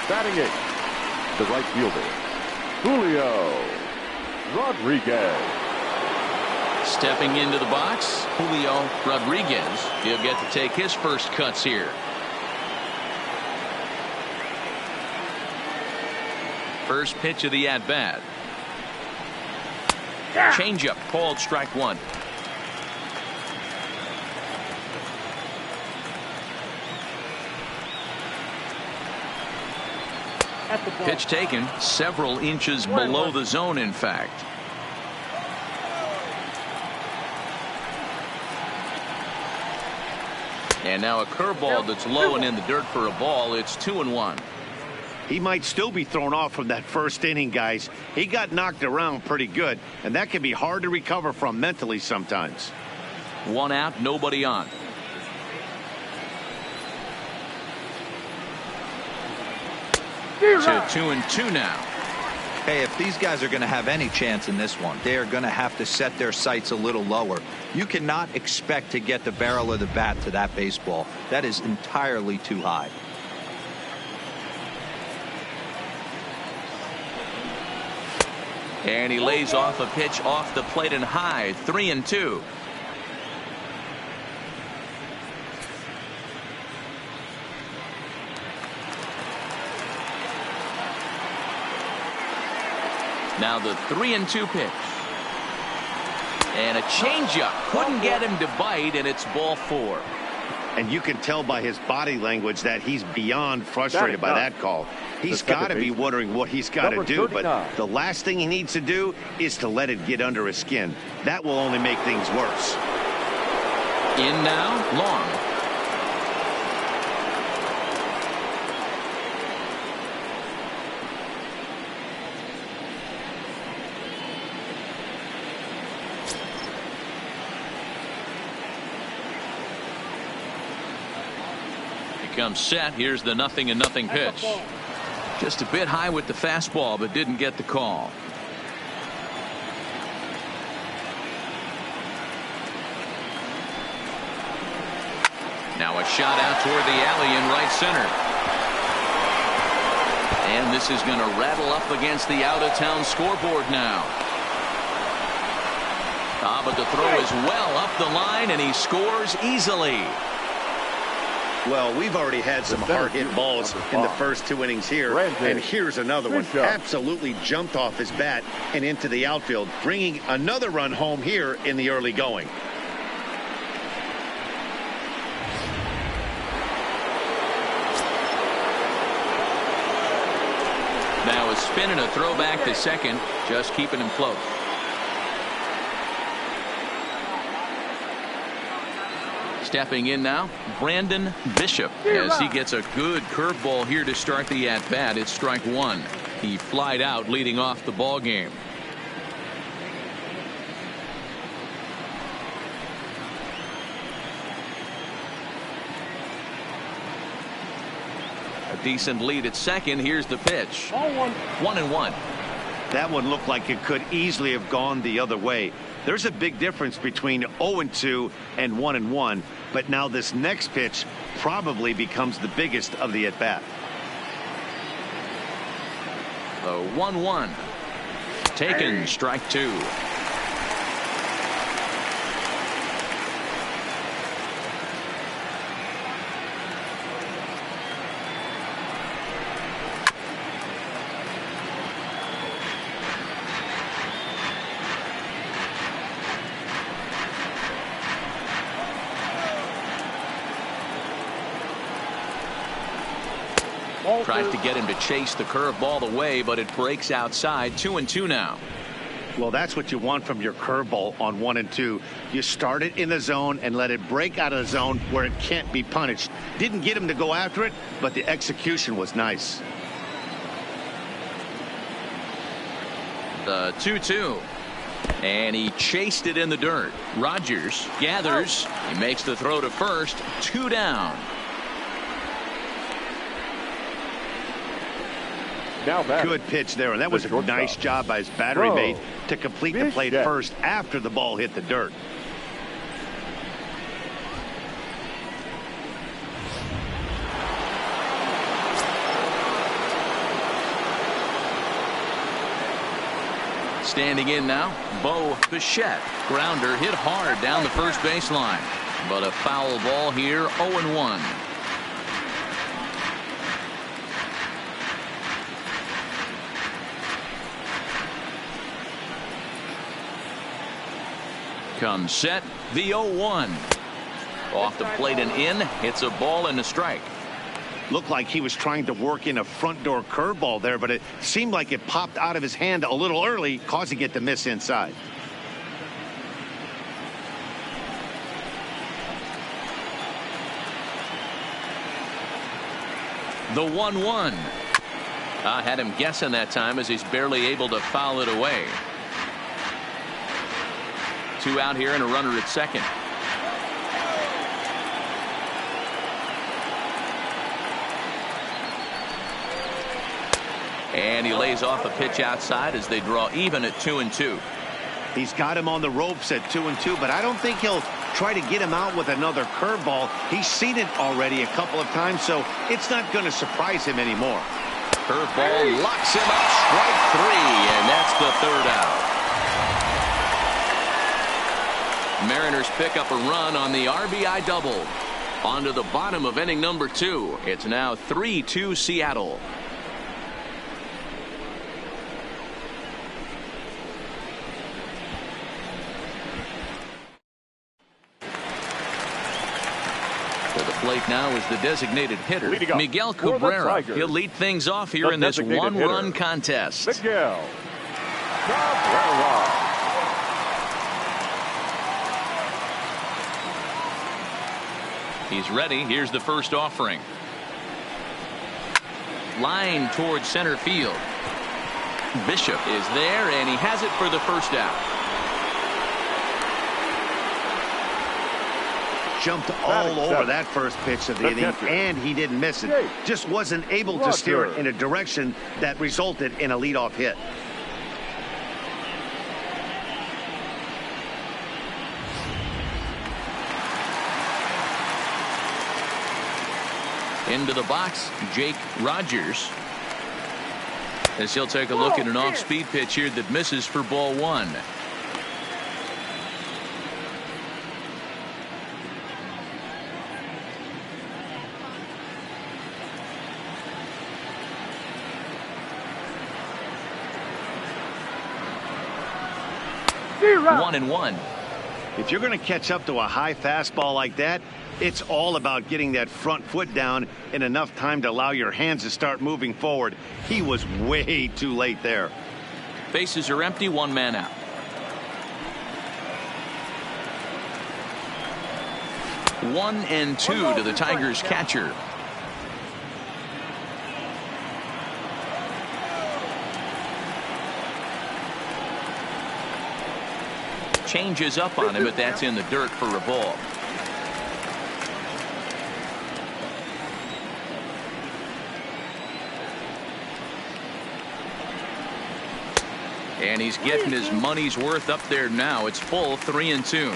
Batting eighth, the right fielder, Julio Rodriguez. Stepping into the box, Julio Rodriguez. He'll get to take his first cuts here. First pitch of the at-bat. Changeup called strike one. Pitch taken several inches below the zone, in fact. And now a curveball that's low and in the dirt for a ball. It's 2-1. He might still be thrown off from that first inning, guys. He got knocked around pretty good, and that can be hard to recover from mentally sometimes. 1 out, nobody on. To 2-2 now. Hey, if these guys are going to have any chance in this one, they are going to have to set their sights a little lower. You cannot expect to get the barrel of the bat to that baseball. That is entirely too high. And he lays off a pitch off the plate and high. 3-2. Now the 3-2 pitch. And a changeup. Couldn't get him to bite, and it's ball 4. And you can tell by his body language that he's beyond frustrated by that call. He's got to be wondering what he's got to do, but the last thing he needs to do is to let it get under his skin. That will only make things worse. In now, Long. comes set. Here's the 0-0 pitch. Just a bit high with the fastball, but didn't get the call. Now a shot out toward the alley in right center. And this is going to rattle up against the out-of-town scoreboard now. But the throw is well up the line, and he scores easily. Well, we've already had some hard-hit balls in the first 2 innings here, and here's another one. Absolutely jumped off his bat and into the outfield, bringing another run home here in the early going. Now a spin and a throw back to second, just keeping him close. Stepping in now, Brandon Bishop, as he gets a good curveball here to start the at-bat. It's strike one. He flied out leading off the ball game. A decent lead at second. Here's the pitch. 1-1. That one looked like it could easily have gone the other way. There's a big difference between 0-2 and 1-1, but now this next pitch probably becomes the biggest of the at-bat. The 1-1. Taken, strike two. Tries to get him to chase the curveball away, but it breaks outside. 2-2 now. Well, that's what you want from your curveball on 1-2. You start it in the zone and let it break out of the zone where it can't be punished. Didn't get him to go after it, but the execution was nice. The 2-2. And he chased it in the dirt. Rogers gathers. He makes the throw to first. 2 down. Good pitch there, and that was a nice job by his battery mate to complete the play first after the ball hit the dirt. Standing in now, Bo Bichette. Grounder hit hard down the first baseline, but a foul ball here. 0-1. Comes set, the 0-1. Off the plate and in. It's a ball and a strike. Looked like he was trying to work in a front door curveball there, but it seemed like it popped out of his hand a little early, causing it to miss inside. The 1-1. Had him guessing that time as he's barely able to foul it away. 2 out here and a runner at second. And he lays off a pitch outside as they draw even at 2-2. He's got him on the ropes at 2-2, but I don't think he'll try to get him out with another curveball. He's seen it already a couple of times, so it's not going to surprise him anymore. Curveball locks him up. Strike 3, and that's the 3rd out. Mariners pick up a run on the RBI double. On to the bottom of inning number 2. It's now 3-2 Seattle. To the plate now is the designated hitter, Miguel Cabrera. He'll lead things off here in this one-run contest. Miguel Cabrera. He's ready. Here's the first offering. Line towards center field. Bishop is there, and he has it for the first out. jumped all over that first pitch of the inning, and he didn't miss it. Just wasn't able to steer it in a direction that resulted in a leadoff hit. Into the box, Jake Rogers. As he'll take a look at an off-speed pitch here that misses for ball one. One and one. If you're going to catch up to a high fastball like that, it's all about getting that front foot down in enough time to allow your hands to start moving forward. He was way too late there. Bases are empty, one man out. One and two to the Tigers catcher. Changes up on him, but that's in the dirt for a ball. And he's getting his money's worth up there now. It's full 3-2.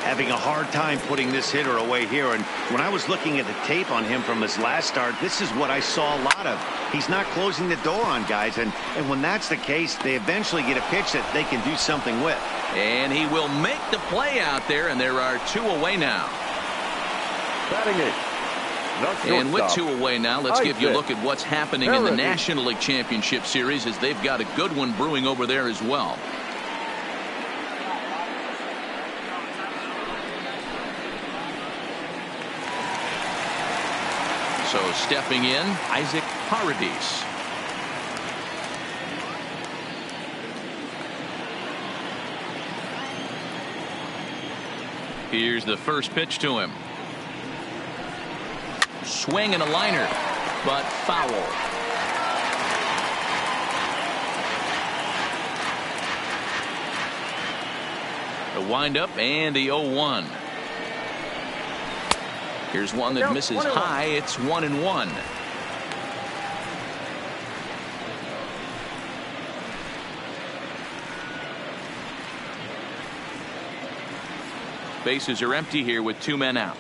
Having a hard time putting this hitter away here. And when I was looking at the tape on him from his last start, this is what I saw a lot of. He's not closing the door on guys. And when that's the case, they eventually get a pitch that they can do something with. And he will make the play out there, and there are two away now. Batting it. And with two away now, let's give you a look at what's happening in the National League Championship Series, as they've got a good one brewing over there as well. So stepping in, Isaac Paradis. Here's the first pitch to him. Swing and a liner, but foul. The windup and the 0-1. Here's one that misses high. It's 1-1. Bases are empty here with two men out.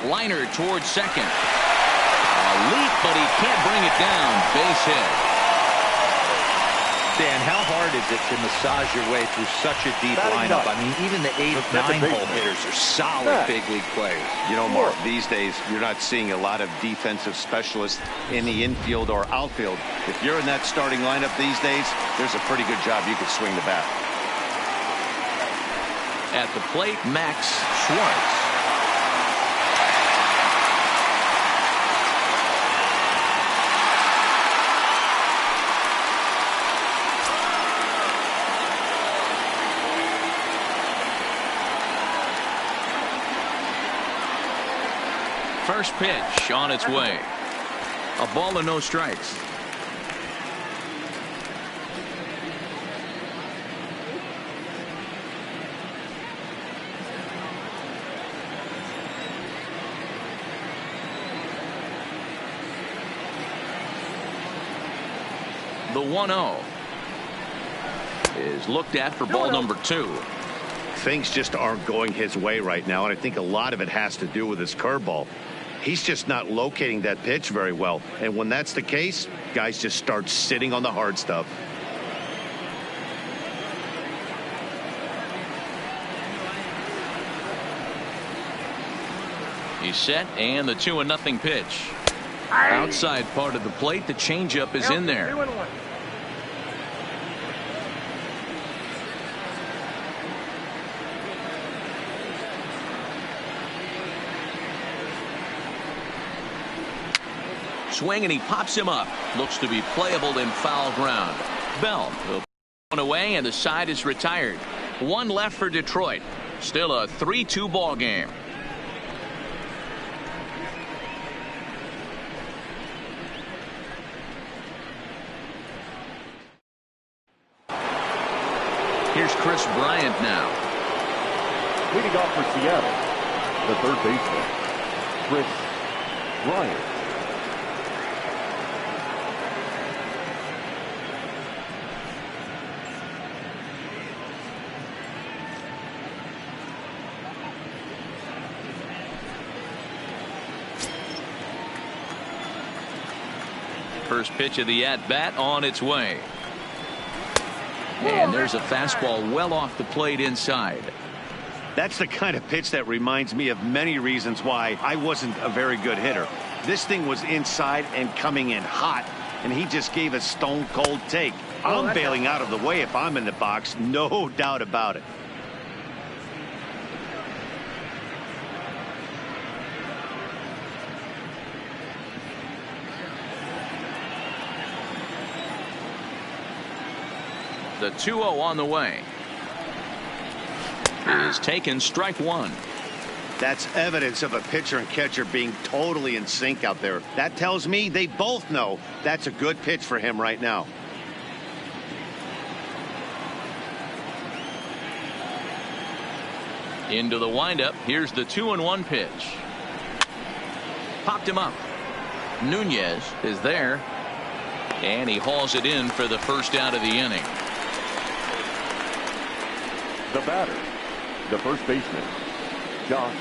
Liner towards second. A leap, but he can't bring it down. Base hit. Dan, how hard is it to massage your way through such a deep lineup? I mean, even the 8, 9-hole hitters are solid big league players. You know, Mark, these days you're not seeing a lot of defensive specialists in the infield or outfield. If you're in that starting lineup these days, there's a pretty good job you could swing the bat. At the plate, Max Schwartz. First pitch on its way. A ball and no strikes. The 1-0 is looked at for ball number 2. Things just aren't going his way right now, and I think a lot of it has to do with his curveball. He's just not locating that pitch very well. And when that's the case, guys just start sitting on the hard stuff. He's set, and the 2-0 pitch. Outside part of the plate, the changeup is in there. Swing, and he pops him up. Looks to be playable in foul ground. Bell will put one away, and the side is retired. One left for Detroit. Still a 3-2 ball game. Here's Chris Bryant now. Leading off for Seattle, the third baseman, Chris Bryant. First pitch of the at-bat on its way. And there's a fastball well off the plate inside. That's the kind of pitch that reminds me of many reasons why I wasn't a very good hitter. This thing was inside and coming in hot, and he just gave a stone-cold take. I'm bailing out of the way if I'm in the box, no doubt about it. The 2-0 on the way. Is taken, strike one. That's evidence of a pitcher and catcher being totally in sync out there. That tells me they both know that's a good pitch for him right now. Into the windup. Here's the 2-1 pitch. Popped him up. Nunez is there. And he hauls it in for the first out of the inning. The batter, the first baseman, Josh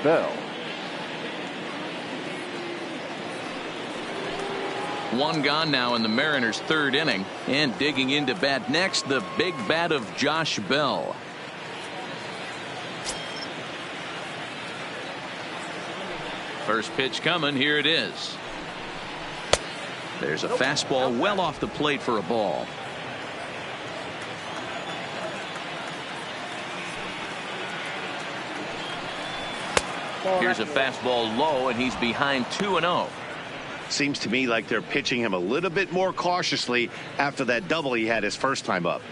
Bell. One gone now in the Mariners' third inning. And digging into bat next, the big bat of Josh Bell. First pitch coming. Here it is. There's a fastball well off the plate for a ball. Here's a fastball low, and he's behind 2-0. Seems to me like they're pitching him a little bit more cautiously after that double he had his first time up.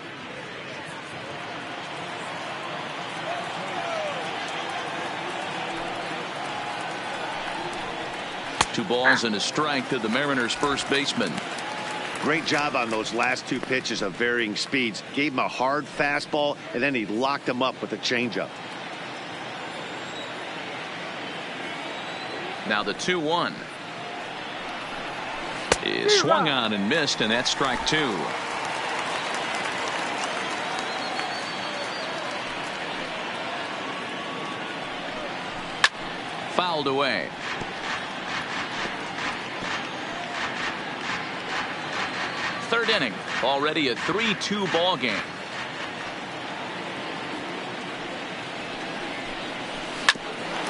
Two balls and a strike to the Mariners' first baseman. Great job on those last two pitches of varying speeds. Gave him a hard fastball, and then he locked him up with a changeup. Now the 2-1 is swung on and missed, and that's strike two. Fouled away. Third inning, already a 3-2 ball game.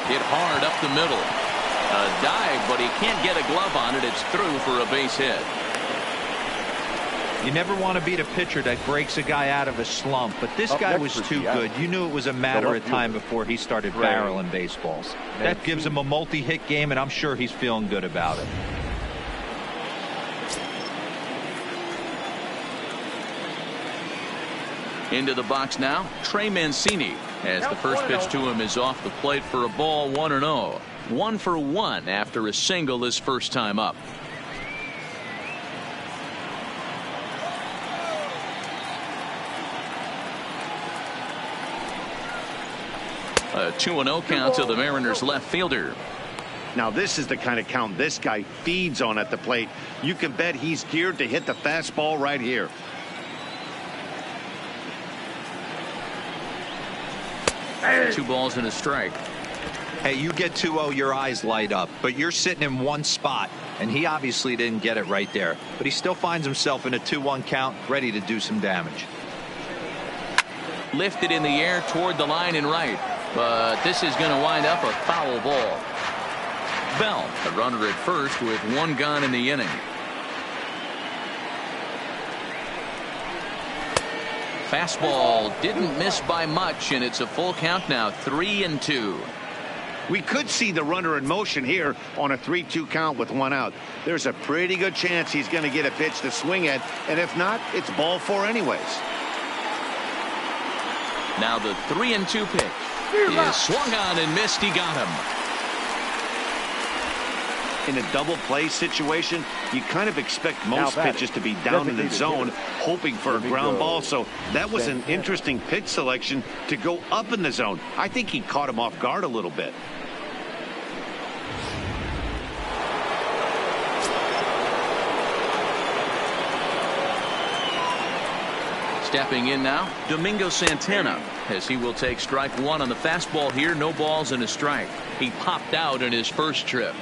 Hit hard up the middle. A dive, but he can't get a glove on it. It's through for a base hit. You never want to beat a pitcher that breaks a guy out of a slump, but this guy was too good. You knew it was a matter of time before he started barreling baseballs. That gives him a multi-hit game, and I'm sure he's feeling good about it. Into the box now, Trey Mancini, as the first pitch to him is off the plate for a ball. 1-0. 1 for 1 after a single his first time up. A 2-0 count to the Mariners left fielder. Now this is the kind of count this guy feeds on at the plate. You can bet he's geared to hit the fastball right here. Two balls and a strike. Hey, you get 2-0, your eyes light up, but you're sitting in one spot, and he obviously didn't get it right there. But he still finds himself in a 2-1 count, ready to do some damage. Lifted in the air toward the line and right, but this is going to wind up a foul ball. Bell, a runner at first with one gone in the inning. Fastball didn't miss by much, and it's a full count now, 3-2. We could see the runner in motion here on a 3-2 count with one out. There's a pretty good chance he's going to get a pitch to swing at, and if not, it's ball four anyways. Now the 3-2 pitch is swung on and missed. He got him. In a double play situation, you kind of expect most pitches to be down in the zone, hoping for a ground ball. So that was an interesting pitch selection to go up in the zone. I think he caught him off guard a little bit. Stepping in now, Domingo Santana, as he will take strike one on the fastball here. No balls and a strike. He popped out in his first trip.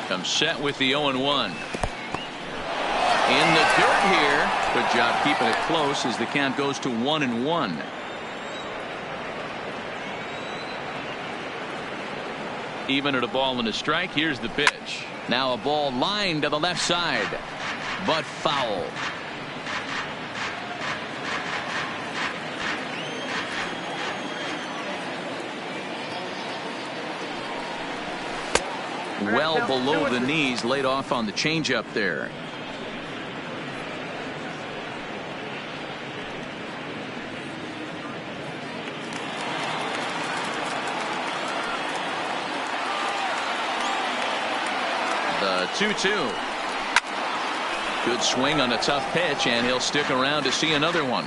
Comes set with the 0-1. In the dirt here. Good job keeping it close as the count goes to 1-1. Even at a ball and a strike. Here's the pitch. Now a ball lined to the left side, but foul. Well below the knees, laid off on the changeup there. The 2-2. Good swing on a tough pitch, and he'll stick around to see another one.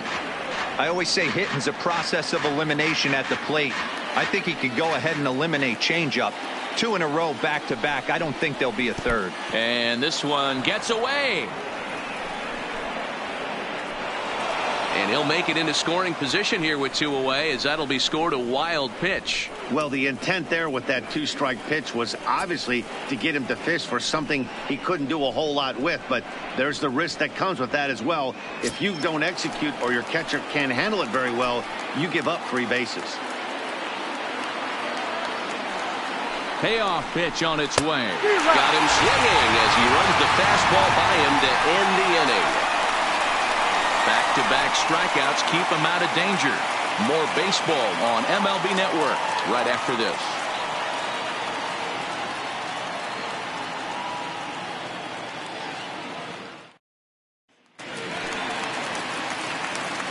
I always say hitting's a process of elimination at the plate. I think he could go ahead and eliminate changeup. 2 in a row back to back. I don't think there'll be a third. And this one gets away. And he'll make it into scoring position here with 2 away, as that'll be scored a wild pitch. Well, the intent there with that 2-strike pitch was obviously to get him to fish for something he couldn't do a whole lot with, but there's the risk that comes with that as well. If you don't execute or your catcher can't handle it very well, you give up 3 bases. Payoff pitch on its way. Got him swinging as he runs the fastball by him to end the inning. Back-to-back strikeouts keep him out of danger. More baseball on MLB Network right after this.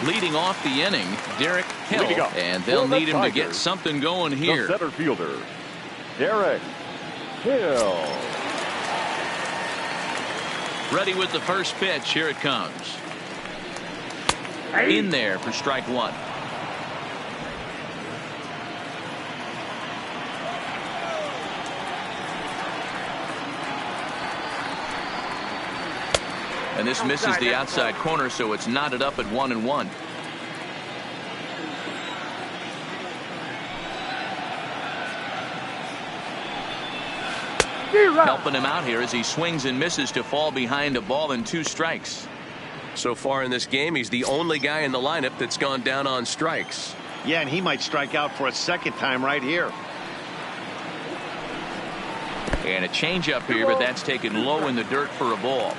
Leading off the inning, Derek Hill, and they'll need him to get something going here. The center fielder, Derek Hill. Ready with the first pitch. Here it comes. In there for strike one. And this misses the outside corner, so it's knotted up at 1-1. Helping him out here as he swings and misses to fall behind a ball and 2 strikes. So far in this game, he's the only guy in the lineup that's gone down on strikes. Yeah, and he might strike out for a second time right here. And a changeup here, but that's taken low in the dirt for a ball.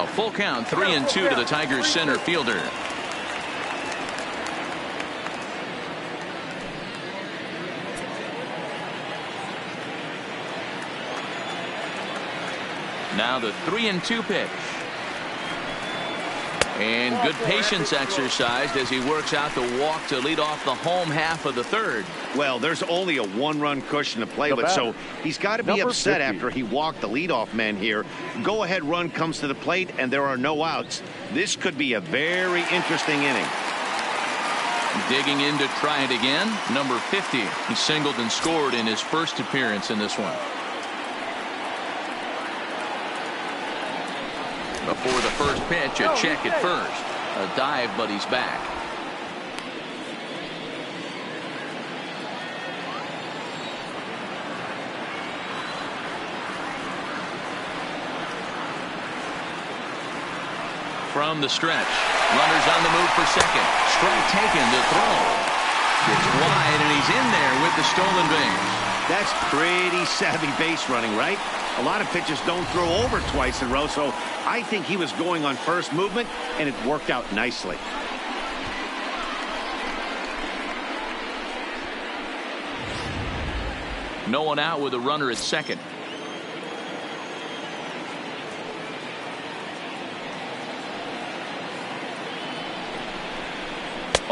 A full count, 3-2 to the Tigers center fielder. Now the 3-2 pitch. And good patience exercised as he works out the walk to lead off the home half of the third. Well, there's only a 1-run cushion to play with, so he's got to be upset after he walked the leadoff man here. Go-ahead run comes to the plate, and there are no outs. This could be a very interesting inning. Digging in to try it again. Number 50. He singled and scored in his first appearance in this one. Before the first pitch, a check at first. A dive, but he's back. From the stretch. Runners on the move for second. Strike taken to throw. It's wide, and he's in there with the stolen base. That's pretty savvy base running, right? A lot of pitchers don't throw over twice in a row, so I think he was going on first movement, and it worked out nicely. No one out with a runner at second.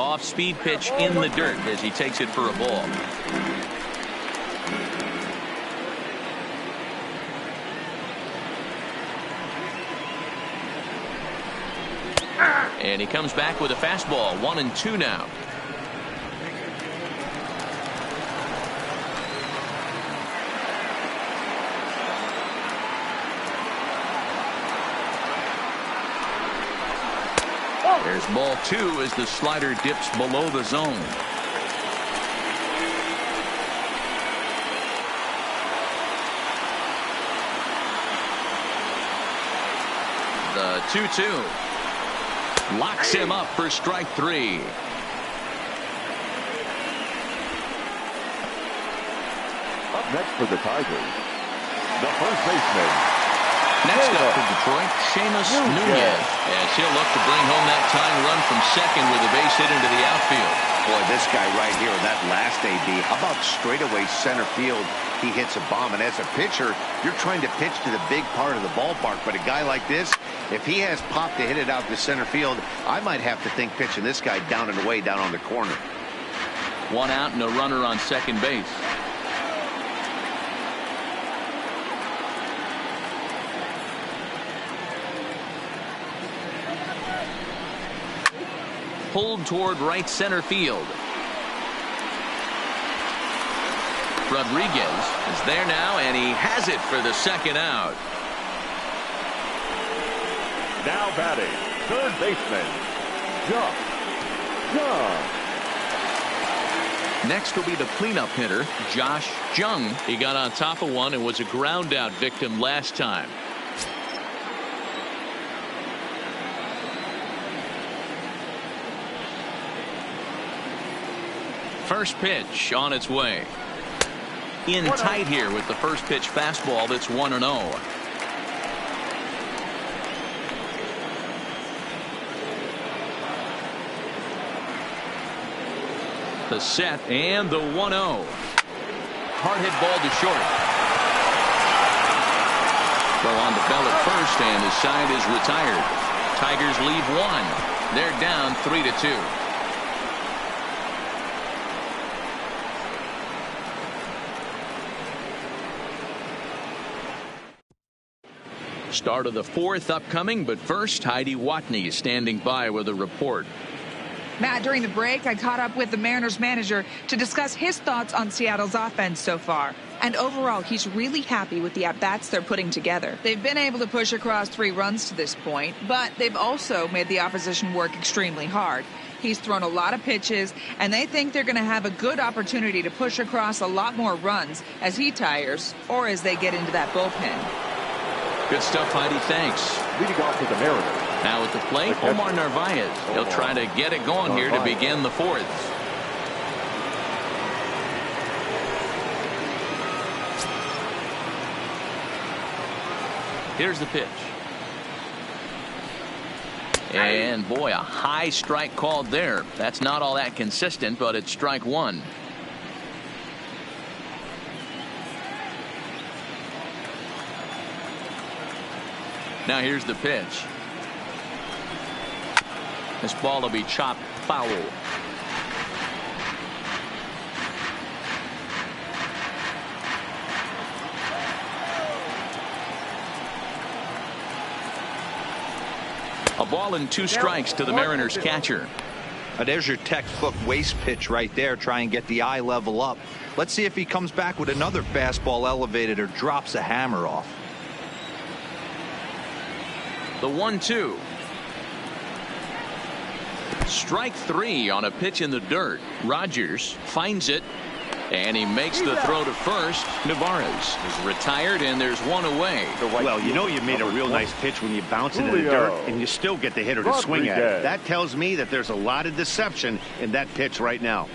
off-speed pitch in the dirt as he takes it for a ball. And he comes back with a fastball. 1-2 now. There's ball 2 as the slider dips below the zone. The 2-2 locks him up for strike 3. Up next for the Tigers, the first baseman. Next up for Detroit, Seamus Nunez, as he'll look to bring home that tying run from second with a base hit into the outfield. Boy, this guy right here, that last AB, how about straightaway center field? He hits a bomb, and as a pitcher, you're trying to pitch to the big part of the ballpark, but a guy like this, if he has pop to hit it out to center field, I might have to think pitching this guy down and away down on the corner. 1 out and a runner on second base. Pulled toward right center field. Rodriguez is there now, and he has it for the second out. Now batting, third baseman, Jung. Next will be the cleanup hitter, Josh Jung. He got on top of one and was a ground out victim last time. First pitch on its way. In tight here with the first pitch fastball that's 1-0. The set and the 1-0. Hard hit ball to short. Throw on to Bell at first, and his side is retired. Tigers lead 1. They're down 3-2. Start of the 4th upcoming, but first, Heidi Watney is standing by with a report. Matt, during the break, I caught up with the Mariners manager to discuss his thoughts on Seattle's offense so far. And overall, he's really happy with the at-bats they're putting together. They've been able to push across 3 runs to this point, but they've also made the opposition work extremely hard. He's thrown a lot of pitches, and they think they're going to have a good opportunity to push across a lot more runs as he tires or as they get into that bullpen. Good stuff, Heidi. Thanks. Leading off with the Mariners. Now at the plate, Omar Narvaez. He'll try to get it going here to begin the 4th. Here's the pitch. And boy, a high strike called there. That's not all that consistent, but it's strike 1. Now here's the pitch. This ball will be chopped foul. A ball and 2 strikes to the Mariners catcher. There's your textbook waste pitch right there. Try and get the eye level up. Let's see if he comes back with another fastball elevated or drops a hammer off. The 1-2. Strike 3 on a pitch in the dirt. Rogers finds it, and he makes the throw to first. Navarez is retired, and there's 1 away. Well, you know you made a real nice pitch when you bounce it in the dirt, and you still get the hitter to swing at it. That tells me that there's a lot of deception in that pitch right now.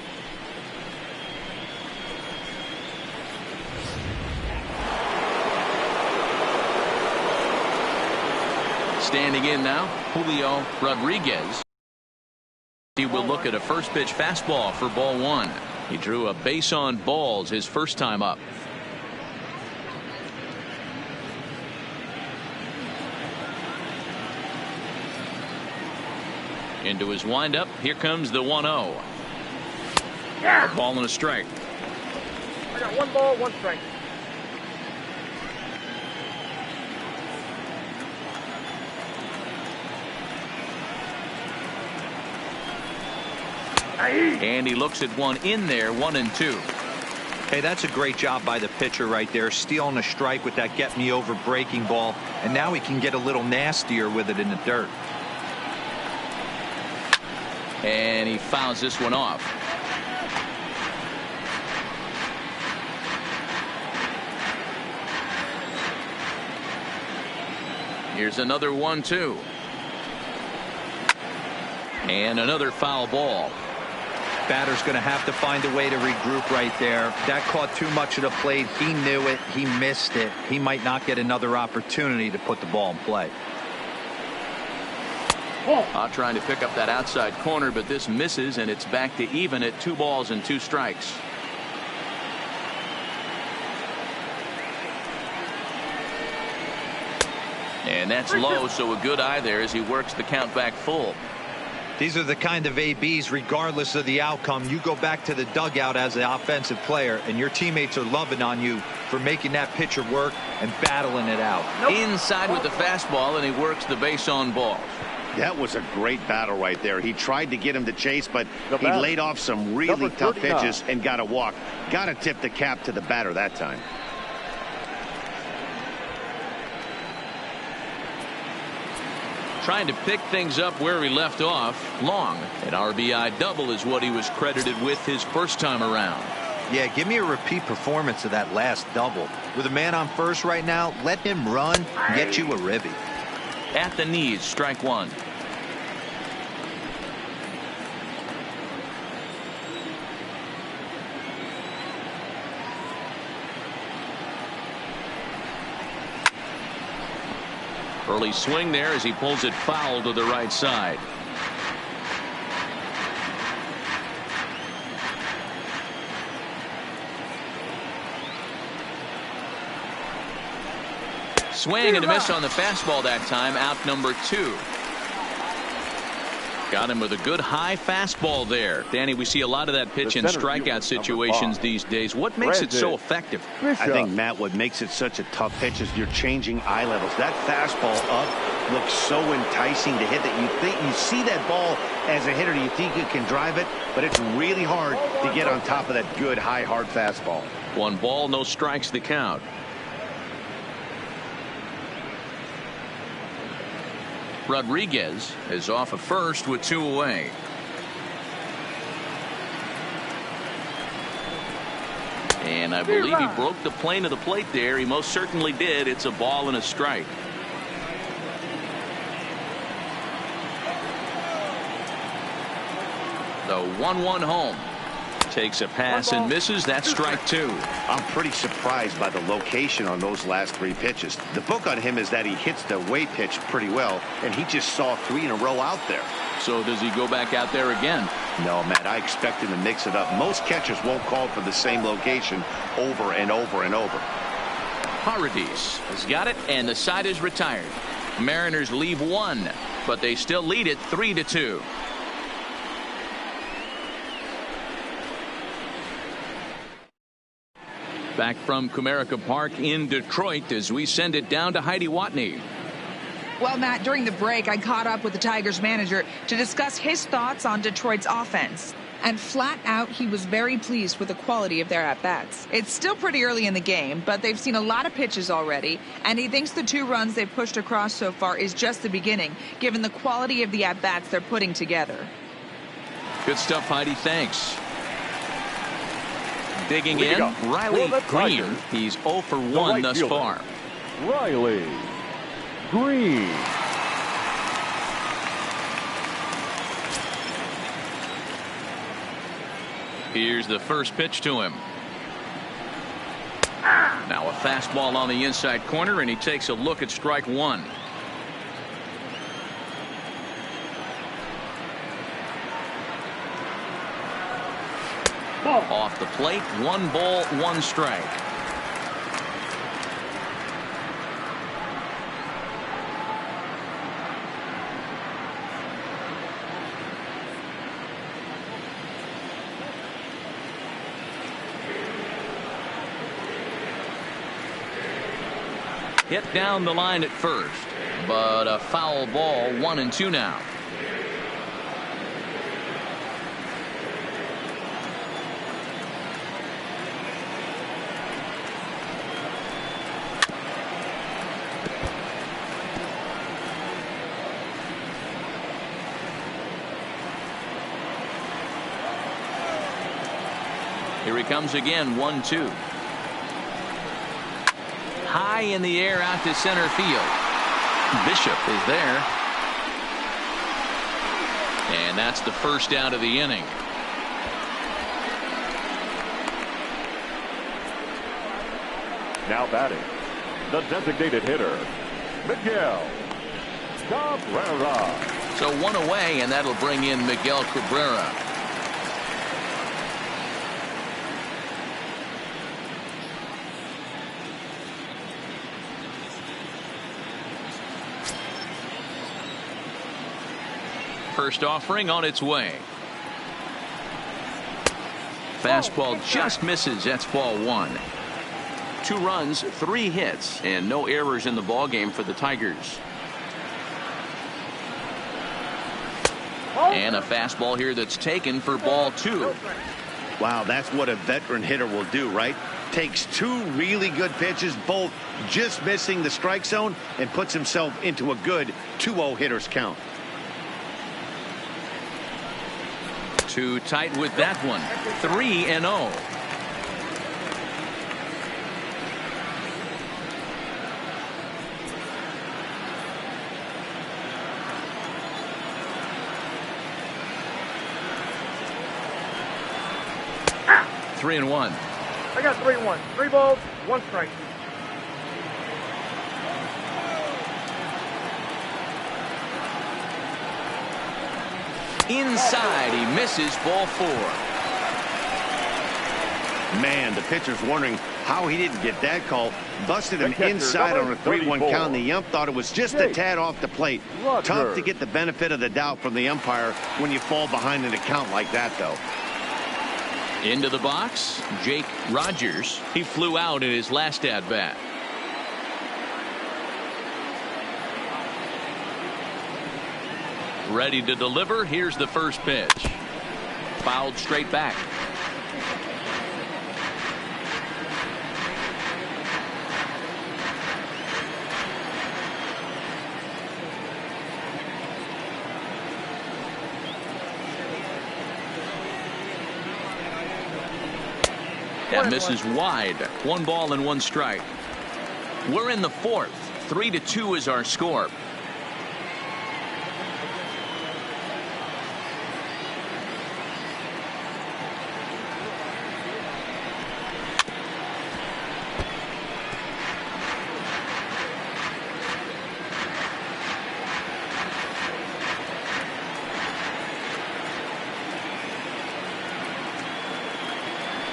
Standing in now, Julio Rodriguez. He will look at a first pitch fastball for ball 1. He drew a base on balls his first time up. Into his windup. Here comes the 1-0. Yeah. A ball and a strike. I got 1 ball, 1 strike. And he looks at one in there, 1-2. Hey, that's a great job by the pitcher right there, stealing a strike with that get me over breaking ball, and now he can get a little nastier with it in the dirt. And he fouls this one off. Here's another 1-2. And another foul ball. Batter's going to have to find a way to regroup right there. That caught too much of the plate. He knew it. He missed it. He might not get another opportunity to put the ball in play. Trying to pick up that outside corner, but this misses, and it's back to even at 2 balls and 2 strikes. And that's low, so a good eye there as he works the count back full. These are the kind of ABs, regardless of the outcome, you go back to the dugout as an offensive player, and your teammates are loving on you for making that pitcher work and battling it out. Inside with the fastball, and he works the base on ball. That was a great battle right there. He tried to get him to chase, but he laid off some really tough pitches and got a walk. Got to tip the cap to the batter that time. Trying to pick things up where he left off. Long. An RBI double is what he was credited with his first time around. Yeah, give me a repeat performance of that last double. With a man on first right now, let him run and get you a ribby. At the knees, strike 1. Early swing there as he pulls it foul to the right side. Swing and a miss on the fastball that time. Out number 2. Got him with a good high fastball there. Danny, we see a lot of that pitch in strikeout situations these days. What makes it so effective? I think, Matt, what makes it such a tough pitch is you're changing eye levels. That fastball up looks so enticing to hit that you see that ball as a hitter. You think you can drive it, but it's really hard to get on top of that good high hard fastball. 1 ball, no strikes the count. Rodriguez is off at first with 2 away. And I believe he broke the plane of the plate there. He most certainly did. It's a ball and a strike. The 1-1 home. Takes a pass and misses. That's strike 2. I'm pretty surprised by the location on those last 3 pitches. The book on him is that he hits the way pitch pretty well, and he just saw 3 in a row out there. So does he go back out there again? No, Matt, I expect him to mix it up. Most catchers won't call for the same location over and over and over. Paradis has got it, and the side is retired. Mariners leave 1, but they still lead it 3-2. Back from Comerica Park in Detroit as we send it down to Heidi Watney. Well, Matt, during the break, I caught up with the Tigers manager to discuss his thoughts on Detroit's offense. And flat out, he was very pleased with the quality of their at-bats. It's still pretty early in the game, but they've seen a lot of pitches already, and he thinks the 2 runs they've pushed across so far is just the beginning, given the quality of the at-bats they're putting together. Good stuff, Heidi. Thanks. Digging in, Riley Green. He's 0 for 1 thus far. Riley Green. Here's the first pitch to him. Now a fastball on the inside corner, and he takes a look at strike 1. Off the plate, 1 ball, 1 strike. Hit down the line at first, but a foul ball, 1-2 now. Here he comes again, 1-2. High in the air out to center field. Bishop is there. And that's the first out of the inning. Now batting, the designated hitter, Miguel Cabrera. So one away, and that'll bring in Miguel Cabrera. First offering on its way. Fastball just misses. That's ball 1. 2 runs, 3 hits, and no errors in the ballgame for the Tigers. And a fastball here that's taken for ball 2. Wow, that's what a veteran hitter will do, right? Takes 2 really good pitches, both just missing the strike zone, and puts himself into a good 2-0 hitter's count. Too tight with that one. 3-0. Ah! 3-1. I got 3-1. 3 balls, 1 strike. Inside, he misses, ball 4. Man, the pitcher's wondering how he didn't get that call. Busted him catcher, inside on a 3-1 34. count. The ump thought it was just a tad off the plate. Tough to get the benefit of the doubt from the umpire when you fall behind in a count like that, though. Into the box, Jake Rogers. He flew out in his last at-bat. Ready to deliver. Here's the first pitch. Fouled straight back. That misses wide. 1 ball and 1 strike. We're in the 4th. 3-2 is our score.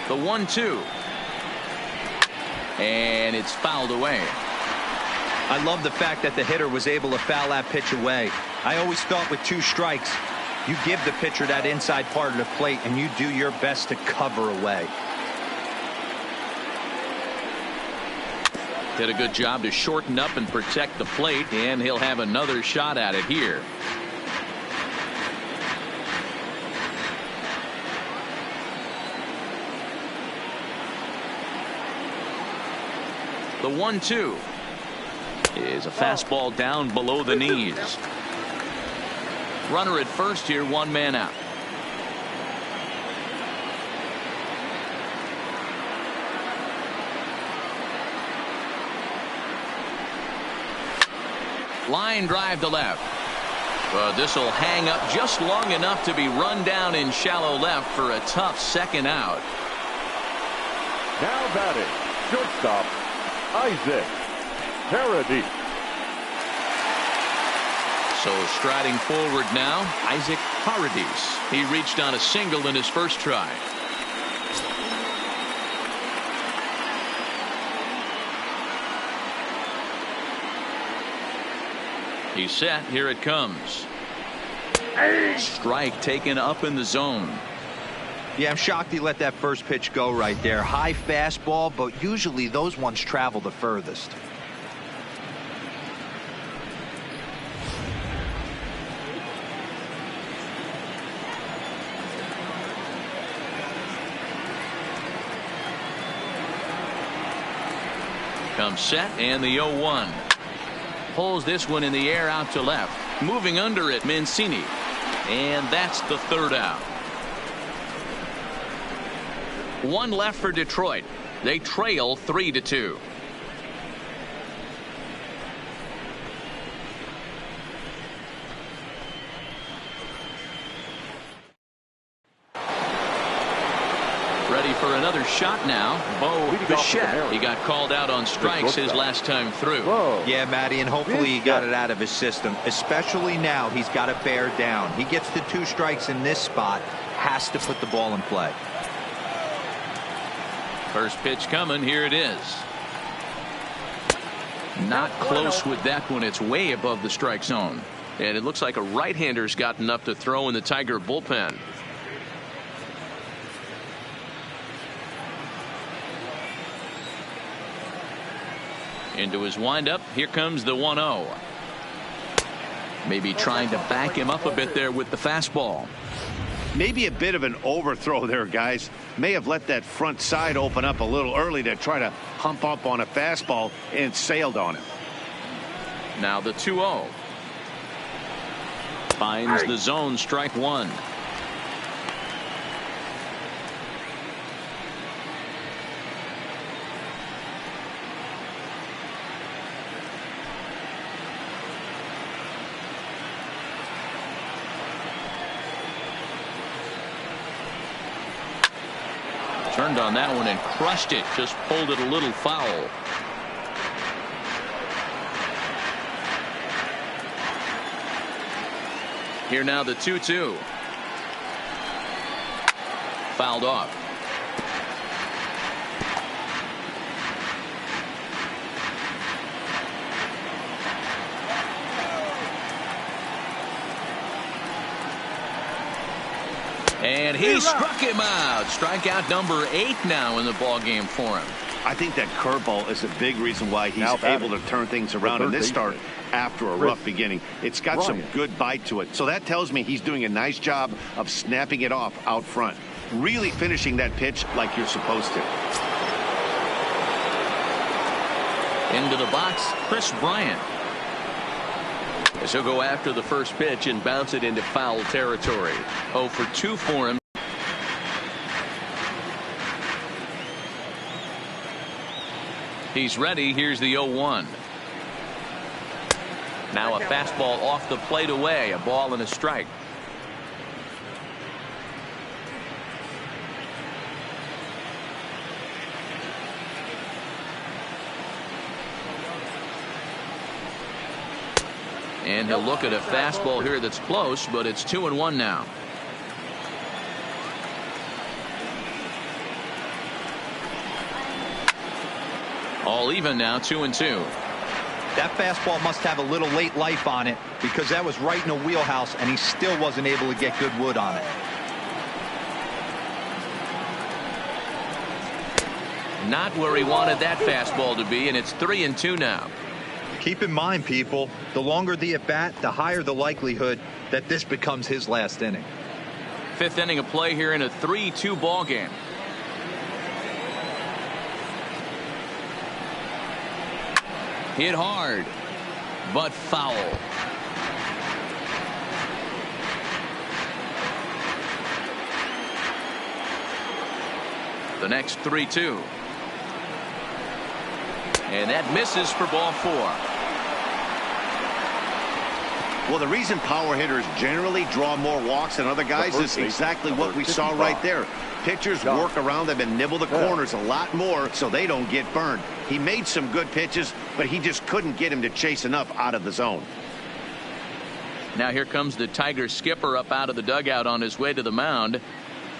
The 1-2. And it's fouled away. I love the fact that the hitter was able to foul that pitch away. I always thought with 2 strikes, you give the pitcher that inside part of the plate and you do your best to cover away. Did a good job to shorten up and protect the plate, and he'll have another shot at it here. The 1-2 is a fastball down below the knees. Runner at first here, 1 man out. Line drive to left. But this will hang up just long enough to be run down in shallow left for a tough second out. Now batting, shortstop, Isaac Paradis. So striding forward now, Isaac Paradis. He reached on a single in his first try. He's set. Here it comes. Strike taken up in the zone. Yeah, I'm shocked he let that first pitch go right there. High fastball, but usually those ones travel the furthest. comes set, and the 0-1. Pulls this one in the air out to left. Moving under it, Mancini. And that's the third out. One left for Detroit. They trail 3-2. Ready for another shot now. Bo Bichette. He got called out on strikes his last time through. Yeah, Matty, and hopefully he got it out of his system. Especially now, he's got to bear down. He gets the 2 strikes in this spot. Has to put the ball in play. First pitch coming. Here it is. Not close with that one. It's way above the strike zone. And it looks like a right-hander's gotten up to throw in the Tiger bullpen. Into his windup. Here comes the 1-0. Maybe trying to back him up a bit there with the fastball. Maybe a bit of an overthrow there, guys. May have let that front side open up a little early to try to hump up on a fastball and sailed on it. Now the 2-0. Finds the zone, strike one. Turned on that one and crushed it. Just pulled it a little foul. Here now the 2-2. Fouled off. And he struck him out. Strikeout number 8 now in the ball game for him. I think that curveball is a big reason why he's able to turn things around in this start after a rough beginning. It's got some good bite to it. So that tells me he's doing a nice job of snapping it off out front. Really finishing that pitch like you're supposed to. Into the box, Chris Bryant. As he'll go after the first pitch and bounce it into foul territory. 0 for 2 for him. He's ready. Here's the 0-1. Now a fastball off the plate away. A ball and a strike. And he'll look at a fastball here that's close, but it's 2-1 now. All even now, 2-2. That fastball must have a little late life on it because that was right in the wheelhouse and he still wasn't able to get good wood on it. Not where he wanted that fastball to be, and it's 3-2 now. Keep in mind, people, the longer the at-bat, the higher the likelihood that this becomes his last inning. 5th inning of play here in a 3-2 ball game. Hit hard, but foul. The next 3-2. And that misses for ball 4. Well, the reason power hitters generally draw more walks than other guys is exactly what we saw right there. Pitchers work around them and nibble the corners a lot more so they don't get burned. He made some good pitches, but he just couldn't get him to chase enough out of the zone. Now here comes the Tigers skipper up out of the dugout on his way to the mound.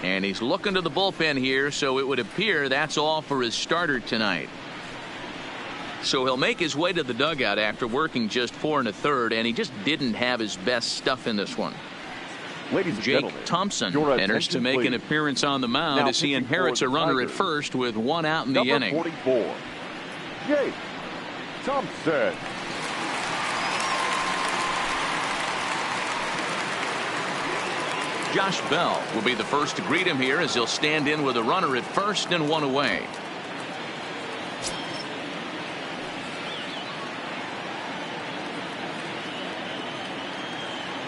And he's looking to the bullpen here, so it would appear that's all for his starter tonight. So he'll make his way to the dugout after working just 4 1/3, and he just didn't have his best stuff in this one. Ladies and Jake gentlemen, Thompson your enters to attention, make an please. appearance on the mound Now as he pitching inherits for a the runner at Tigers. first with 1 out in the Number inning. 44, Jake Thompson. Josh Bell will be the first to greet him here as he'll stand in with a runner at first and 1 away.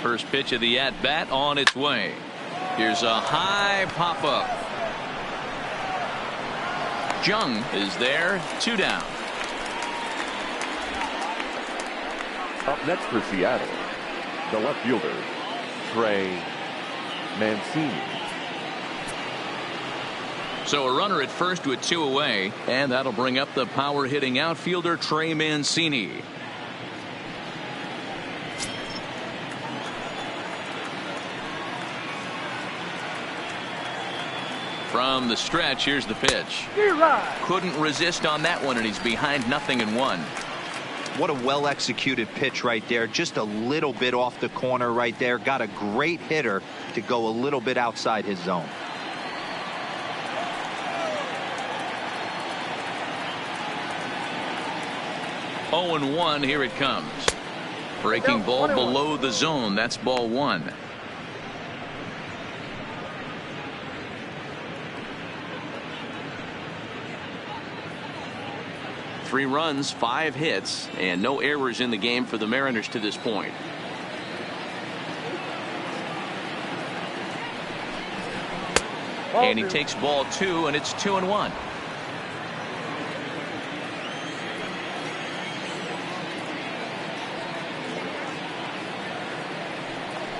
First pitch of the at-bat on its way. Here's a high pop-up. Jung is there, 2 down. Up next for Seattle, the left fielder, Trey Mancini. So a runner at first with 2 away, and that'll bring up the power-hitting outfielder Trey Mancini. From the stretch, here's the pitch. Couldn't resist on that one, and he's behind 0-1. What a well-executed pitch right there. Just a little bit off the corner right there. Got a great hitter to go a little bit outside his zone. Oh, 0-1, here it comes. Breaking ball below the zone. That's ball 1. Three runs, 5 hits, and no errors in the game for the Mariners to this point. And he takes ball 2, and it's 2-1.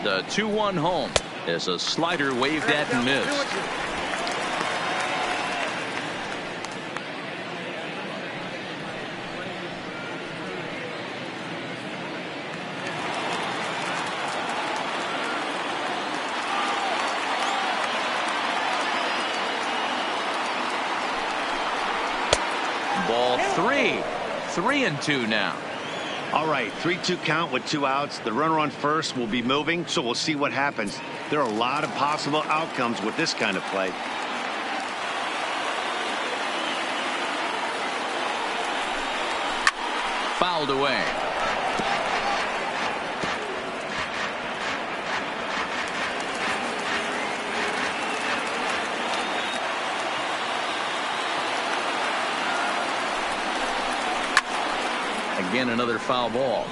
The 2-1 home as a slider waved at and missed. Ball 3. 3-2 now. All right, 3-2 count with 2 outs. The runner on first will be moving, so we'll see what happens. There are a lot of possible outcomes with this kind of play. Fouled away. Again, another foul ball.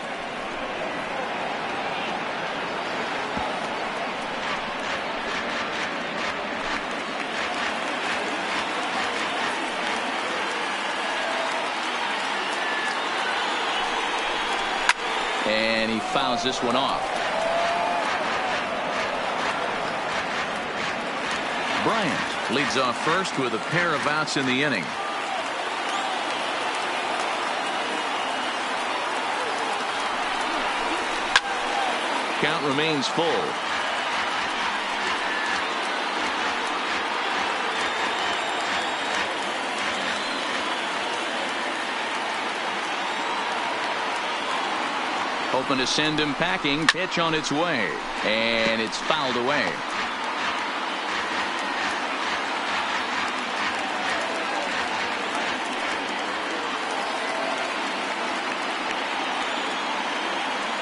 And he fouls this one off. Bryant leads off first with a pair of outs in the inning. Count remains full. Hoping to send him packing. Pitch on its way. And it's fouled away.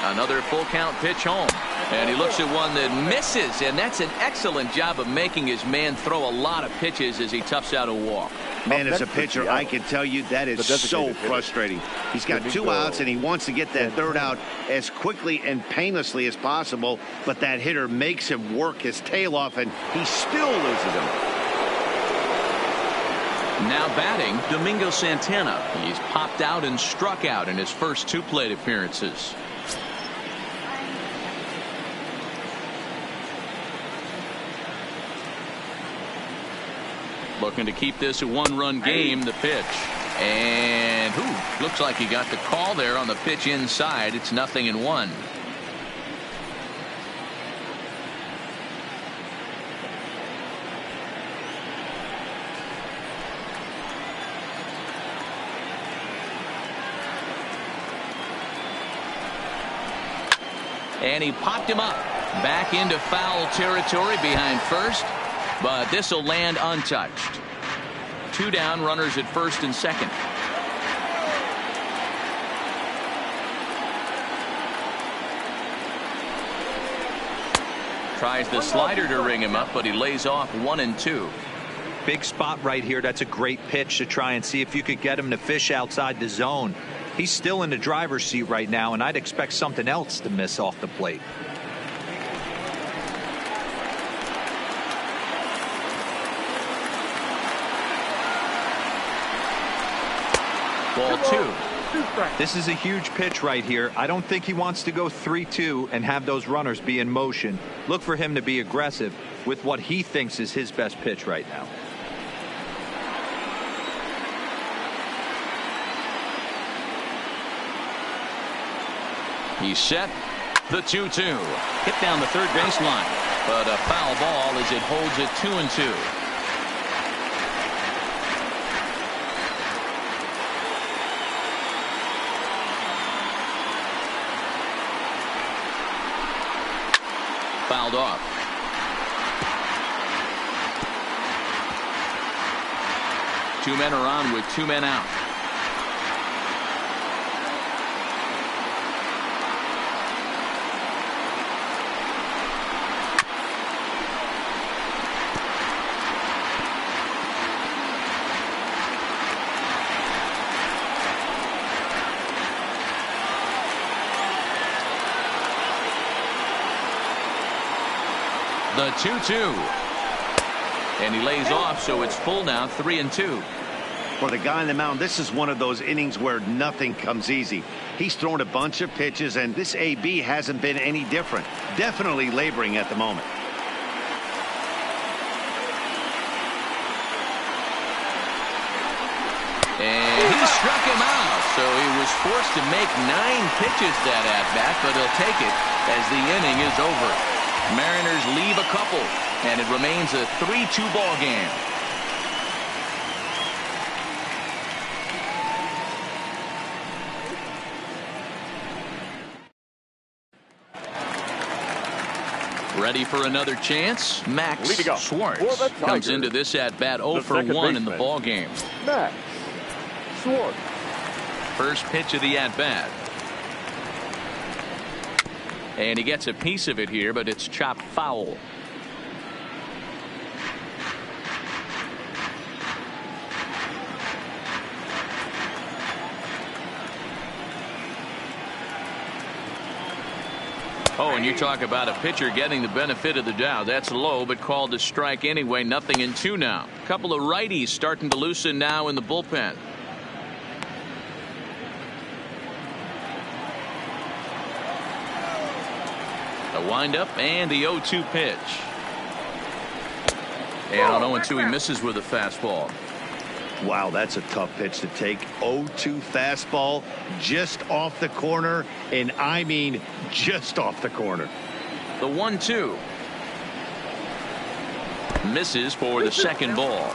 Another full count pitch home. And he looks at one that misses, and that's an excellent job of making his man throw a lot of pitches as he toughs out a walk. Man, as a pitcher, I can tell you that is so frustrating. He's got 2 outs, and he wants to get that 3rd out as quickly and painlessly as possible, but that hitter makes him work his tail off, and he still loses him. Now batting, Domingo Santana. He's popped out and struck out in his first 2 plate appearances. Looking to keep this a 1-run game. The pitch. And looks like he got the call there on the pitch inside. It's 0-1. And he popped him up back into foul territory behind first. But this will land untouched. 2 down, runners at first and second. Tries the slider to ring him up, but he lays off 1-2. Big spot right here. That's a great pitch to try and see if you could get him to fish outside the zone. He's still in the driver's seat right now, and I'd expect something else to miss off the plate. Ball 2. 2 strikes. This is a huge pitch right here. I don't think he wants to go 3-2 and have those runners be in motion. Look for him to be aggressive with what he thinks is his best pitch right now. He's set. The 2-2. Hit down the third baseline. But a foul ball as it holds it 2-2. Fouled off. Two men are on with 2 men out. The 2-2. And he lays off, so it's full now, 3-2. For the guy on the mound, this is one of those innings where nothing comes easy. He's thrown a bunch of pitches, and this AB hasn't been any different. Definitely laboring at the moment. And he struck him out, so he was forced to make 9 pitches that at-bat, but he'll take it as the inning is over. Mariners leave a couple, and it remains a 3-2 ball game. Ready for another chance? Max Schwartz comes into this at-bat 0 for 1 in the ball game. Max Schwartz. First pitch of the at-bat. And he gets a piece of it here, but it's chopped foul. Oh, and you talk about a pitcher getting the benefit of the doubt. That's low, but called a strike anyway. 0-2 now. A couple of righties starting to loosen now in the bullpen. The windup and the 0-2 pitch. And on 0-2 he misses with a fastball. Wow, that's a tough pitch to take. 0-2 fastball just off the corner, and I mean just off the corner. The 1-2 misses for the second ball.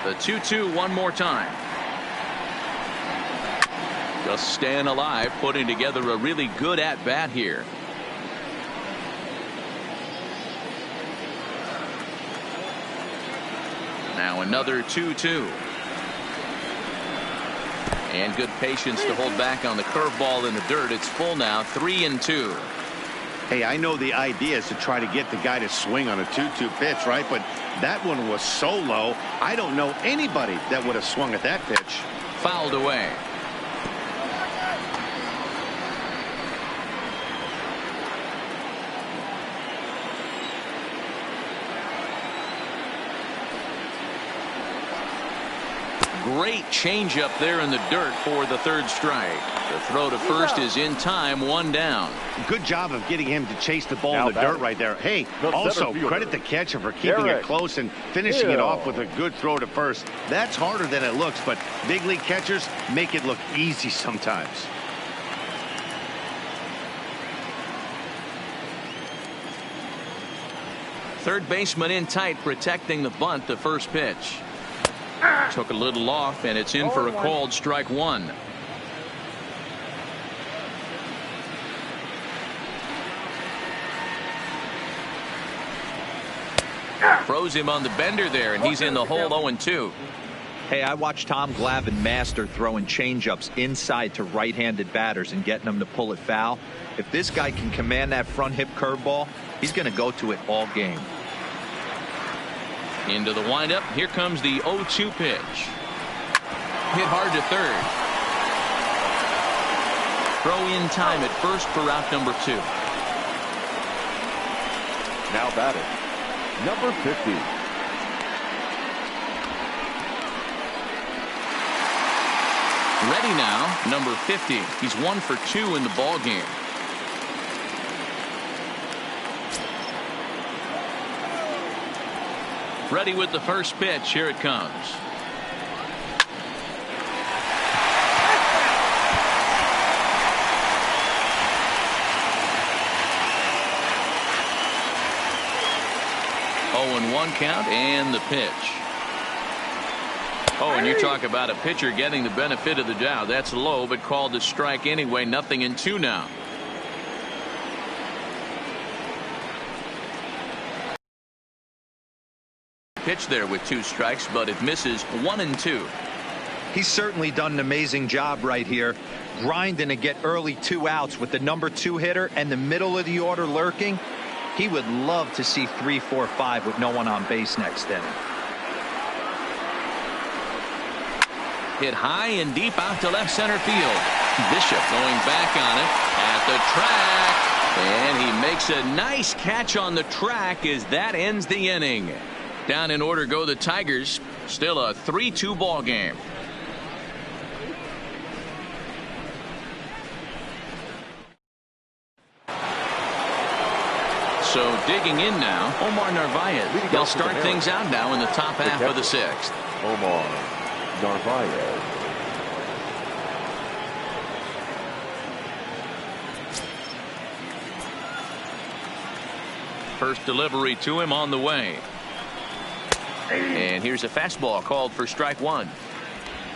The 2-2 one more time. Just staying alive, putting together a really good at-bat here. Now another 2-2. And good patience to hold back on the curveball in the dirt. It's full now, 3-2. Hey, I know the idea is to try to get the guy to swing on a 2-2 pitch, right? But that one was so low, I don't know anybody that would have swung at that pitch. Fouled away. Great changeup there in the dirt for the third strike. The throw to first is in time, 1 down. Good job of getting him to chase the ball in the dirt right there. Hey, also credit the catcher for keeping it close and finishing it off with a good throw to first. That's harder than it looks, but big league catchers make it look easy sometimes. Third baseman in tight, protecting the bunt. The first pitch took a little off, and it's in for a called strike 1. Froze him on the bender there, and he's in the hole 0-2. Hey, I watched Tom Glavine master throwing changeups inside to right-handed batters and getting them to pull it foul. If this guy can command that front hip curveball, he's going to go to it all game. Into the windup. Here comes the 0-2 pitch. Hit hard to third. Throw in time at first for out number 2. Now batting, number 50. Ready now, number 50. He's 1 for 2 in the ball game. Ready with the first pitch. Here it comes. Oh, and 1 count and the pitch. Oh, and you talk about a pitcher getting the benefit of the doubt. That's low, but called a strike anyway. 0-2 now. Pitch there with 2 strikes, but it misses. 1-2. He's certainly done an amazing job right here, grinding to get early 2 outs with the number 2 hitter and the middle of the order lurking. He would love to see 3, 4, 5 with no one on base next inning. Hit high and deep out to left center field. Bishop going back on it at the track, and he makes a nice catch on the track as that ends the inning. Down in order go the Tigers. Still a 3-2 ball game. So digging in now, Omar Narvaez. They'll start things out now in the top half of the 6th. Omar Narvaez. First delivery to him on the way. And here's a fastball called for strike 1.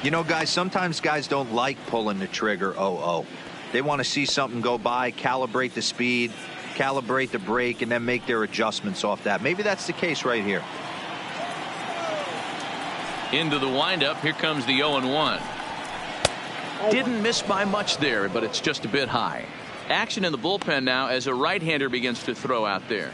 You know, guys, sometimes guys don't like pulling the trigger 0-0. They want to see something go by, calibrate the speed, calibrate the brake, and then make their adjustments off that. Maybe that's the case right here. Into the windup. Here comes the 0-1. Didn't miss by much there, but it's just a bit high. Action in the bullpen now as a right-hander begins to throw out there.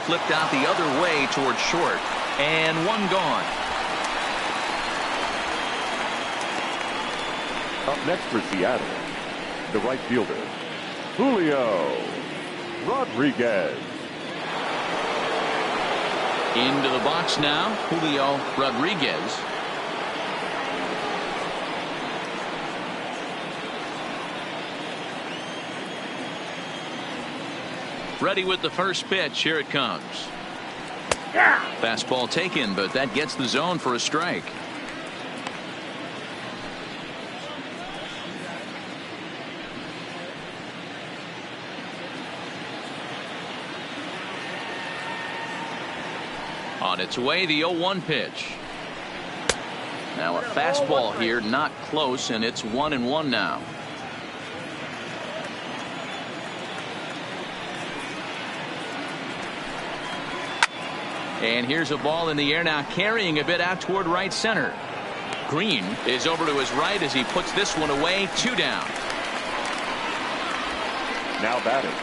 Flipped out the other way towards short, and 1 gone. Up next for Seattle, the right fielder, Julio Rodriguez. Into the box now, Julio Rodriguez. Ready with the first pitch. Here it comes. Fastball taken, but that gets the zone for a strike. On its way, the 0-1 pitch. Now a fastball here, not close, and it's 1-1 now. And here's a ball in the air now, carrying a bit out toward right center. Green is over to his right as he puts this one away. 2 down. Now batting,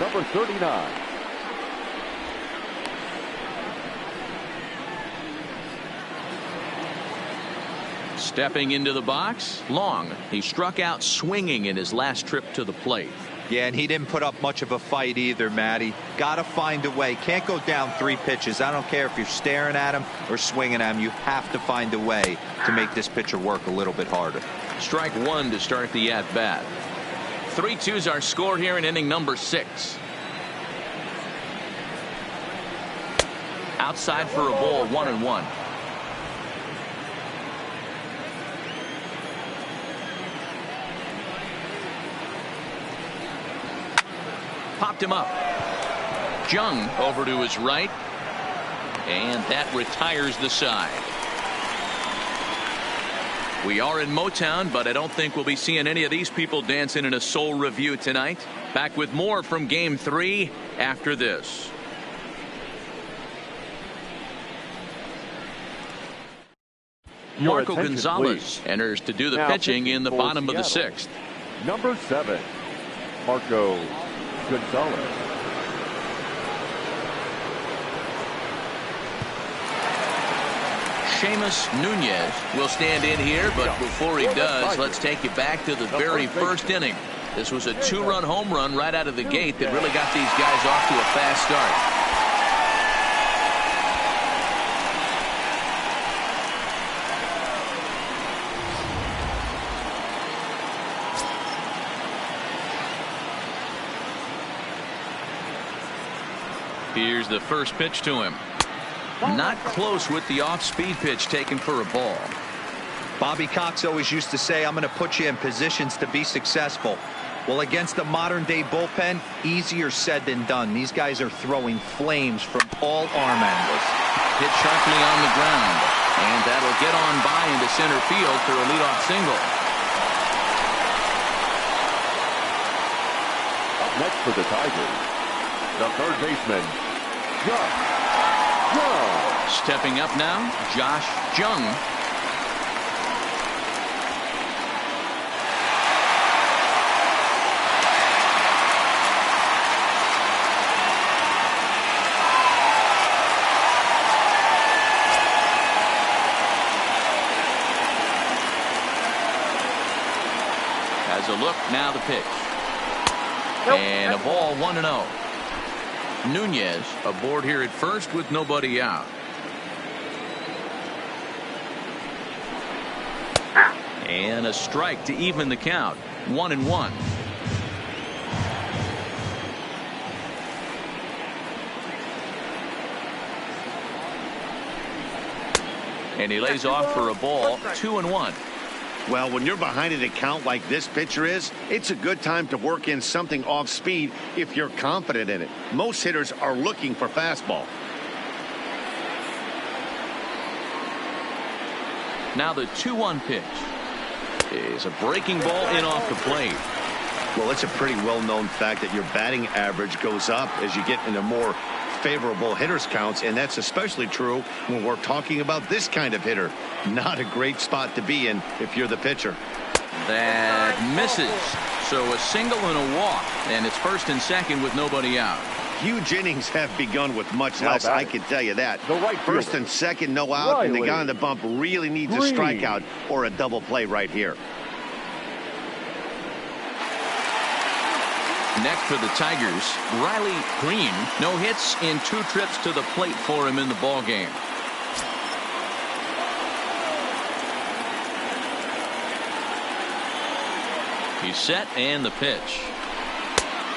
number 39. Stepping into the box, Long. He struck out swinging in his last trip to the plate. Yeah, and he didn't put up much of a fight either, Matty. Got to find a way. Can't go down 3 pitches. I don't care if you're staring at him or swinging at him. You have to find a way to make this pitcher work a little bit harder. Strike 1 to start the at-bat. 3-2's our score here in inning number 6. Outside for a ball, 1-1. Popped him up. Jung over to his right, and that retires the side. We are in Motown, but I don't think we'll be seeing any of these people dancing in a soul review tonight. Back with more from Game 3 after this. Marco Gonzalez enters to do the pitching in the bottom of the 6th. Number 7, Marco Gonzalez. Seamus Nunez will stand in here, but before he does, let's take you back to the very first inning. This was a 2-run home run right out of the gate that really got these guys off to a fast start. Here's the first pitch to him. Not close with the off-speed pitch taken for a ball. Bobby Cox always used to say, I'm going to put you in positions to be successful. Well, against a modern-day bullpen, easier said than done. These guys are throwing flames from all arm angles. Hit sharply on the ground, and that'll get on by into center field for a leadoff single. Up next for the Tigers, the third baseman, Josh Jung. Stepping up now, Josh Jung. Has a look, now the pitch. And a ball, 1-0. Nunez aboard here at first with nobody out. And a strike to even the count. 1-1. And he lays off for a ball. 2-1. Well, when you're behind an account like this pitcher is, it's a good time to work in something off speed if you're confident in it. Most hitters are looking for fastball. Now the 2-1 pitch is a breaking ball in off the plate. Well, it's a pretty well-known fact that your batting average goes up as you get into more favorable hitters counts, and that's especially true when we're talking about this kind of hitter. Not a great spot to be in if you're the pitcher. That misses. So a single and a walk, and it's first and second with nobody out. Huge innings have begun with much less, I can tell you that. The right First fielder, and second, no out, and the Riley guy on the bump really needs a Green. strikeout or a double play right here. Next for the Tigers, Riley Green. No hits in 2 trips to the plate for him in the ball game. He's set, and the pitch.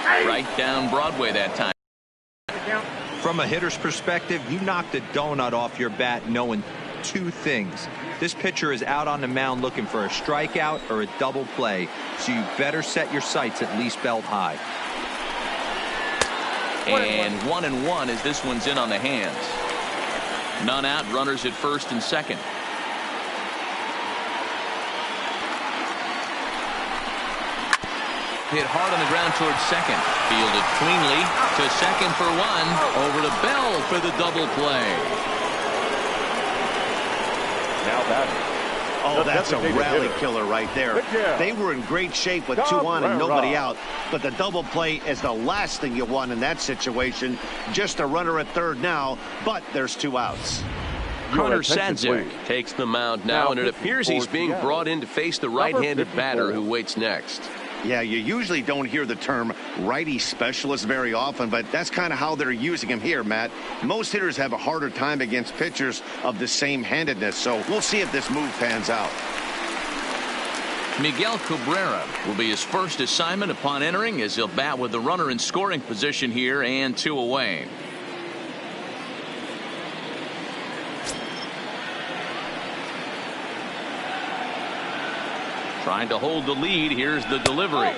Right down Broadway that time. From a hitter's perspective, you knocked a donut off your bat knowing 2 things. This pitcher is out on the mound looking for a strikeout or a double play, so you better set your sights at least belt high. And 1-1 as this one's in on the hands. None out, runners at first and second. Hit hard on the ground towards second. Fielded cleanly to second for 1. Over to Bell for the double play. Now batting. Oh, that's a rally killer right there. They were in great shape with 2 on and nobody out. But the double play is the last thing you want in that situation. Just a runner at third now, but there's 2 outs. Hunter Sadzik Takes the mound now, and it appears he's being brought in to face the right-handed batter who waits next. Yeah, you usually don't hear the term righty specialist very often, but that's kind of how they're using him here, Matt. Most hitters have a harder time against pitchers of the same handedness, so we'll see if this move pans out. Miguel Cabrera will be his first assignment upon entering, as he'll bat with the runner in scoring position here and 2 away. Trying to hold the lead. Here's the delivery.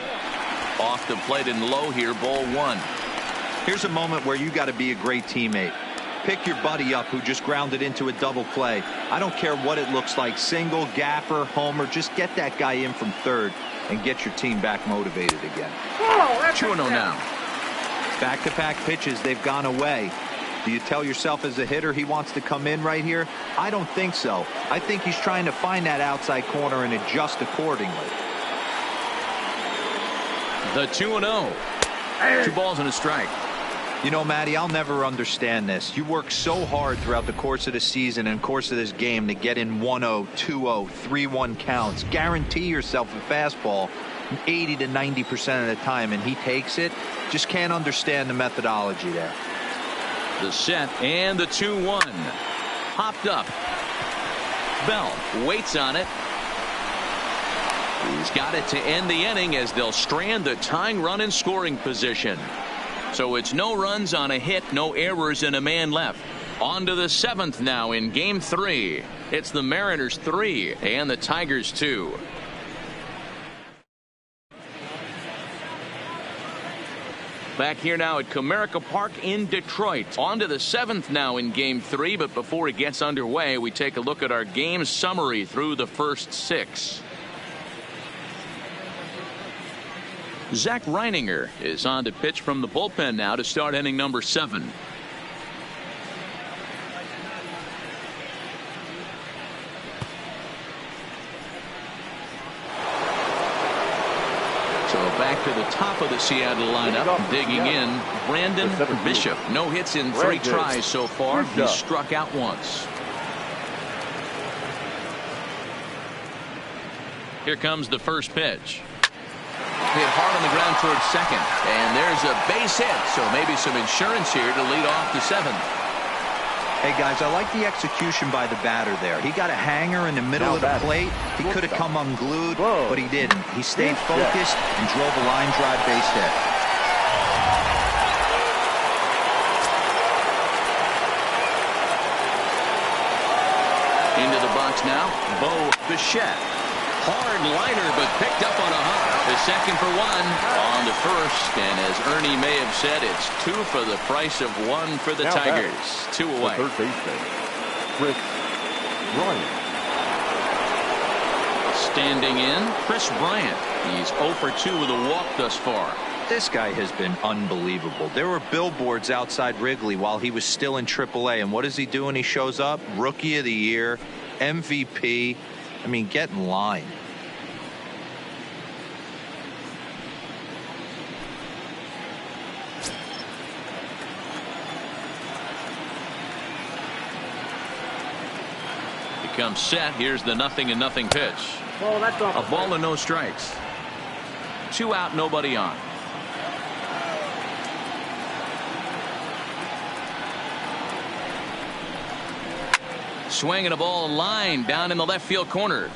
Off the plate and low here, ball 1. Here's a moment where you got to be a great teammate. Pick your buddy up who just grounded into a double play. I don't care what it looks like, single, gaffer, homer, just get that guy in from third and get your team back motivated again. 2-0 now. Back-to-back pitches, they've gone away. Do you tell yourself as a hitter he wants to come in right here? I don't think so. I think he's trying to find that outside corner and adjust accordingly. The 2-0. 2 balls and a strike. You know, Matty, I'll never understand this. You work so hard throughout the course of the season and course of this game to get in 1-0, 2-0, 3-1 counts. Guarantee yourself a fastball 80 to 90% of the time, and he takes it. Just can't understand the methodology there. The set and the 2-1. Popped up. Bell waits on it. He's got it to end the inning as they'll strand the tying run in scoring position. So it's no runs on a hit, no errors, and a man left. On to the 7th now in Game 3. It's the Mariners 3 and the Tigers 2. Back here now at Comerica Park in Detroit. On to the 7th now in Game 3, but before it gets underway, we take a look at our game summary through the first 6. Zach Reininger is on to pitch from the bullpen now to start inning number 7. So back to the top of the Seattle lineup, digging in, Brandon Bishop. No hits in 3 tries so far. He's struck out once. Here comes the first pitch. Hit hard on the ground towards second, and there's a base hit, so maybe some insurance here to lead off the 7th. Hey guys, I like the execution by the batter there. He got a hanger in the middle of the plate. He could have come unglued, but he didn't. He stayed focused and drove a line drive base hit. Into the box now, Bo Bichette. Hard liner, but picked up on a hop. The second for 1 on the first, and as Ernie may have said, it's 2 for the price of 1 for the Tigers. 2 away. The third baseman, Chris Bryant. Standing in, Chris Bryant. He's 0 for 2 with a walk thus far. This guy has been unbelievable. There were billboards outside Wrigley while he was still in AAA, and what does he do when he shows up? Rookie of the Year, MVP. I mean, get in line. Comes set. Here's the 0-0 pitch. Oh, that's off. A ball and no strikes. 2 out, nobody on. Swinging a ball line down in the left field corner,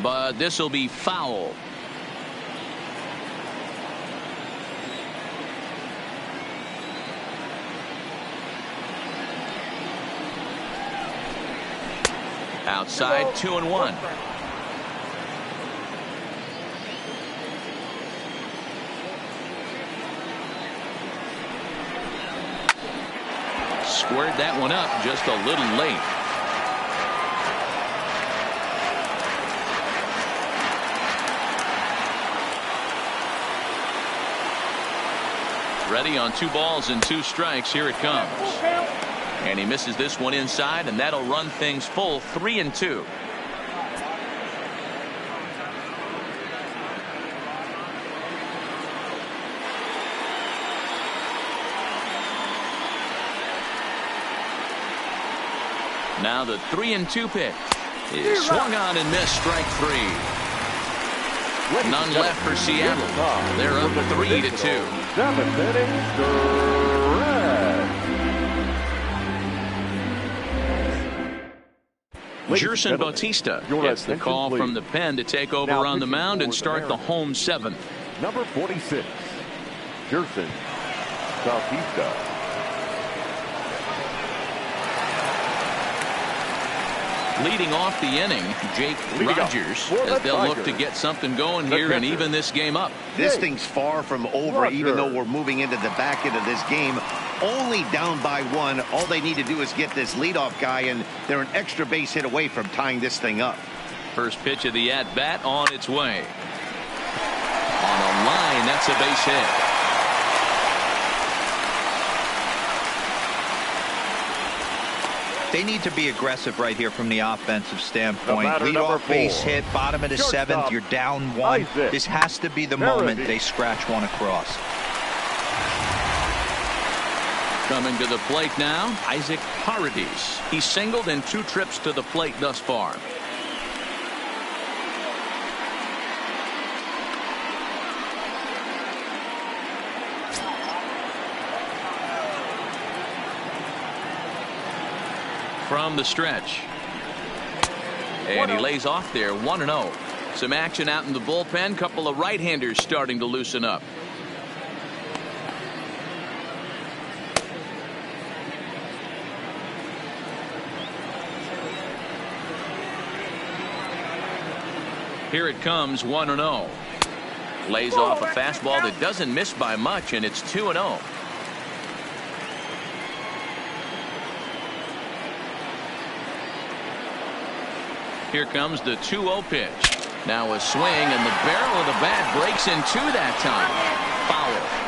but this will be foul. Outside, 2-1. Squared that one up just a little late. Ready on 2 balls and 2 strikes. Here it comes. And he misses this one inside, and that'll run things full 3-2. Now the 3-2 pitch is swung on and missed, strike 3. None left for Seattle. They're up 3-2. 7th inning, Gerson Bautista gets the call from the pen to take over on the mound and start the home 7th. Number 46, Gerson Bautista. Leading off the inning, Jake Rogers, as they'll look to get something going here and even this game up. This thing's far from over, even though we're moving into the back end of this game. Only down by 1. All they need to do is get this leadoff guy, and they're an extra base hit away from tying this thing up. First pitch of the at-bat on its way. On a line, that's a base hit. They need to be aggressive right here from the offensive standpoint. Lead number off base 4. hit, bottom of the Shortstop, 7th. You're down 1. Isaac This has to be the moment they scratch one across. Coming to the plate now, Isaac Paredes. He's singled in 2 trips to the plate thus far. From the stretch. And he lays off there, 1-0. Some action out in the bullpen. Couple of right-handers starting to loosen up. Here it comes, 1-0. Lays off a fastball that doesn't miss by much, and it's 2-0. Here comes the 2-0 pitch. Now a swing, and the barrel of the bat breaks in 2 that time. Foul.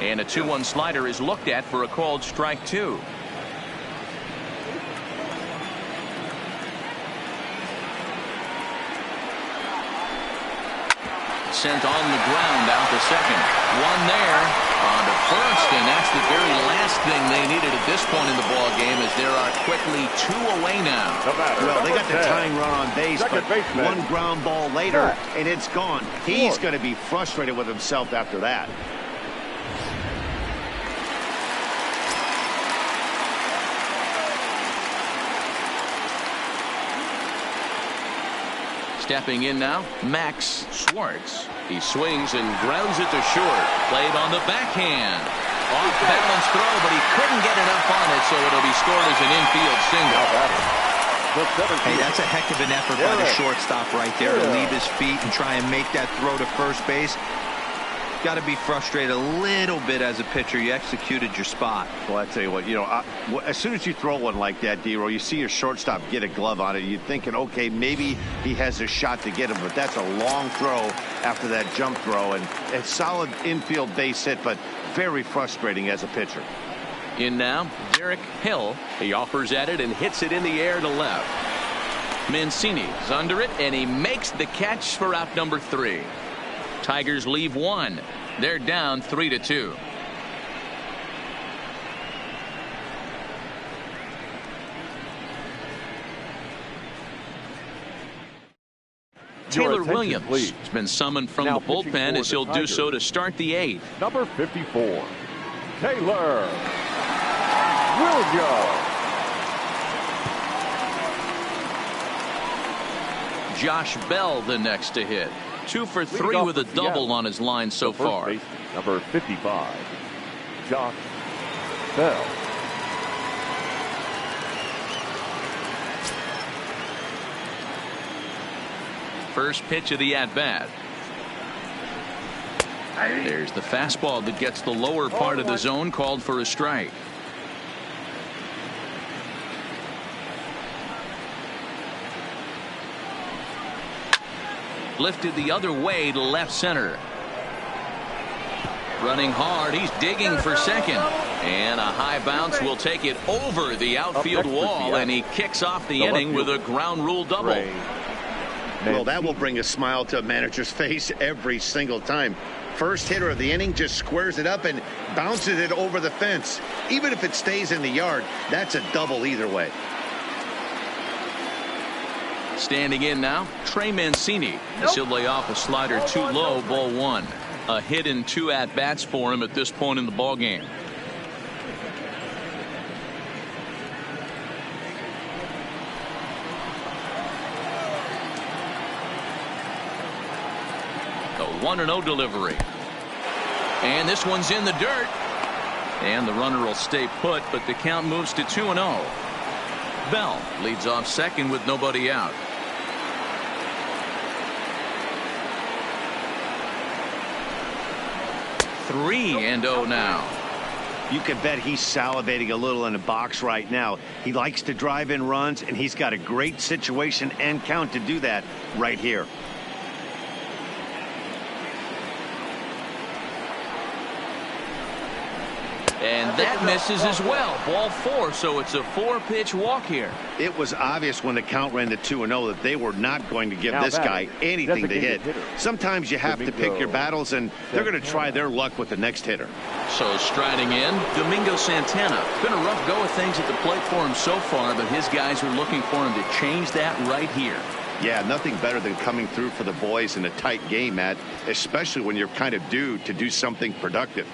And a 2-1 slider is looked at for a called strike 2. Sent on the ground out to second. 1 there on to first, and that's the very last thing they needed at this point in the ball game, as there are quickly 2 away now. Well, they got the tying run on base, but one ground ball later, and it's gone. He's going to be frustrated with himself after that. Stepping in now, Max Schwartz. He swings and grounds it to short. Played on the backhand. Off balance throw, but he couldn't get enough on it, so it'll be scored as an infield single. Hey, that's a heck of an effort by the shortstop right there to leave his feet and try and make that throw to first base. Got to be frustrated a little bit as a pitcher. You executed your spot. Well, I tell you what, as soon as you throw one like that, D-Row, you see your shortstop get a glove on it. You're thinking, okay, maybe he has a shot to get him, but that's a long throw after that jump throw, and a solid infield base hit, but very frustrating as a pitcher. In now, Derek Hill. He offers at it and hits it in the air to left. Mancini's under it, and he makes the catch for out number 3. Tigers leave 1. They're down 3-2. Taylor Williams has been summoned from the bullpen, as he'll do so to start the 8th. Number 54, Taylor Williams. Josh Bell the next to hit. 2 for 3 with a double on his line so far. Baseman, number 55, Josh Bell. First pitch of the at-bat. There's the fastball that gets the lower part of the zone, called for a strike. Lifted the other way to left center. Running hard, he's digging for second, and a high bounce will take it over the outfield wall, and he kicks off the inning with a ground rule double. Well, that will bring a smile to a manager's face every single time. First hitter of the inning just squares it up and bounces it over the fence. Even if it stays in the yard, that's a double either way. Standing in now, Trey Mancini. He'll lay off a slider too low, ball 1. A hit in 2 at-bats for him at this point in the ballgame. A 1-0 delivery. And this one's in the dirt. And the runner will stay put, but the count moves to 2-0. Bell leads off second with nobody out. 3-0 now. You can bet he's salivating a little in the box right now. He likes to drive in runs, and he's got a great situation and count to do that right here. And that misses as well. Ball 4, so it's a 4-pitch walk here. It was obvious when the count ran to 2-0 that they were not going to give this guy anything to hit. Sometimes you have to pick your battles, and they're going to try their luck with the next hitter. So striding in, Domingo Santana. It's been a rough go of things at the plate for him so far, but his guys are looking for him to change that right here. Yeah, nothing better than coming through for the boys in a tight game, Matt, especially when you're kind of due to do something productive.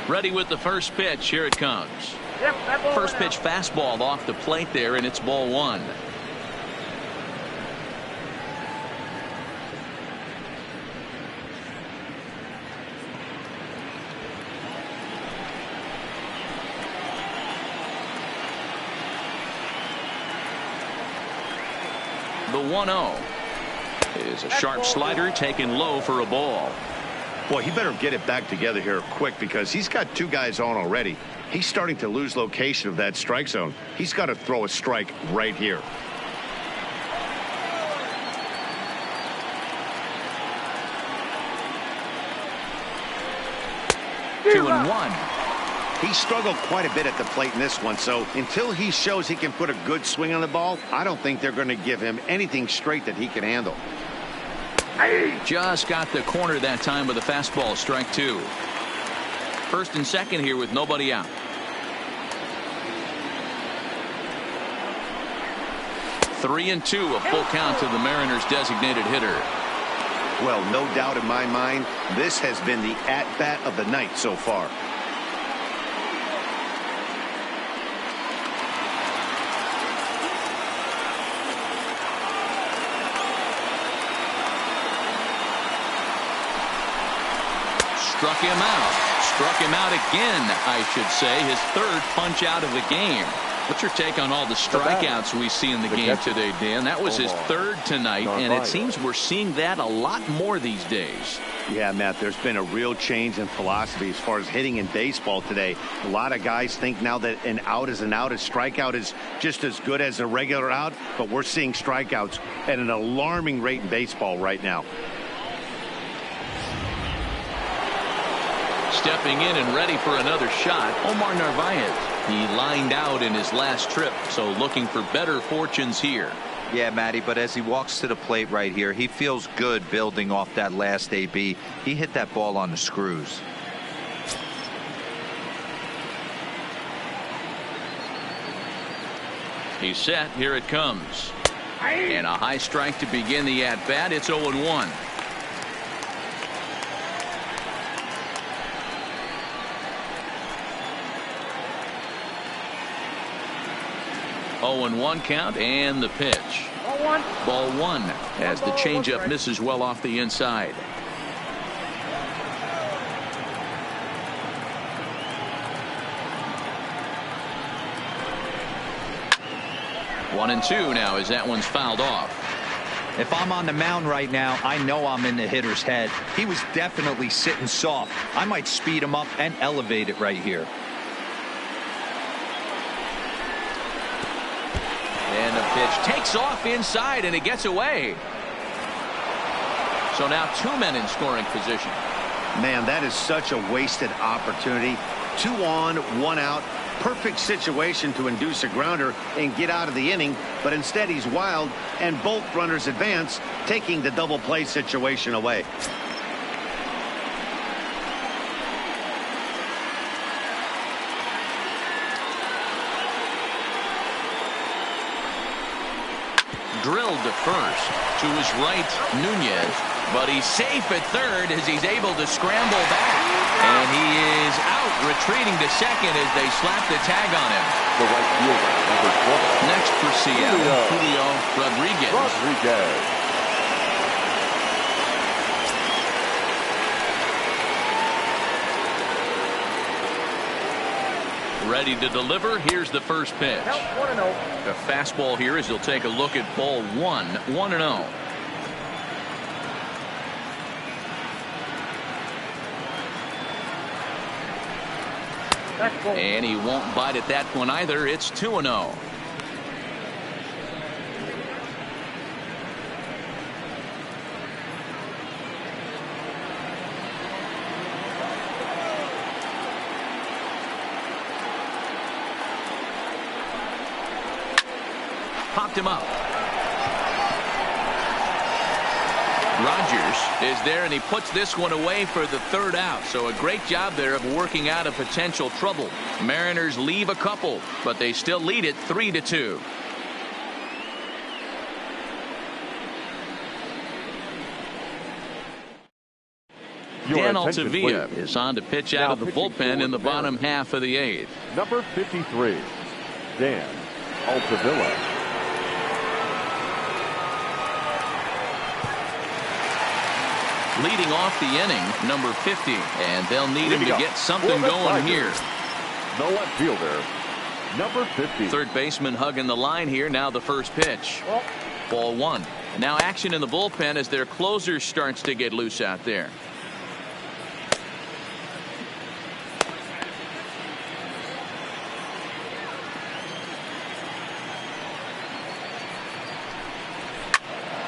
Ready with the first pitch. Here it comes. Yep, that ball First went pitch fastball off the plate there, and it's ball 1. The 1-0 is a sharp slider taken low for a ball. Boy, he better get it back together here quick because he's got 2 guys on already. He's starting to lose location of that strike zone. He's got to throw a strike right here. Two and one. He struggled quite a bit at the plate in this one, so until he shows he can put a good swing on the ball, I don't think they're going to give him anything straight that he can handle. Just got the corner that time with a fastball, strike 2. First and second here with nobody out. Three and 2, a full count to the Mariners' designated hitter. Well, no doubt in my mind, this has been the at-bat of the night so far. Struck him out. Struck him out again, I should say. His 3rd punch out of the game. What's your take on all the strikeouts we see in the game today, Dan? That was his 3rd tonight, and it seems we're seeing that a lot more these days. Yeah, Matt, there's been a real change in philosophy as far as hitting in baseball today. A lot of guys think now that an out is an out. A strikeout is just as good as a regular out, but we're seeing strikeouts at an alarming rate in baseball right now. Stepping in and ready for another shot, Omar Narvaez. He lined out in his last trip, so looking for better fortunes here. Yeah, Matty, but as he walks to the plate right here, he feels good building off that last AB. He hit that ball on the screws. He's set. Here it comes. And a high strike to begin the at-bat. It's 0-1. Ball 1 count and the pitch. Ball 1 as the changeup misses well off the inside. One and 2 now as that one's fouled off. If I'm on the mound right now, I know I'm in the hitter's head. He was definitely sitting soft. I might speed him up and elevate it right here. And the pitch takes off inside and it gets away. So now 2 men in scoring position. Man, that is such a wasted opportunity. 2 on, 1 out. Perfect situation to induce a grounder and get out of the inning, but instead he's wild and both runners advance, taking the double play situation away. Drilled to first. To his right, Nunez. But he's safe at third as he's able to scramble back. And he is out, retreating to second as they slap the tag on him. The right fielder, number 12. Next for Seattle, Julio Rodriguez. Ready to deliver. Here's the first pitch. Count 1-0. A fastball here as he'll take a look at ball 1. 1-0. That's ball. And he won't bite at that one either. It's 2-0. Popped him up. Rogers is there, and he puts this one away for the third out. So a great job there of working out a potential trouble. Mariners leave a couple, but they still lead it 3-2. Dan Altavilla is on to pitch out of the bullpen in the bottom half of the 8th. Number 53, Dan Altavilla. Leading off the inning, number 50, and they'll need him to get something going here. The left fielder, number 50. Third baseman hugging the line here. Now the first pitch. Ball 1. Now action in the bullpen as their closer starts to get loose out there.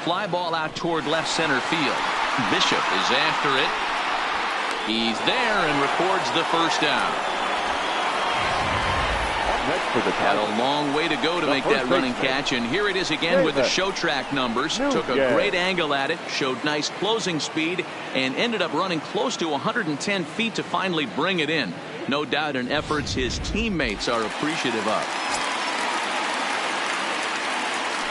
Fly ball out toward left center field. Bishop is after it. He's there and records the first out. Next for the Had a long way to go to make that running catch, and here it is again with the show track numbers. Took a great angle at it, showed nice closing speed, and ended up running close to 110 feet to finally bring it in. No doubt in efforts his teammates are appreciative of.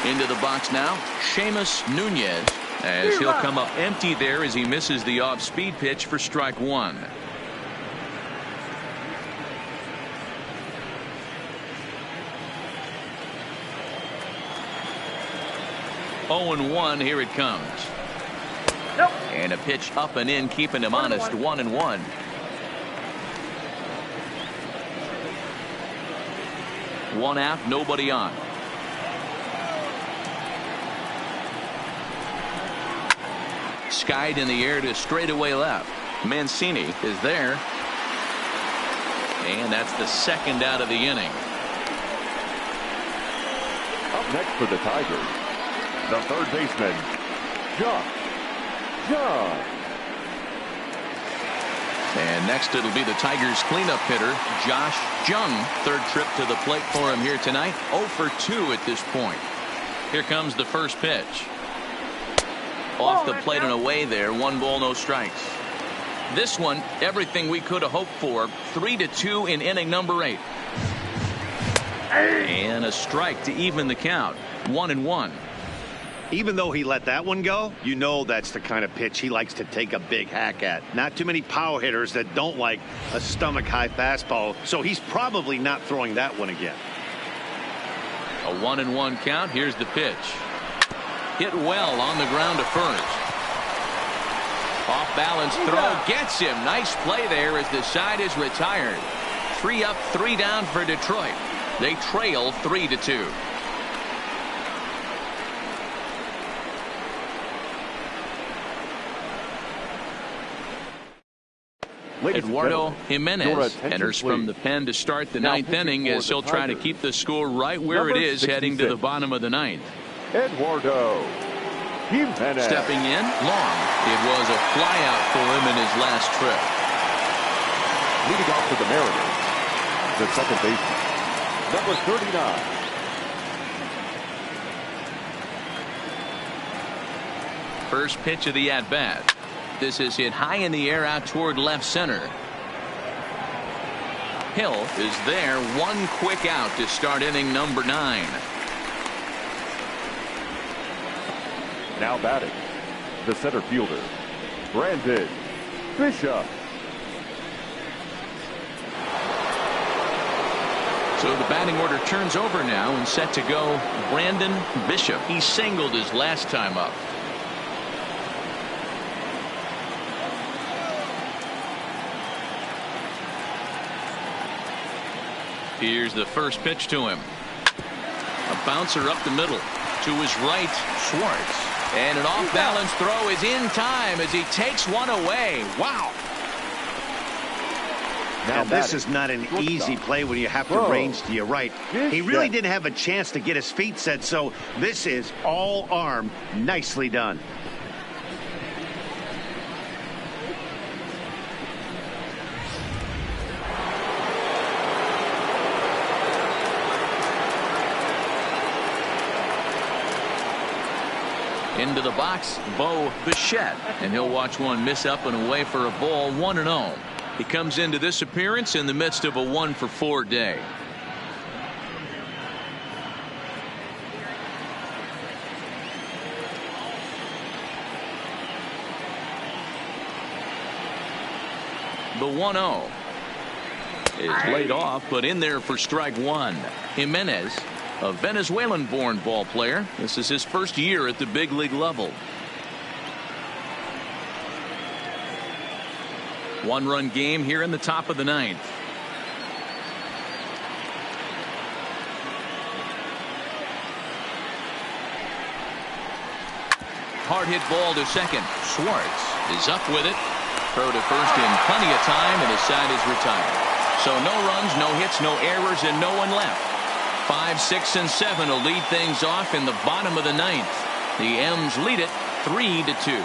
Into the box now, Seamus Nunez, as he'll come up empty there as he misses the off-speed pitch for strike 1. Oh and 1, here it comes. Nope. And a pitch up and in, keeping him honest. 1-1. One out, nobody on. Skied in the air to straightaway left. Mancini is there. And that's the second out of the inning. Up next for the Tigers, the third baseman, Josh Jung. And next it'll be the Tigers cleanup hitter, Josh Jung. Third trip to the plate for him here tonight. 0 for 2 at this point. Here comes the first pitch. Off the plate and away there. 1 ball, no strikes. This one, everything we could have hoped for. 3-2 in inning number 8. And a strike to even the count. 1-1. Even though he let that one go, you know that's the kind of pitch he likes to take a big hack at. Not too many power hitters that don't like a stomach-high fastball, so he's probably not throwing that one again. A 1-1 count. Here's the pitch. Hit well on the ground to first. Off balance throw gets him. Nice play there as the side is retired. 3 up, 3 down for Detroit. They trail 3-2. Eduardo Jimenez enters from the pen to start the 9th inning as he'll try to keep the score right where it is heading to the bottom of the 9th. Eduardo Jimenez. Stepping in, long. It was a flyout for him in his last trip. Leading off for the Mariners, the second baseman, number 39. First pitch of the at-bat. This is hit high in the air out toward left center. Hill is there. 1 quick out to start inning number 9. Now batting, the center fielder, Brandon Bishop. So the batting order turns over now and set to go Brandon Bishop. He singled his last time up. Here's the first pitch to him. A bouncer up the middle to his right. Schwartz. And an off-balance throw is in time as he takes one away. Wow. Now this is not an easy play when you have to range to your right. He really didn't have a chance to get his feet set, so this is all arm. Nicely done. Into the box, Bo Bichette, and he'll watch one miss up and away for a ball. 1-0. He comes into this appearance in the midst of a 1-for-4 day. The 1-0 is laid off, but in there for strike one. Jimenez, a Venezuelan-born ball player. This is his first year at the big league level. One-run game here in the top of the ninth. Hard hit ball to second. Schwartz is up with it. Throw to first in plenty of time, and his side is retired. So no runs, no hits, no errors, and no one left. 5, 6, and 7 will lead things off in the bottom of the ninth. The M's lead it 3-2.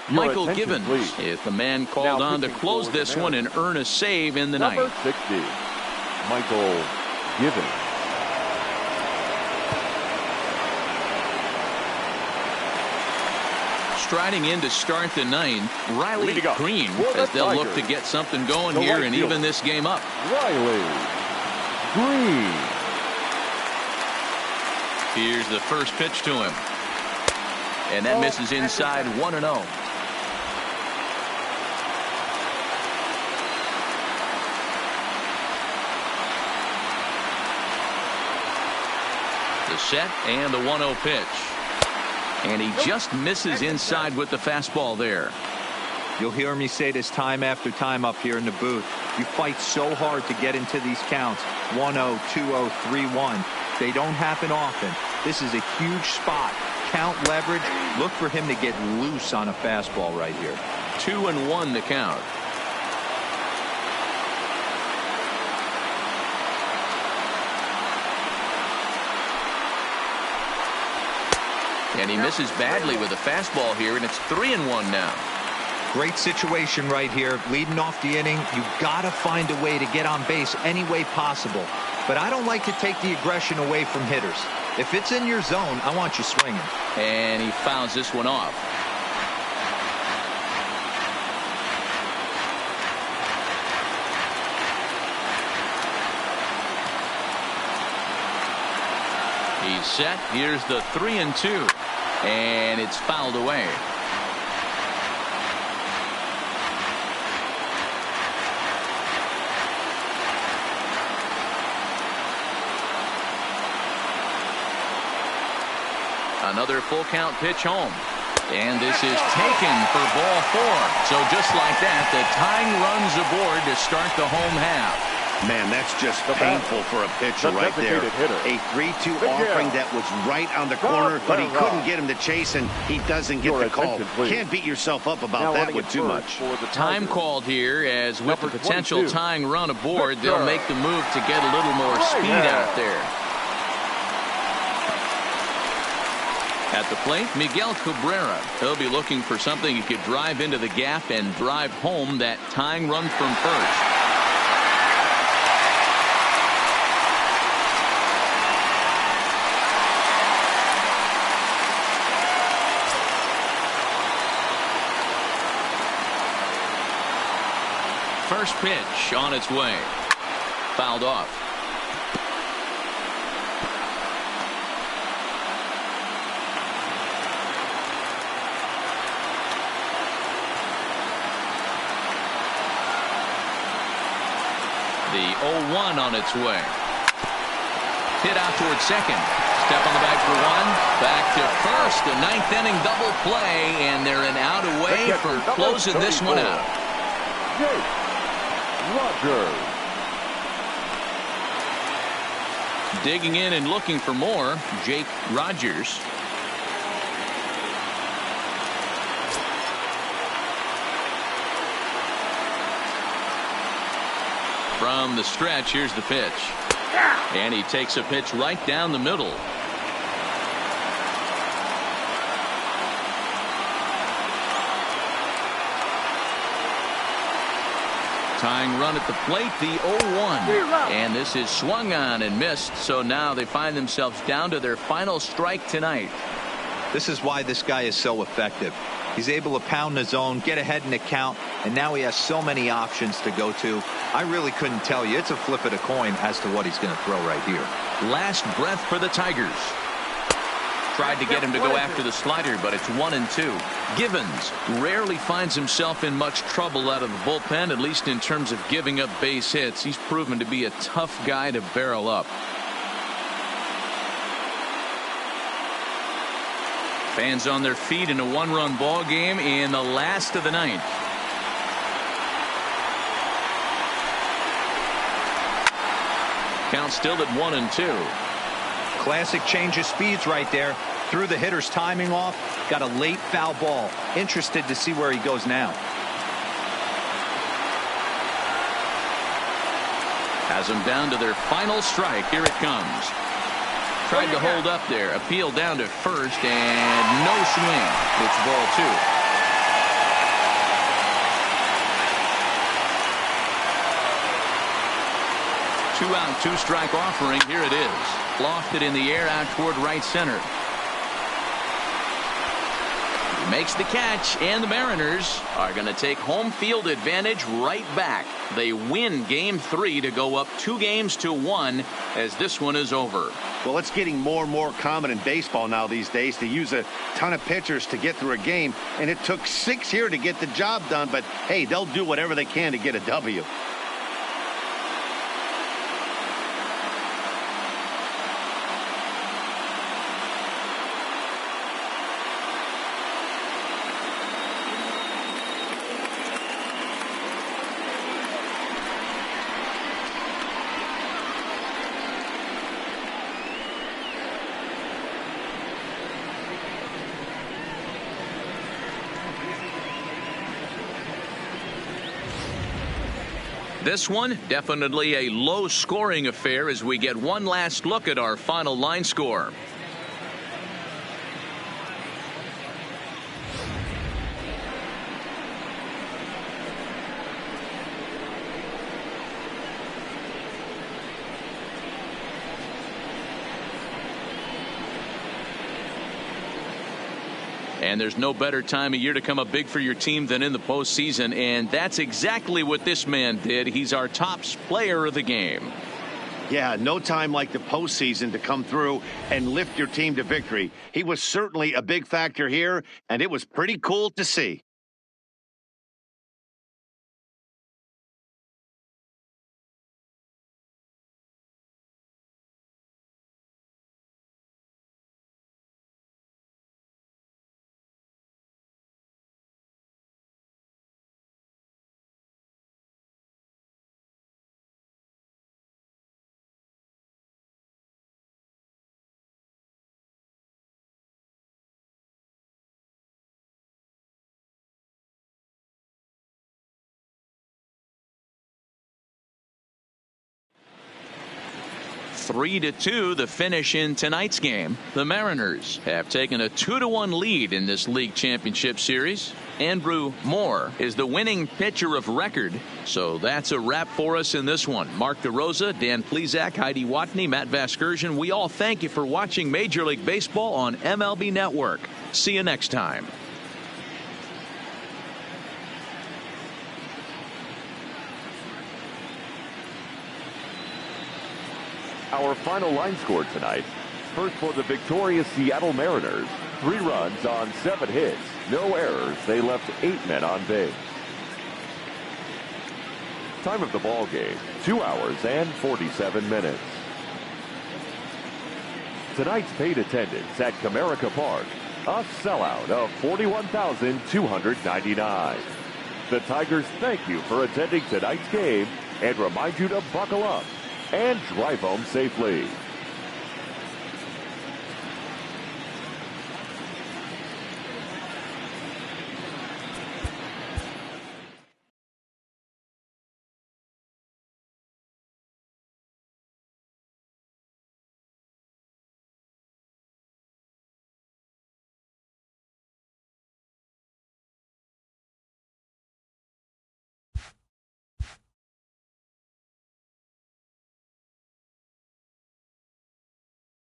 Michael Givens is the man called on to close this one and earn a save in the ninth. Number 60, Michael Givens. Striding in to start the ninth, Riley Green, as they'll look to get something going here and even this game up. Riley Green. Here's the first pitch to him. And that misses inside. 1-0. The set and the 1-0 pitch. And he just misses inside with the fastball there. You'll hear me say this time after time up here in the booth. You fight so hard to get into these counts. 1-0, 2-0, 3-1. They don't happen often. This is a huge spot. Count leverage. Look for him to get loose on a fastball right here. 2-1 the count. And he misses badly with a fastball here, and it's 3-1 now. Great situation right here. Leading off the inning, you've got to find a way to get on base any way possible. But I don't like to take the aggression away from hitters. If it's in your zone, I want you swinging. And he fouls this one off. He's set. Here's the 3-2. And it's fouled away. Another full count pitch home. And this is taken for ball 4. So just like that, the tying runs aboard to start the home half. Man, that's just painful for a pitcher right there. A 3-2 offering that was right on the corner, but he couldn't get him to chase, and he doesn't get the call. Can't beat yourself up about that one too much. Time called here, as with the potential tying run aboard, they'll make the move to get a little more speed out there. At the plate, Miguel Cabrera. He'll be looking for something he could drive into the gap and drive home that tying run from first. First pitch on its way. Fouled off. The 0-1 on its way. Hit out towards second. Step on the bag for one. Back to first. The ninth inning double play, and they're an out away for closing this one out. Rogers. Digging in and looking for more, Jake Rogers. From the stretch, here's the pitch. And he takes a pitch right down the middle. Tying run at the plate, the 0-1. And this is swung on and missed, so now they find themselves down to their final strike tonight. This is why this guy is so effective. He's able to pound the zone, get ahead in the count, and now he has so many options to go to. I really couldn't tell you. It's a flip of the coin as to what he's going to throw right here. Last breath for the Tigers. Tried to get him to go after the slider, but it's 1-2. Givens rarely finds himself in much trouble out of the bullpen, at least in terms of giving up base hits. He's proven to be a tough guy to barrel up. Fans on their feet in a one-run ball game in the last of the ninth. Count still at 1-2. Classic change of speeds right there. Threw the hitter's timing off. Got a late foul ball. Interested to see where he goes now. Has them down to their final strike. Here it comes. Tried to hold up there. Appeal down to first and no swing. It's ball 2. 2-out, 2-strike offering. Here it is. Lofted in the air out toward right center. He makes the catch, and the Mariners are going to take home field advantage right back. They win Game 3 to go up 2-1 as this one is over. Well, it's getting more and more common in baseball now these days to use a ton of pitchers to get through a game, and it took 6 here to get the job done, but hey, they'll do whatever they can to get a W. This one, definitely a low-scoring affair as we get one last look at our final line score. And there's no better time of year to come up big for your team than in the postseason, and that's exactly what this man did. He's our top player of the game. Yeah, no time like the postseason to come through and lift your team to victory. He was certainly a big factor here, and it was pretty cool to see. Three to 2 the finish in tonight's game. The Mariners have taken a 2-1 lead in this league championship series. Andrew Moore is the winning pitcher of record. So that's a wrap for us in this one. Mark DeRosa, Dan Plesac, Heidi Watney, Matt Vasgersian. We all thank you for watching Major League Baseball on MLB Network. See you next time. Our final line score tonight. First for the victorious Seattle Mariners. 3 runs on 7 hits. No errors. They left 8 men on base. Time of the ball game, 2 hours and 47 minutes. Tonight's paid attendance at Comerica Park, a sellout of 41,299. The Tigers thank you for attending tonight's game and remind you to buckle up and drive home safely.